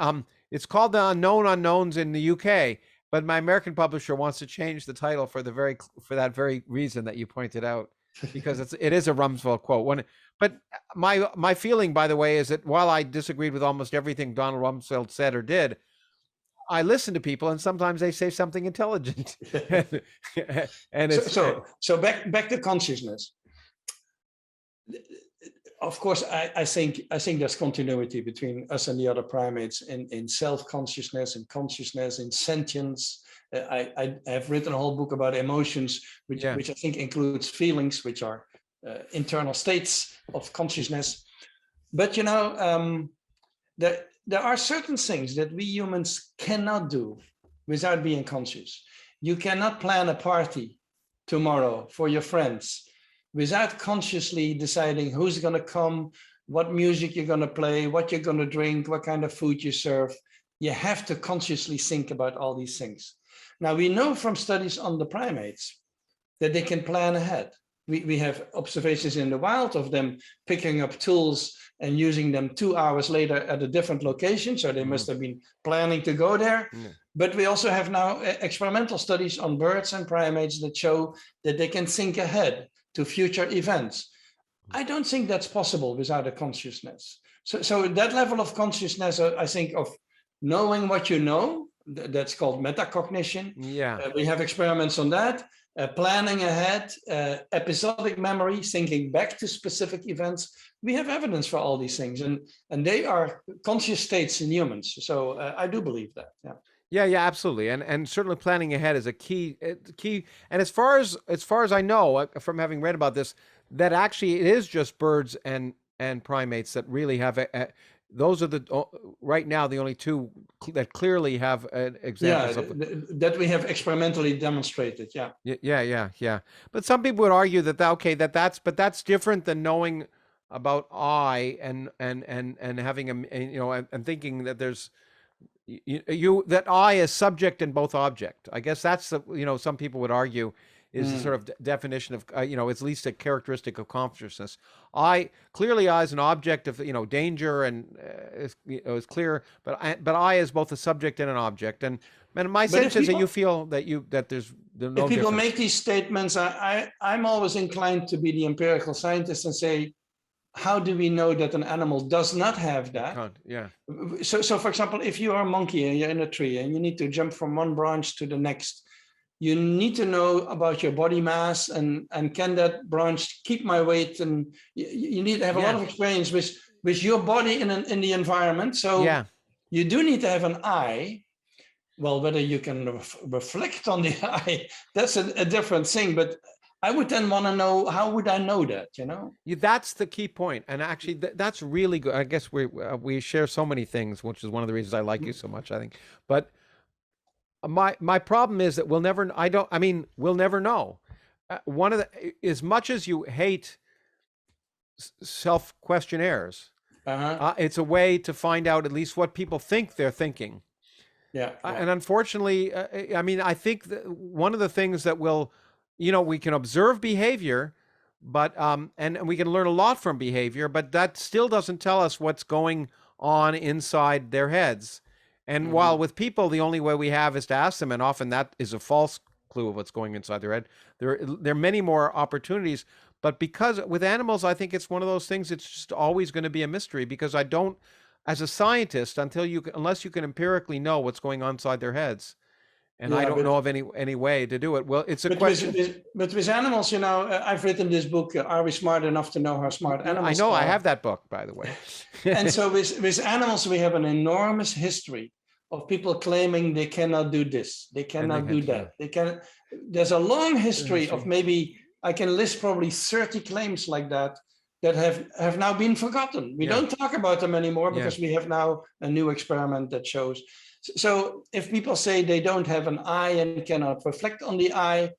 it's called The Unknown Unknowns in the UK. But my American publisher wants to change the title for that very reason that you pointed out, because it is a Rumsfeld quote. But my feeling, by the way, is that while I disagreed with almost everything Donald Rumsfeld said or did, I listen to people, and sometimes they say something intelligent, and so it's so back to consciousness. Of course, I think there's continuity between us and the other primates in self-consciousness, in consciousness, in sentience. I have written a whole book about emotions, yeah. which I think includes feelings, which are internal states of consciousness. But there are certain things that we humans cannot do without being conscious. You cannot plan a party tomorrow for your friends without consciously deciding who's going to come, what music you're going to play, what you're going to drink, what kind of food you serve. You have to consciously think about all these things. Now, we know from studies on the primates that they can plan ahead. We have observations in the wild of them picking up tools and using them 2 hours later at a different location. So they must have been planning to go there. Yeah. But we also have now experimental studies on birds and primates that show that they can think ahead to future events. I don't think that's possible without a consciousness. So that level of consciousness, I think, of knowing what you know, that's called metacognition. Yeah. We have experiments on that. Planning ahead, episodic memory, thinking back to specific events. We have evidence for all these things, and they are conscious states in humans. So I do believe that. Yeah. Yeah, absolutely, and certainly planning ahead is a key. And as far as I know, from having read about this, that actually it is just birds and primates that really have those are right now the only two that clearly have Yeah, examples of. that we have experimentally demonstrated. Yeah. Yeah. But some people would argue that okay, that's different than knowing about I and having and thinking that there's that I is subject and both object. I guess that's some people would argue is a sort of definition of it's at least a characteristic of consciousness. I is an object of danger and is clear, but I is both a subject and an object. And my But sense is that you feel that there's no if people difference. make these statements, I'm always inclined to be the empirical scientist and say, how do we know that an animal does not have that? Yeah. So for example, if you are a monkey and you're in a tree and you need to jump from one branch to the next, you need to know about your body mass and can that branch keep my weight? And you need to have a lot of experience with your body in the environment. So you do need to have an eye. Well, whether you can reflect on the eye, that's a different thing. But I would then want to know, how would I know that, Yeah, that's the key point, and actually, that's really good. I guess we share so many things, which is one of the reasons I like you so much. I think, but my problem is that we'll never. We'll never know. One of as much as you hate self questionnaires, it's a way to find out at least what people think they're thinking. Yeah. And unfortunately, I think that one of the things that we can observe behavior, but and we can learn a lot from behavior, but that still doesn't tell us what's going on inside their heads. And while with people, the only way we have is to ask them, and often that is a false clue of what's going inside their head. There are many more opportunities, but because with animals, I think it's one of those things. It's just always going to be a mystery because I don't, as a scientist, unless you can empirically know what's going on inside their heads. And I don't know of any way to do it. Well, it's a question. But with animals, I've written this book, Are We Smart Enough to Know How Smart Animals Are? I know, are? I have that book, by the way. And so with animals, we have an enormous history of people claiming they cannot do this, they cannot do that. There's a long history of maybe, I can list probably 30 claims like that have now been forgotten. We don't talk about them anymore because we have now a new experiment that shows. So if people say they don't have an eye and cannot reflect on the eye,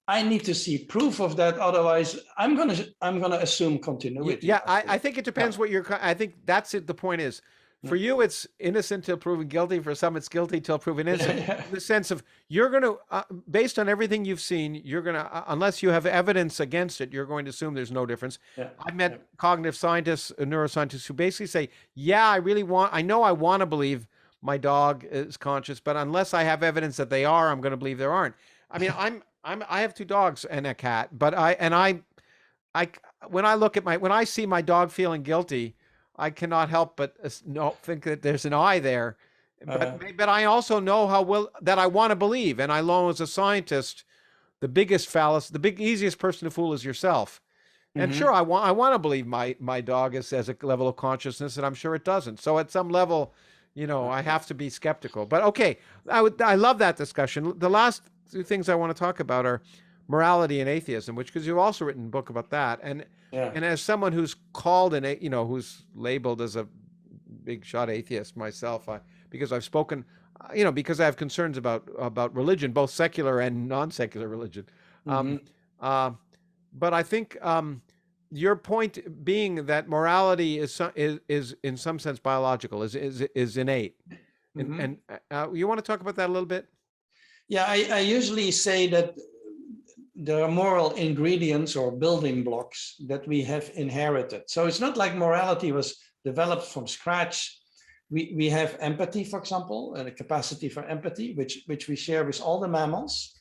I need to see proof of that. Otherwise, I'm gonna assume continuity. Yeah, I think it depends what you're. I think that's it. The point is, for you, it's innocent till proven guilty. For some, it's guilty till proven innocent. In the sense of you're going to, based on everything you've seen, you're going to, unless you have evidence against it, you're going to assume there's no difference. I've met cognitive scientists, neuroscientists who basically say, "Yeah, I know I want to believe my dog is conscious, but unless I have evidence that they are, I'm going to believe there aren't." I mean, I have two dogs and a cat, but when I see my dog feeling guilty, I cannot help but think that there's an eye there. But I also know that I want to believe, and I know as a scientist, the easiest person to fool is yourself. And sure, I want to believe my dog has a level of consciousness, and I'm sure it doesn't. So at some level, I have to be skeptical. But okay, I love that discussion. The last two things I want to talk about are morality and atheism, because you've also written a book about that. And as someone who's who's labeled as a big shot atheist myself, because I've spoken, because I have concerns about religion, both secular and non-secular religion. But I think your point being that morality is in some sense biological, is innate. And you want to talk about that a little bit? Yeah, I usually say that there are moral ingredients or building blocks that we have inherited. So it's not like morality was developed from scratch. We have empathy, for example, and a capacity for empathy, which we share with all the mammals.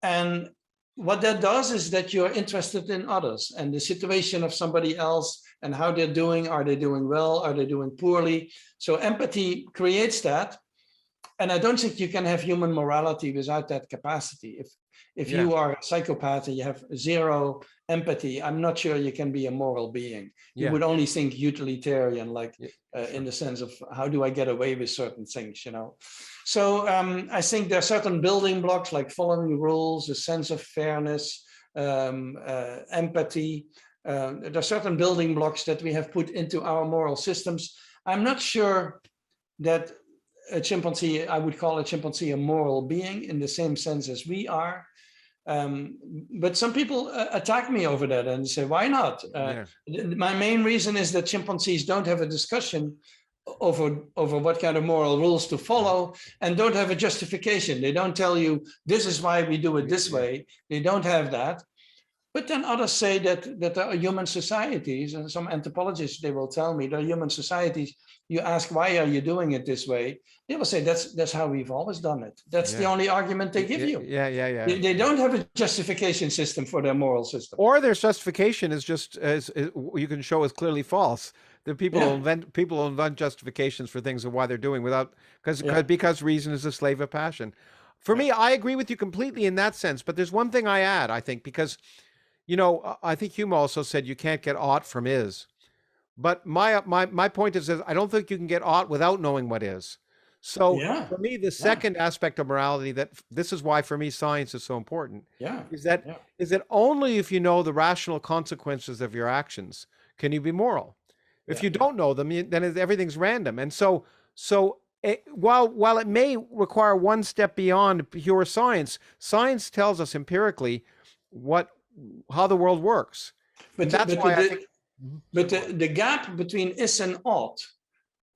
And what that does is that you're interested in others and the situation of somebody else and how they're doing. Are they doing well? Are they doing poorly? So empathy creates that. And I don't think you can have human morality without that capacity. If Yeah. you are a psychopath and you have zero empathy, I'm not sure you can be a moral being. You Yeah. would only think utilitarian, like Sure. in the sense of how do I get away with certain things, you know? So I think there are certain building blocks like following rules, a sense of fairness, empathy. There are certain building blocks that we have put into our moral systems. I'm not sure that a chimpanzee, I would call a chimpanzee a moral being in the same sense as we are. But some people attack me over that and say, why not? Yeah. My main reason is that chimpanzees don't have a discussion over what kind of moral rules to follow and don't have a justification. They don't tell you, this is why we do it this way. They don't have that. But then others say that there are human societies, and some anthropologists, they will tell me there are human societies. You ask, why are you doing it this way? They will say, that's how we've always done it. That's the only argument they give you. Yeah. They don't have a justification system for their moral system. Or their justification is just as you can show is clearly false. The people will invent justifications for things and why they're doing without because reason is a slave of passion. For me, I agree with you completely in that sense. But there's one thing I add, I think, because I think Hume also said you can't get aught from is. But my point is I don't think you can get aught without knowing what is. So for me, the second aspect of morality, that this is why for me science is so important, is that only if you know the rational consequences of your actions can you be moral. If you don't know them, then everything's random. And so while it may require one step beyond pure science, science tells us empirically how the world works. But that's why I think. But the gap between is and ought,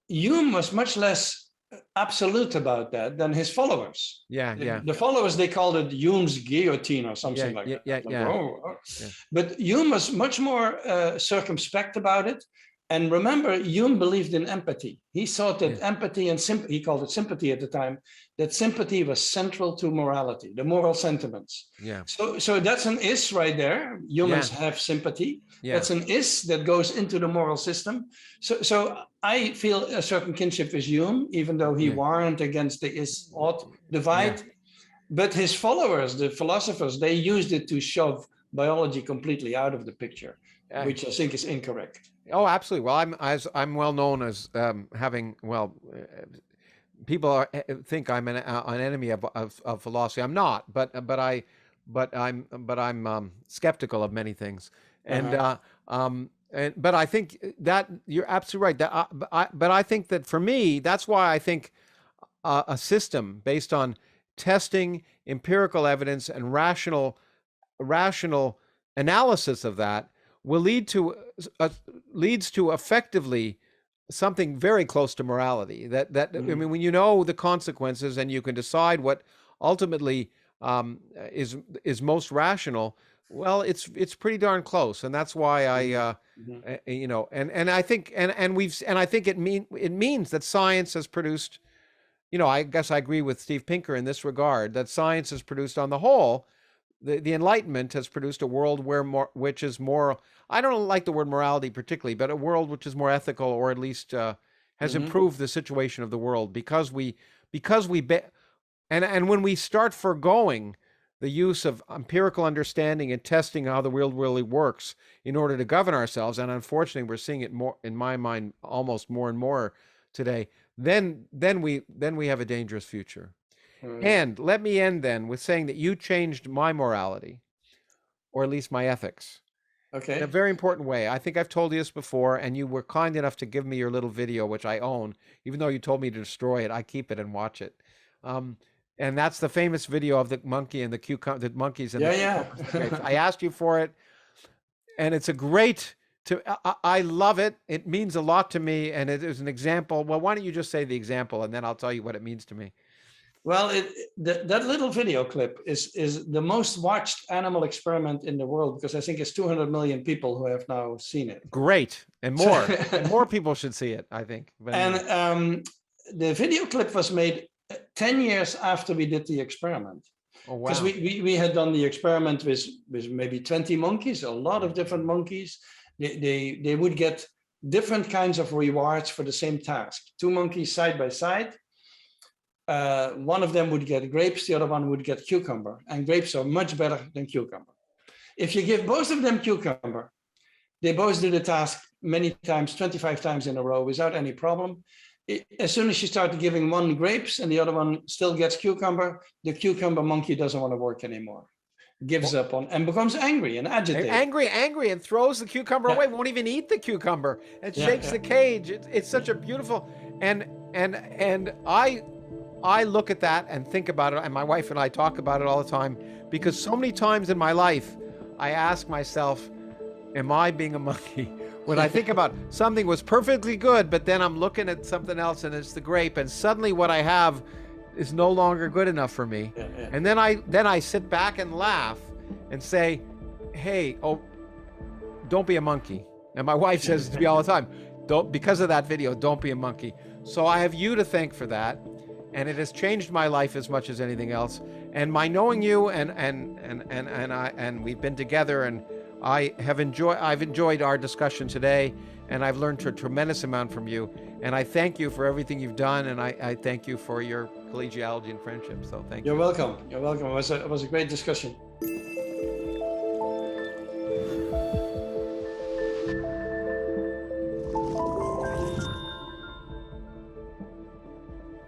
Hume was much less absolute about that than his followers. The followers, they called it Hume's guillotine or something like that. But Hume was much more circumspect about it. And remember, Hume believed in empathy. He thought that empathy and sympathy, he called it sympathy at the time, that sympathy was central to morality, the moral sentiments. So that's an is right there. Humans have sympathy. That's an is that goes into the moral system. So I feel a certain kinship with Hume, even though he warned against the is-ought divide. But his followers, the philosophers, they used it to shove biology completely out of the picture, which I think is incorrect. Oh, absolutely. Well, I'm well known as having people think I'm an enemy of philosophy. I'm not, but I'm skeptical of many things, but I think that you're absolutely right. But I think that for me, that's why I think a system based on testing, empirical evidence, and rational analysis of that will leads to effectively something very close to morality. I mean, when you know the consequences and you can decide what ultimately is most rational, well, it's pretty darn close, and that's why I I think I think it means that science has produced. I guess I agree with Steve Pinker in this regard, that science has produced on the whole. The Enlightenment has produced a world which is more, I don't like the word morality particularly, but a world which is more ethical, or at least has improved the situation of the world because and when we start foregoing the use of empirical understanding and testing how the world really works in order to govern ourselves, and unfortunately we're seeing it more, in my mind, almost more and more today, then we have a dangerous future. And let me end then with saying that you changed my morality, or at least my ethics, in a very important way. I think I've told you this before, and you were kind enough to give me your little video, which I own. Even though you told me to destroy it, I keep it and watch it. And that's the famous video of the monkey and the monkeys and the cucumbers. I asked you for it, and it's a great. I love it. It means a lot to me, and it is an example. Well, why don't you just say the example, and then I'll tell you what it means to me. Well, that little video clip is the most watched animal experiment in the world, because I think it's 200 million people who have now seen it. Great, and more, and more people should see it, I think. But anyway. And the video clip was made 10 years after we did the experiment. Oh, wow. Because we had done the experiment with maybe 20 monkeys, a lot of different monkeys. They would get different kinds of rewards for the same task. 2 monkeys side by side. One of them would get grapes, the other one would get cucumber. And grapes are much better than cucumber. If you give both of them cucumber, they both do the task many times, 25 times in a row without any problem. As soon as you start giving one grapes and the other one still gets cucumber, the cucumber monkey doesn't want to work anymore. Gives up on and becomes angry and agitated. Angry, and throws the cucumber away. Won't even eat the cucumber. And shakes the cage. It's such a beautiful and I look at that and think about it, and my wife and I talk about it all the time, because so many times in my life I ask myself, am I being a monkey? When I think about something was perfectly good, but then I'm looking at something else and it's the grape, and suddenly what I have is no longer good enough for me. And then I sit back and laugh and say, hey, don't be a monkey. And my wife says to me all the time, because of that video, don't be a monkey. So I have you to thank for that. And it has changed my life as much as anything else. And my knowing you and we've been together, and I've enjoyed our discussion today, and I've learned a tremendous amount from you. And I thank you for everything you've done, and I thank you for your collegiality and friendship. So thank you. You're welcome. You're welcome. It was a great discussion.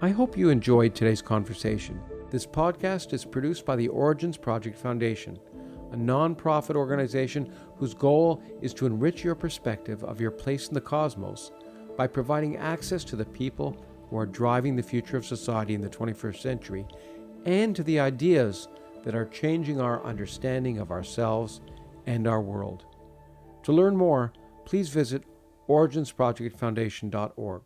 I hope you enjoyed today's conversation. This podcast is produced by the Origins Project Foundation, a non-profit organization whose goal is to enrich your perspective of your place in the cosmos by providing access to the people who are driving the future of society in the 21st century, and to the ideas that are changing our understanding of ourselves and our world. To learn more, please visit originsprojectfoundation.org.